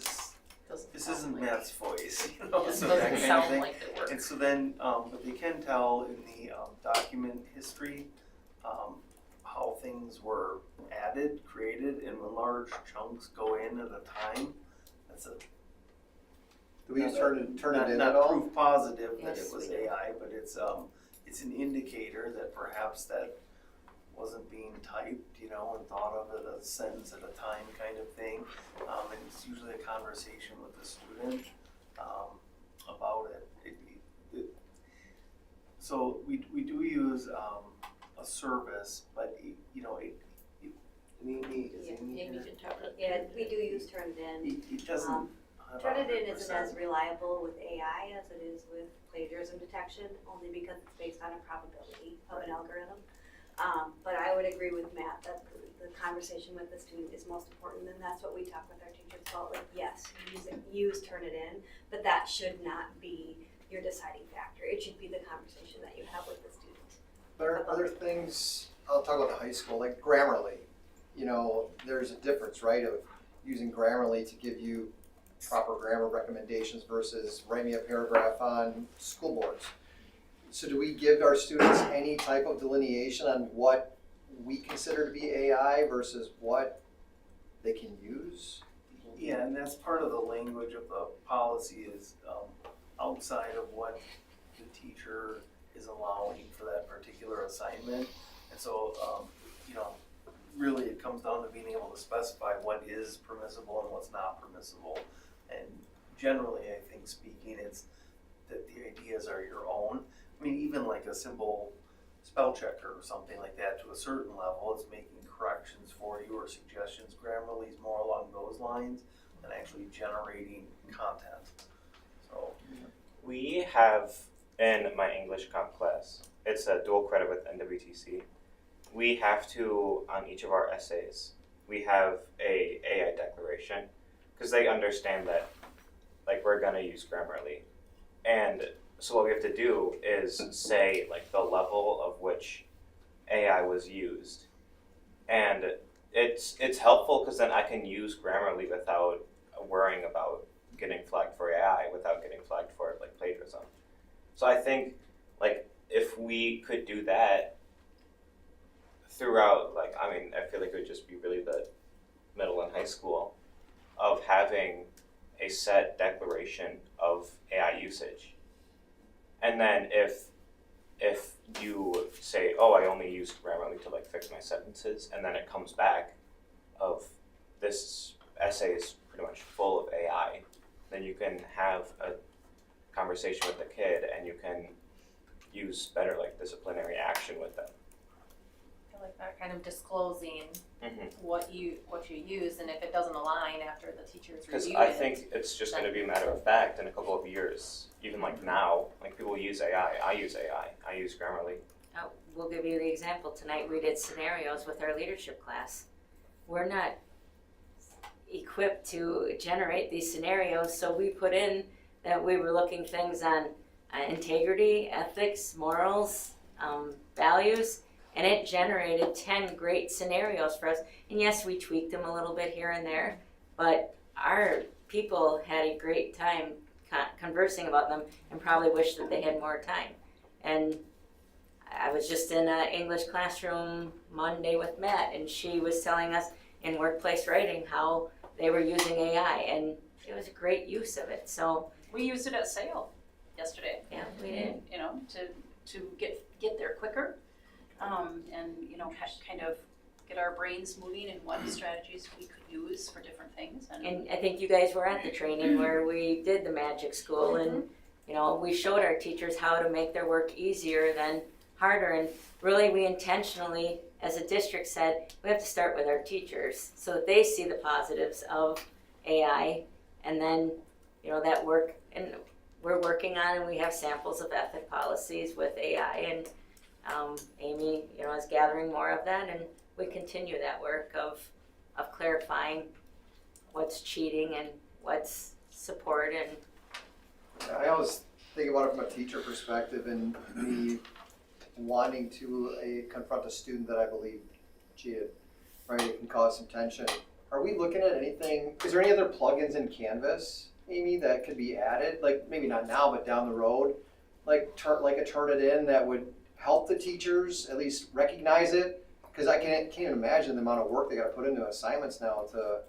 isn't Matt's voice, so that kind of thing. And so then, but they can tell in the document history how things were added, created, and when large chunks go in at a time, that's a Do we use turn it in not at all? proof positive that Yes, it was we do. AI, but it's an indicator that perhaps that wasn't being typed, and thought of it a sentence at a time kind of thing. And it's usually a conversation with the student about it. So we do use a service, but Amy, is Amy Amy here? can talk about Yeah, we do use Turnitin. It doesn't have Turnitin isn't 100%. as reliable with AI as it is with plagiarism detection, only because it's based on a probability of an algorithm. But I would agree with Matt that the conversation with the student is most important, and that's what we talk with our teachers about. Like, yes, use Turnitin, but that should not be your deciding factor. It should be the conversation that you have with the student. There are other things, I'll talk about the high school, like Grammarly. There's a difference, right, of using Grammarly to give you proper grammar recommendations versus write me a paragraph on school boards. So do we give our students any type of delineation on what we consider to be AI versus what they can use? Yeah, and that's part of the language of the policy is outside of what the teacher is allowing for that particular assignment. And so, really it comes down to being able to specify what is permissible and what's not permissible. And generally, I think speaking, it's that the ideas are your own. I mean, even like a simple spell checker or something like that to a certain level, it's making corrections for you or suggestions. Grammarly is more along those lines than actually generating content. So We have in my English comp class, it's a dual credit with NWTC. We have to, on each of our essays, we have a AI declaration because they understand that like we're gonna use Grammarly. And so what we have to do is say like the level of which AI was used. And it's helpful because then I can use Grammarly without worrying about getting flagged for AI, without getting flagged for like plagiarism. So I think like if we could do that throughout, I feel like it would just be really the middle and high school of having a set declaration of AI usage. And then if you say, oh, I only use Grammarly to like fix my sentences, and then it comes back of this essay is pretty much full of AI, then you can have a conversation with the kid and you can use better like disciplinary action with them. I like that kind of disclosing what you use, and if it doesn't align after the teacher's Because reviewed I it, think it's just going to be a matter of fact in a couple of years, even like now, like people use AI. I use AI. I use Grammarly. We'll give you the example. Tonight we did scenarios with our leadership class. We're not equipped to generate these scenarios, so we put in that we were looking things on integrity, ethics, morals, values, and it generated 10 great scenarios for us. And yes, we tweaked them a little bit here and there, but our people had a great time conversing about them and probably wish that they had more time. And I was just in an English classroom Monday with Matt, and she was telling us in workplace writing how they were using AI, and it was a great use of it. So We used it at SAIL yesterday. yeah, we did. You know, to get there quicker, and you know, kind of get our brains moving and what strategies we could use for different things. And I think you guys were at the training where we did the magic school, and you know, we showed our teachers how to make their work easier than harder. And really, we intentionally, as a district, said we have to start with our teachers so that they see the positives of AI, and then you know that work. And we're working on, and we have samples of ethic policies with AI, and Amy, you know, is gathering more of that, and we continue that work of clarifying what's cheating and what's support. And I always think about it from a teacher perspective, and me wanting to confront a student that I believe cheated, right? It can cause some tension. Are we looking at anything? Is there any other plugins in Canvas, Amy, that could be added? Like maybe not now, but down the road, like a Turnitin that would help the teachers at least recognize it? Because I can't even imagine the amount of work they got to put into assignments now to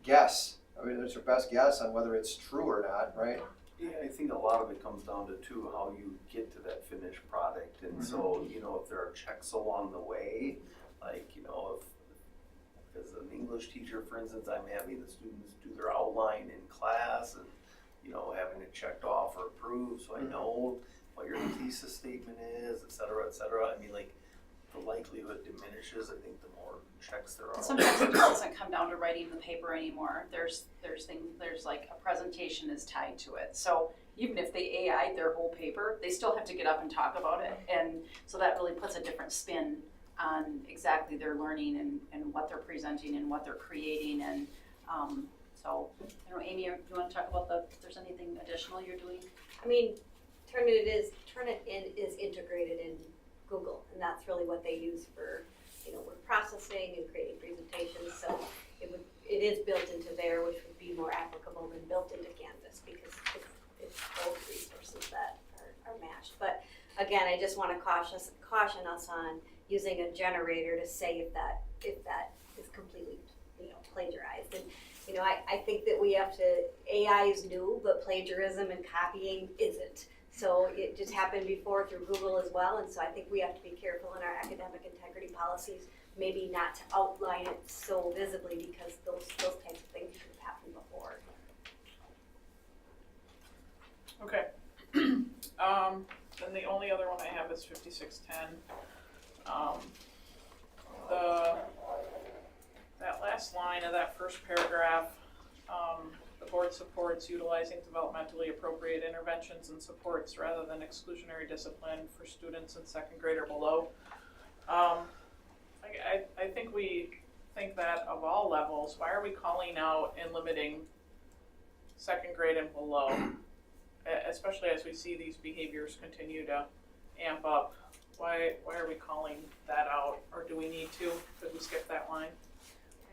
guess. I mean, it's their best guess on whether it's true or not, right? Yeah, I think a lot of it comes down to too how you get to that finished product, and so you know if there are checks along the way, like you know if as an English teacher, for instance, I'm having the students do their outline in class, and you know having it checked off or approved, so I know what your thesis statement is, et cetera, et cetera. I mean, like the likelihood diminishes. I think the more checks there are. sometimes it doesn't come down to writing the paper anymore. There's like a presentation is tied to it. So even if they AI'd their whole paper, they still have to get up and talk about it. And so that really puts a different spin on exactly their learning and what they're presenting and what they're creating. And so, you know, Amy, you want to talk about if there's anything additional you're doing? I mean, Turnitin is integrated in Google, and that's really what they use for, you know, word processing and creating presentations. So it is built into there, which would be more applicable than built into Canvas because it's both resources that are matched. But again, I just want to caution us on using a generator to say if that is completely, you know, plagiarized. And you know, I think that we have to. AI is new, but plagiarism and copying isn't. So it just happened before through Google as well, and so I think we have to be careful in our academic integrity policies, maybe not to outline it so visibly because those types of things should have happened before. Okay. Then the only other one I have is 5610. That last line of that first paragraph, the board supports utilizing developmentally appropriate interventions and supports rather than exclusionary discipline for students in second grade or below. I think we think that of all levels, why are we calling out and limiting second grade and below? Especially as we see these behaviors continue to amp up. Why are we calling that out, or do we need to? Could we skip that line?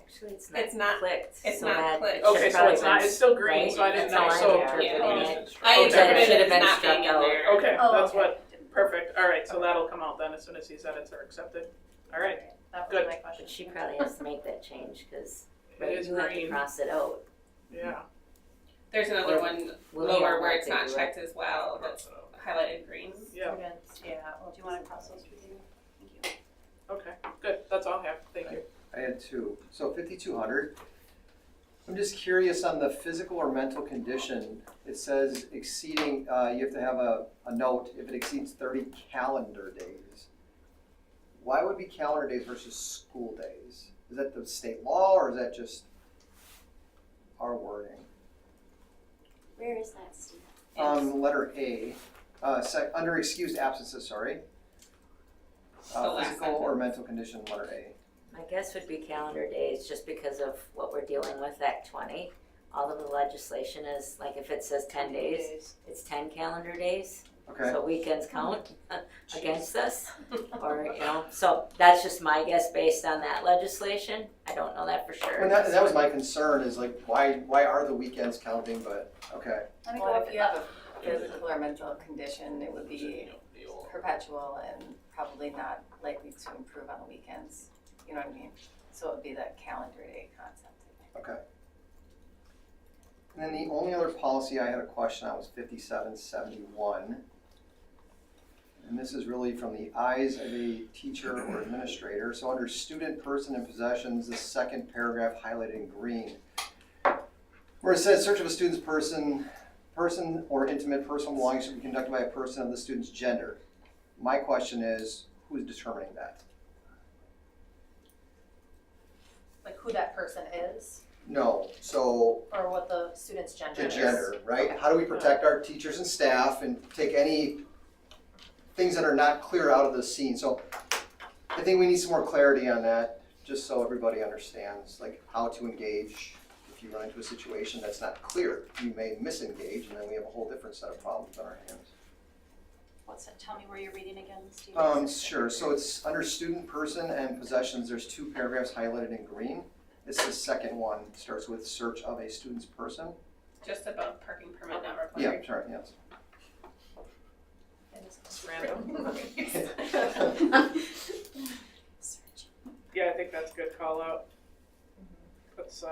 Actually, it's not clicked. It's so not that clicked. it should Okay, so probably it's not. been- It's still green, right? so I didn't That's how know. I'm So interpreting it. I That it interpreted should it have as been not struck being in out. there. okay, Oh, that's okay. what. Perfect. All right, so that'll come out then as soon as these edits are accepted. All right. That was Good. my question. But she probably has to make that change because It is you have to green. cross it out. Yeah. There's another Or one will lower you where have it's to not do it? checked as well, that's highlighted green. Yeah. Yeah, well, do you want to cross those two things? Thank you. Okay. Good. That's all I have. Thank you. I had two. So 5200. I'm just curious on the physical or mental condition. It says exceeding, you have to have a note if it exceeds 30 calendar days. Why would it be calendar days versus school days? Is that the state law or is that just our wording? Where is that, Steve? Letter A, under excused absences, sorry. The last Physical or mental condition, letter A. My guess would be calendar days, just because of what we're dealing with, Act 20. All of the legislation is, like if it says 10 days, it's 10 calendar days. Okay. So weekends count against us, or, you know, so that's just my guess based on that legislation. I don't know that for sure. And that was my concern, is like, why are the weekends counting, but, okay. Let me go if you have a physical or mental condition, it would be perpetual and probably not likely to improve on the weekends. You know what I mean? So it would be that calendar day concept. Okay. And then the only other policy I had a question on was 5771. And this is really from the eyes of a teacher or administrator. So under student, person, and possessions, the second paragraph highlighted in green, where it says search of a student's person or intimate personal belongings should be conducted by a person of the student's gender. My question is, who's determining that? Like who that person is, No, so or what the student's gender the is. gender, right? How do we protect our teachers and staff and take any things that are not clear out of the scene? So I think we need some more clarity on that, just so everybody understands like how to engage. If you run into a situation that's not clear, you may misengage, and then we have a whole different set of problems on our hands. What's that? Tell me where you're reading again, Steve. Sure. So it's under student, person, and possessions. There's two paragraphs highlighted in green. It's the second one. It starts with search of a student's person. Just above parking permit not required. Yeah, sorry, yes. It's random. Yeah, I think that's a good call out. Puts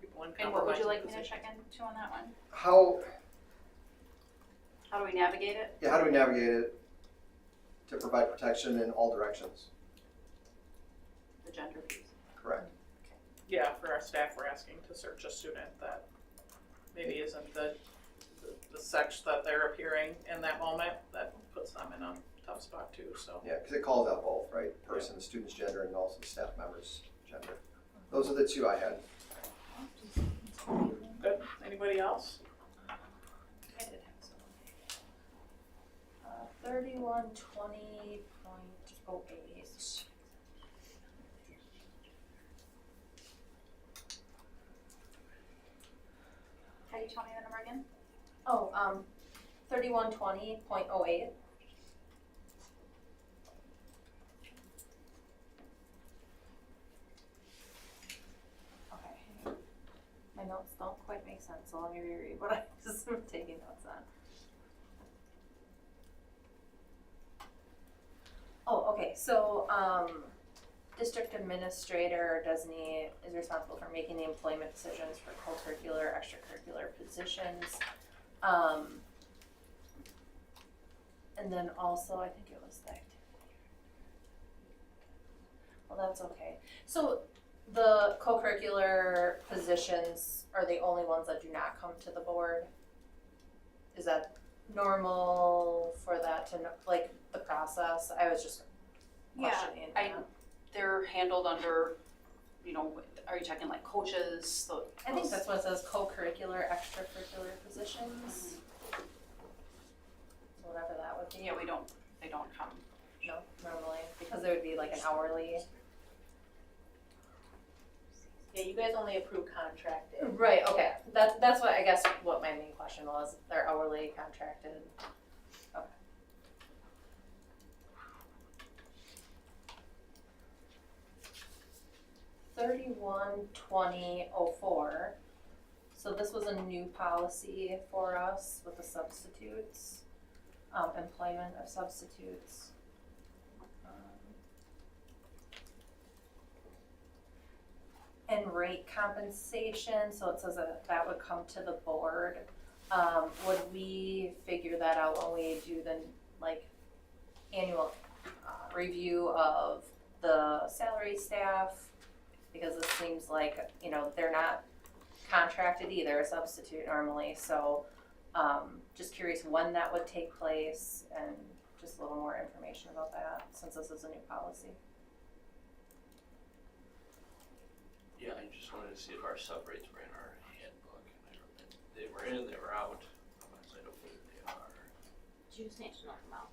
people in compromise. And what would you like me to check into on that one? How How do we navigate it? Yeah, how do we navigate it to provide protection in all directions? The gender piece. Correct. Yeah, for our staff, we're asking to search a student that maybe isn't the sex that they're appearing in that moment. That puts them in a tough spot too, so. Yeah, because it calls out both, right? Person, the student's gender, and also the staff member's gender. Those are the two I had. Good. Anybody else? 3120.08. Can you tell me the number again? Oh, 3120.08. Okay. My notes don't quite make sense, so let me reread what I just am taking notes on. Oh, okay, so, district administrator designee is responsible for making the employment decisions for co-curricular, extracurricular positions. And then also, I think it was the activity. Well, that's okay. So the co-curricular positions are the only ones that do not come to the board? Is that normal for that to know, like the process? I was just questioning that. They're handled under, you know, are you checking like coaches? I think that's what it says, co-curricular, extracurricular positions. So whatever that would be. Yeah, they don't come. No, normally, because there would be like an hourly. Yeah, you guys only approve contracted. Right, okay, that's what, I guess, what my main question was, they're hourly contracted. Okay. (3120.04). So this was a new policy for us with the substitutes, employment of substitutes. And rate compensation, so it says that would come to the board. Would we figure that out when we do the annual review of the salary staff? Because it seems like, they're not contracted either, a substitute normally, so just curious when that would take place and just a little more information about that, since this is a new policy. Yeah, I just wanted to see if our sub rates were in our handbook. They were in, they were out. I don't believe they are. You just need to know them out.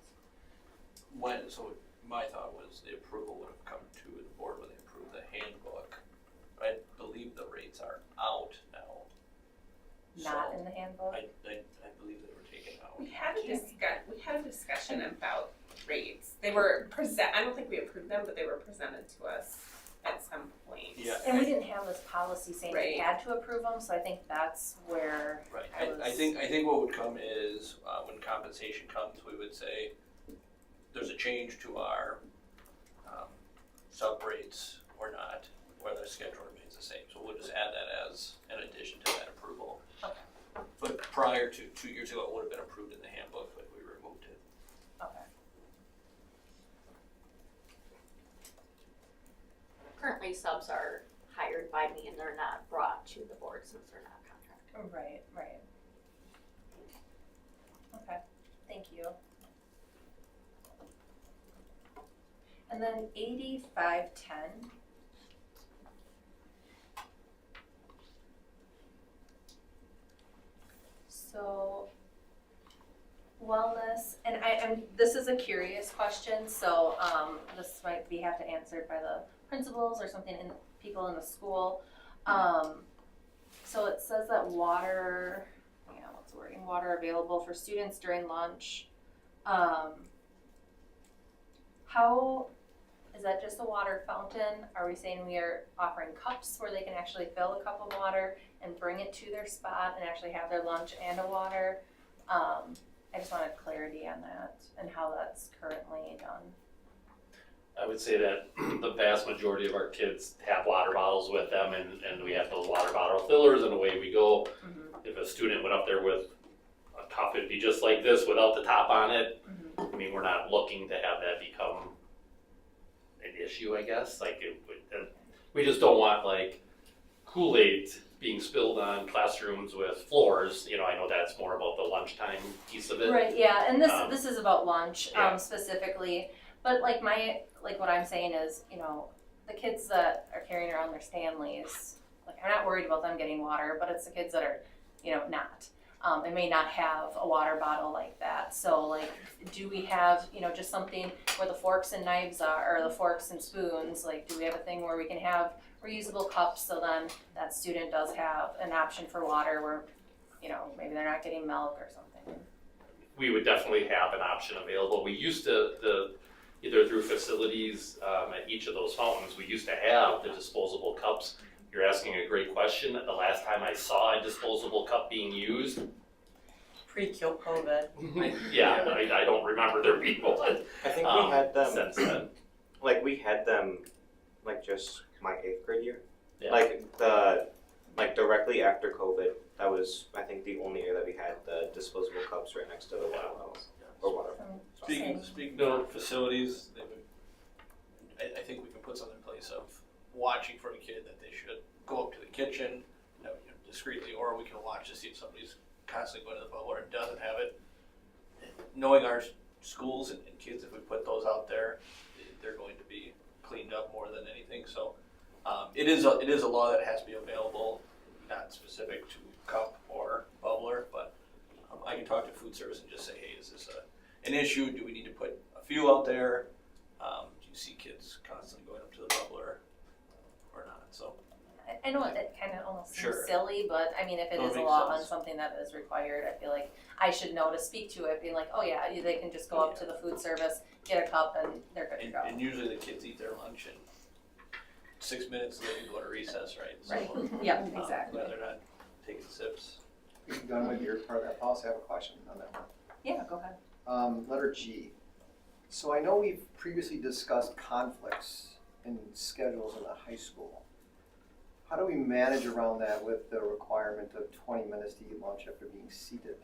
So my thought was the approval would have come to the board when they approved the handbook. I believe the rates are out now. Not in the handbook? I believe they were taken out. We had a discussion about rates. They were I don't think we approved them, but they were presented to us at some point. Yeah. And we didn't have this policy saying we Right. had to approve them, so I think that's where Right, I was. I think what would come is, when compensation comes, we would say, there's a change to our, sub rates or not, whether the schedule remains the same, so we'll just add that as an addition to that approval. Okay. But prior to 2 years ago, it would have been approved in the handbook, but we removed it. Okay. Currently, subs are hired by me and they're not brought to the board since they're not contracted. Right, right. Okay, thank you. And then 8510. So wellness, and this is a curious question, so this might be have to answered by the principals or something in people in the school. So it says that water, what's the wording? Water available for students during lunch. How is that just a water fountain? Are we saying we are offering cups where they can actually fill a cup of water and bring it to their spot and actually have their lunch and a water? I just wanted clarity on that and how that's currently done. I would say that the vast majority of our kids have water bottles with them, and we have those water bottle fillers, and away we go. Mm-hmm. If a student went up there with a cup, it'd be just like this without the top on it. Mm-hmm. I mean, we're not looking to have that become an issue, I guess. Like, we just don't want like Kool-Aid being spilled on classrooms with floors. I know that's more about the lunchtime piece of it. Right, yeah, and this is about lunch Yeah. specifically. But like what I'm saying is, the kids that are carrying around their Stanleys, like I'm not worried about them getting water, but it's the kids that are, not. They may not have a water bottle like that. So like, do we have, just something where the forks and knives are, or the forks and spoons? Like, do we have a thing where we can have reusable cups so then that student does have an option for water where, maybe they're not getting milk or something? We would definitely have an option available. We used to, either through facilities at each of those fountains, we used to have the disposable cups. You're asking a great question. The last time I saw a disposable cup being used, Pre-COVID. yeah, I don't remember there being one. I think we had them, since then. like we had them, like just my 8th grade year. Yeah. Like directly after COVID, that was, I think, the only year that we had the disposable cups right next to the water bottles, or water. Speaking of facilities, I think we can put something in place of watching for a kid that they should go up to the kitchen, discreetly, or we can watch to see if somebody's constantly going to the bubbler and doesn't have it. Knowing our schools and kids, if we put those out there, they're going to be cleaned up more than anything. So it is a law that has to be available, not specific to cup or bubbler, but I can talk to food service and just say, hey, is this an issue? Do we need to put a few out there? Do you see kids constantly going up to the bubbler or not? So I know it kind of almost seems Sure. silly, but I mean, if it No, it is a makes law on sense. something that is required, I feel like I should know to speak to it, being like, oh yeah, they can just go up to the food service, get a cup, and they're good to go. and usually the kids eat their lunch and 6 minutes they can go to recess, right? So, Right. Yep, exactly. Yeah, they're not taking sips. If you've done with your part of that policy, I have a question on that one. Yeah, go ahead. Letter G. So I know we've previously discussed conflicts in schedules in the high school. How do we manage around that with the requirement of 20 minutes to eat lunch after being seated?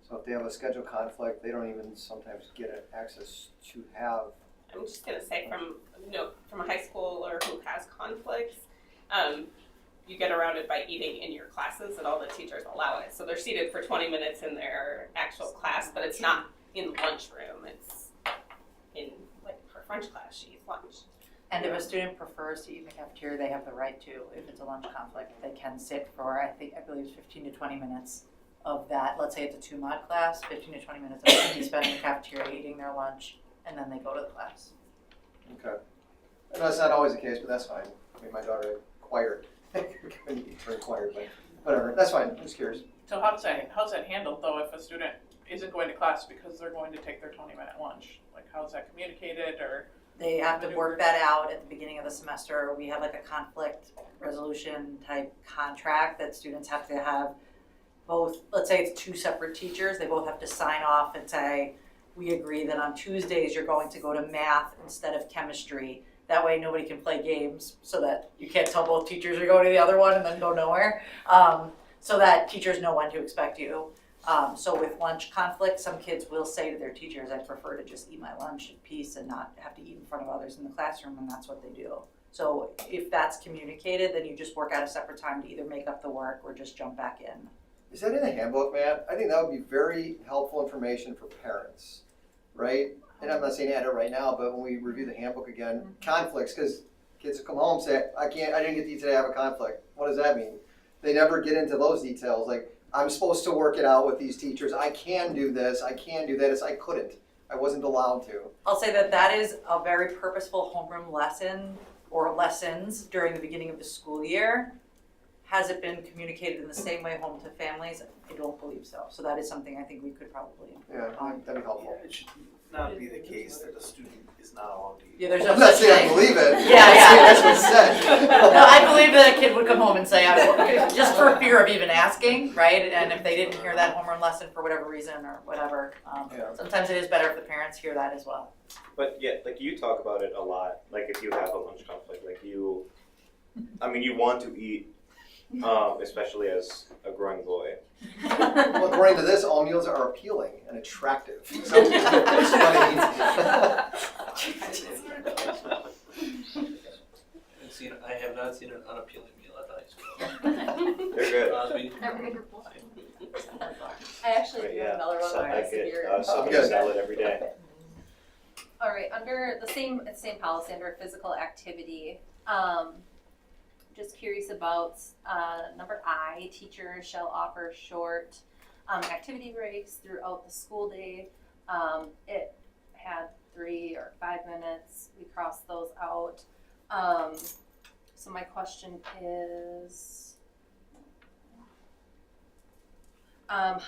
So if they have a schedule conflict, they don't even sometimes get access to have. I'm just gonna say from a high schooler who has conflicts, you get around it by eating in your classes, and all the teachers allow it. So they're seated for 20 minutes in their actual class, but it's not in the lunchroom. It's in like her French class. She eats lunch. And if a student prefers to eat in the cafeteria, they have the right to. If it's a lunch conflict, they can sit for, I believe it's 15 to 20 minutes of that. Let's say it's a 2-mod class, 15 to 20 minutes of them be spent in the cafeteria eating their lunch, and then they go to the class. Okay. And that's not always the case, but that's fine. I mean, my daughter acquired, couldn't eat for acquired, but whatever, that's fine, I'm just curious. So how's that handled though if a student isn't going to class because they're going to take their 20-minute lunch? Like how's that communicated or? They have to work that out at the beginning of the semester. We have like a conflict resolution type contract that students have to have both, let's say it's two separate teachers, they both have to sign off and say, we agree that on Tuesdays you're going to go to math instead of chemistry. That way nobody can play games so that you can't tell both teachers are going to the other one and then go nowhere. So that teachers know when to expect you. So with lunch conflict, some kids will say to their teachers, I prefer to just eat my lunch in peace and not have to eat in front of others in the classroom, and that's what they do. So if that's communicated, then you just work out a separate time to either make up the work or just jump back in. Is that in the handbook, Matt? I think that would be very helpful information for parents, right? And I'm not saying add it right now, but when we review the handbook again, conflicts, because kids will come home and say, I didn't get to eat today, I have a conflict. What does that mean? They never get into those details, like, I'm supposed to work it out with these teachers. I can do this. I can do that. I couldn't. I wasn't allowed to. I'll say that is a very purposeful homeroom lesson or lessons during the beginning of the school year. Has it been communicated in the same way home to families? I don't believe so. So that is something I think we could probably. Yeah, that'd be helpful. It should not be the case that a student is not allowed to eat. Yeah, there's no I'm not such saying I thing. believe it. Yeah, That's what's said. No, I believe that a kid would come home and say, just for fear of even asking, right? And if they didn't hear that homeroom lesson for whatever reason or whatever, sometimes it is better if the parents hear that as well. But yeah, like you talk about it a lot. Like if you have a lunch conflict, like you want to eat, especially as a growing boy. Well, according to this, all meals are appealing and attractive. So that's what it means. I have not seen an unappealing meal at the high school. They're good. I actually But do yeah, another one so where I it's get severe. Subway salad every day. All right, under the same policy under physical activity, just curious about number I, teachers shall offer short activity breaks throughout the school day. It had 3 or 5 minutes. We crossed those out. So my question is, how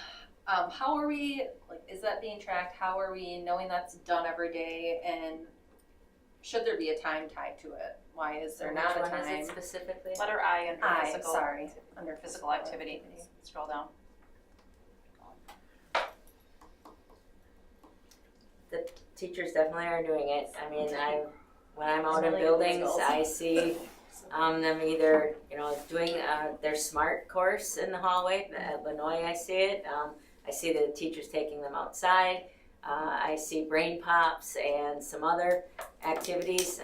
are we, like, is that being tracked? How are we knowing that's done every day? And should there be a time tied to it? Why is there not a Which one time? is it specifically? Letter I under physical. Sorry. Under physical activity. Scroll down. The teachers definitely are doing it. I mean, when I'm out in Really buildings, good skills. I see them either, doing their SMART course in the hallway. At Lenoy, I see it. I see the teachers taking them outside. I see brain pops and some other activities.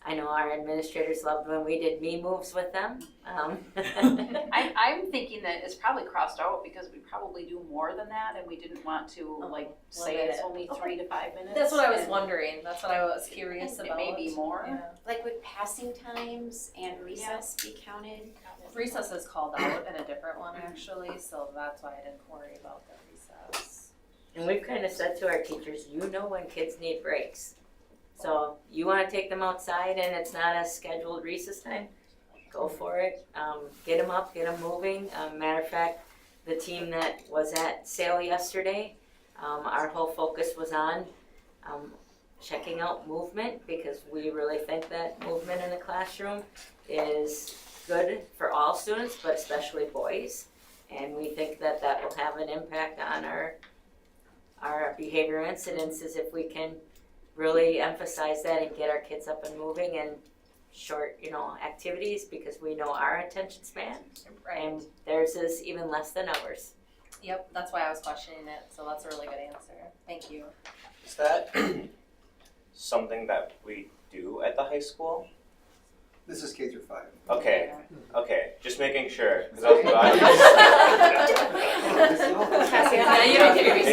I know our administrators loved when we did me moves with them. I'm thinking that it's probably crossed out because we probably do more than that, and we didn't want to say it's only 3 to 5 minutes. That's what I was wondering. That's what I was curious It about. may be more. Yeah. Like would passing times and recess be counted? Recess is called out in a different one actually, so that's why I didn't worry about the recess. And we've kind of said to our teachers, when kids need breaks. So you want to take them outside and it's not a scheduled recess time, go for it. Get them up, get them moving. Matter of fact, the team that was at Sale yesterday, our whole focus was on checking out movement because we really think that movement in the classroom is good for all students, but especially boys. And we think that will have an impact on our behavior incidences if we can really emphasize that and get our kids up and moving and short, activities because we know our attention span and theirs is even less than ours. Yep, that's why I was questioning it, so that's a really good answer. Thank you. Is that something that we do at the high school? This is K through 5. Okay, just making sure. Yeah, you don't get your recess.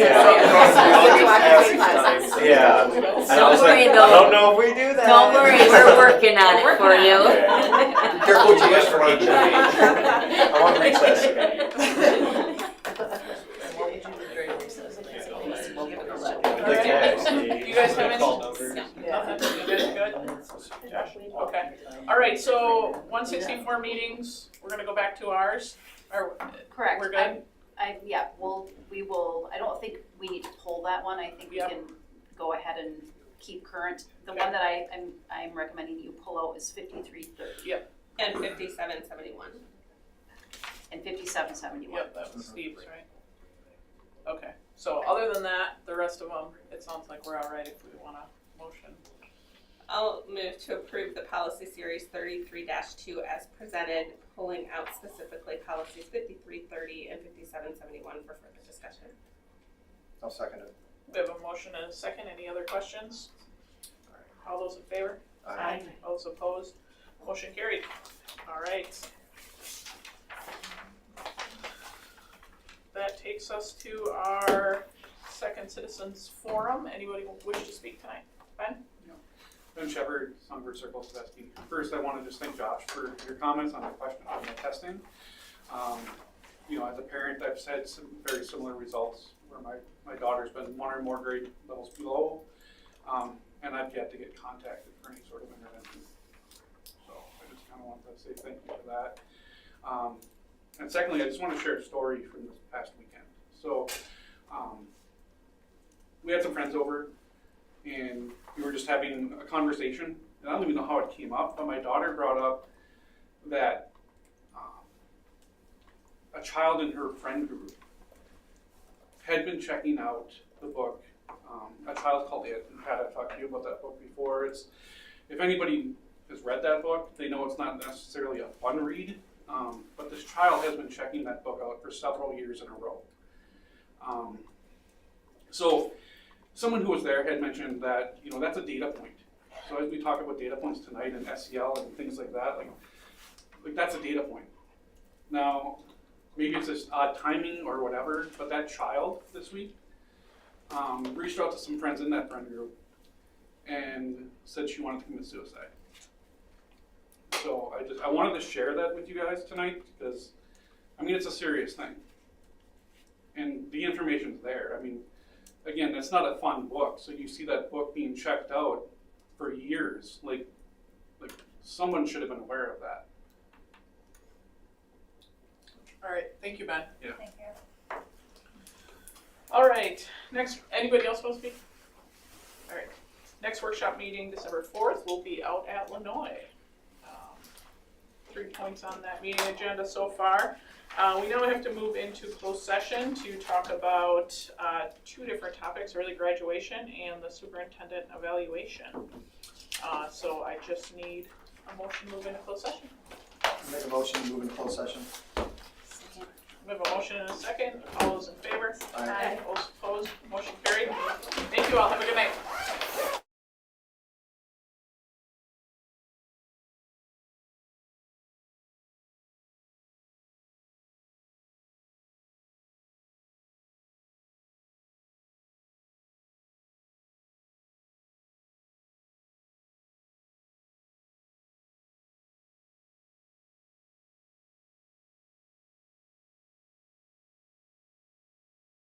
Yeah. And I was worry, like, though. I don't know if we do that. Don't worry, we're working on it for you. Be careful what you wish for H&H. I want recess again. You guys have any? Nothing? You guys good? Yeah. Okay. All right, so 164 meetings, we're gonna go back to ours. Or, Correct. we're good? we will, I don't think we need to pull that one, I think we Yep. can go ahead and keep current. The Okay. one that I'm recommending you pull out is 5330 And 5771. and 5771. Yep, that was Steve's, right? Okay, so other than that, the rest of them, it sounds like we're all right if we want a motion. I'll move to approve the policy series 33-2 as presented, pulling out specifically policies 5330 and 5771 for further discussion. I'll second it. We have a motion and a second. Any other questions? All right, all those in favor? Aye. All those opposed? Motion carried. All right. That takes us to our second citizens forum. Anybody wish to speak tonight? Ben? Ben Shepard, Songbird Circle, Sadusky. First, I want to just thank Josh for your comments on the question on the testing. As a parent, I've had some very similar results where my daughter's been one or more grade levels below, and I've yet to get contacted for any sort of intervention. So I just kind of wanted to say thank you for that. And secondly, I just want to share a story from this past weekend. So we had some friends over, and we were just having a conversation, and I don't even know how it came up, but my daughter brought up that a child in her friend group had been checking out the book, A Child Called It, and Pat, I've talked to you about that book before. If anybody has read that book, they know it's not necessarily a fun read, but this child has been checking that book out for several years in a row. So someone who was there had mentioned that, that's a data point. So as we talk about data points tonight and SEL and things like that, like that's a data point. Now, maybe it's just odd timing or whatever, but that child this week reached out to some friends in that friend group and said she wanted to commit suicide. So I wanted to share that with you guys tonight because, it's a serious thing. And the information's there. Again, that's not a fun book. So you see that book being checked out for years. Like someone should have been aware of that. All right, thank you, Ben. Yeah. Thank you. All right, next, anybody else want to speak? All right, next workshop meeting, December 4th, will be out at Lenoy. 3 points on that meeting agenda so far. We now have to move into closed session to talk about 2 different topics, early graduation and the superintendent evaluation. So I just need a motion to move into closed session. Make a motion to move into closed session. We have a motion and a second. All those in favor? Aye. All those opposed? Motion carried. Thank you all. Have a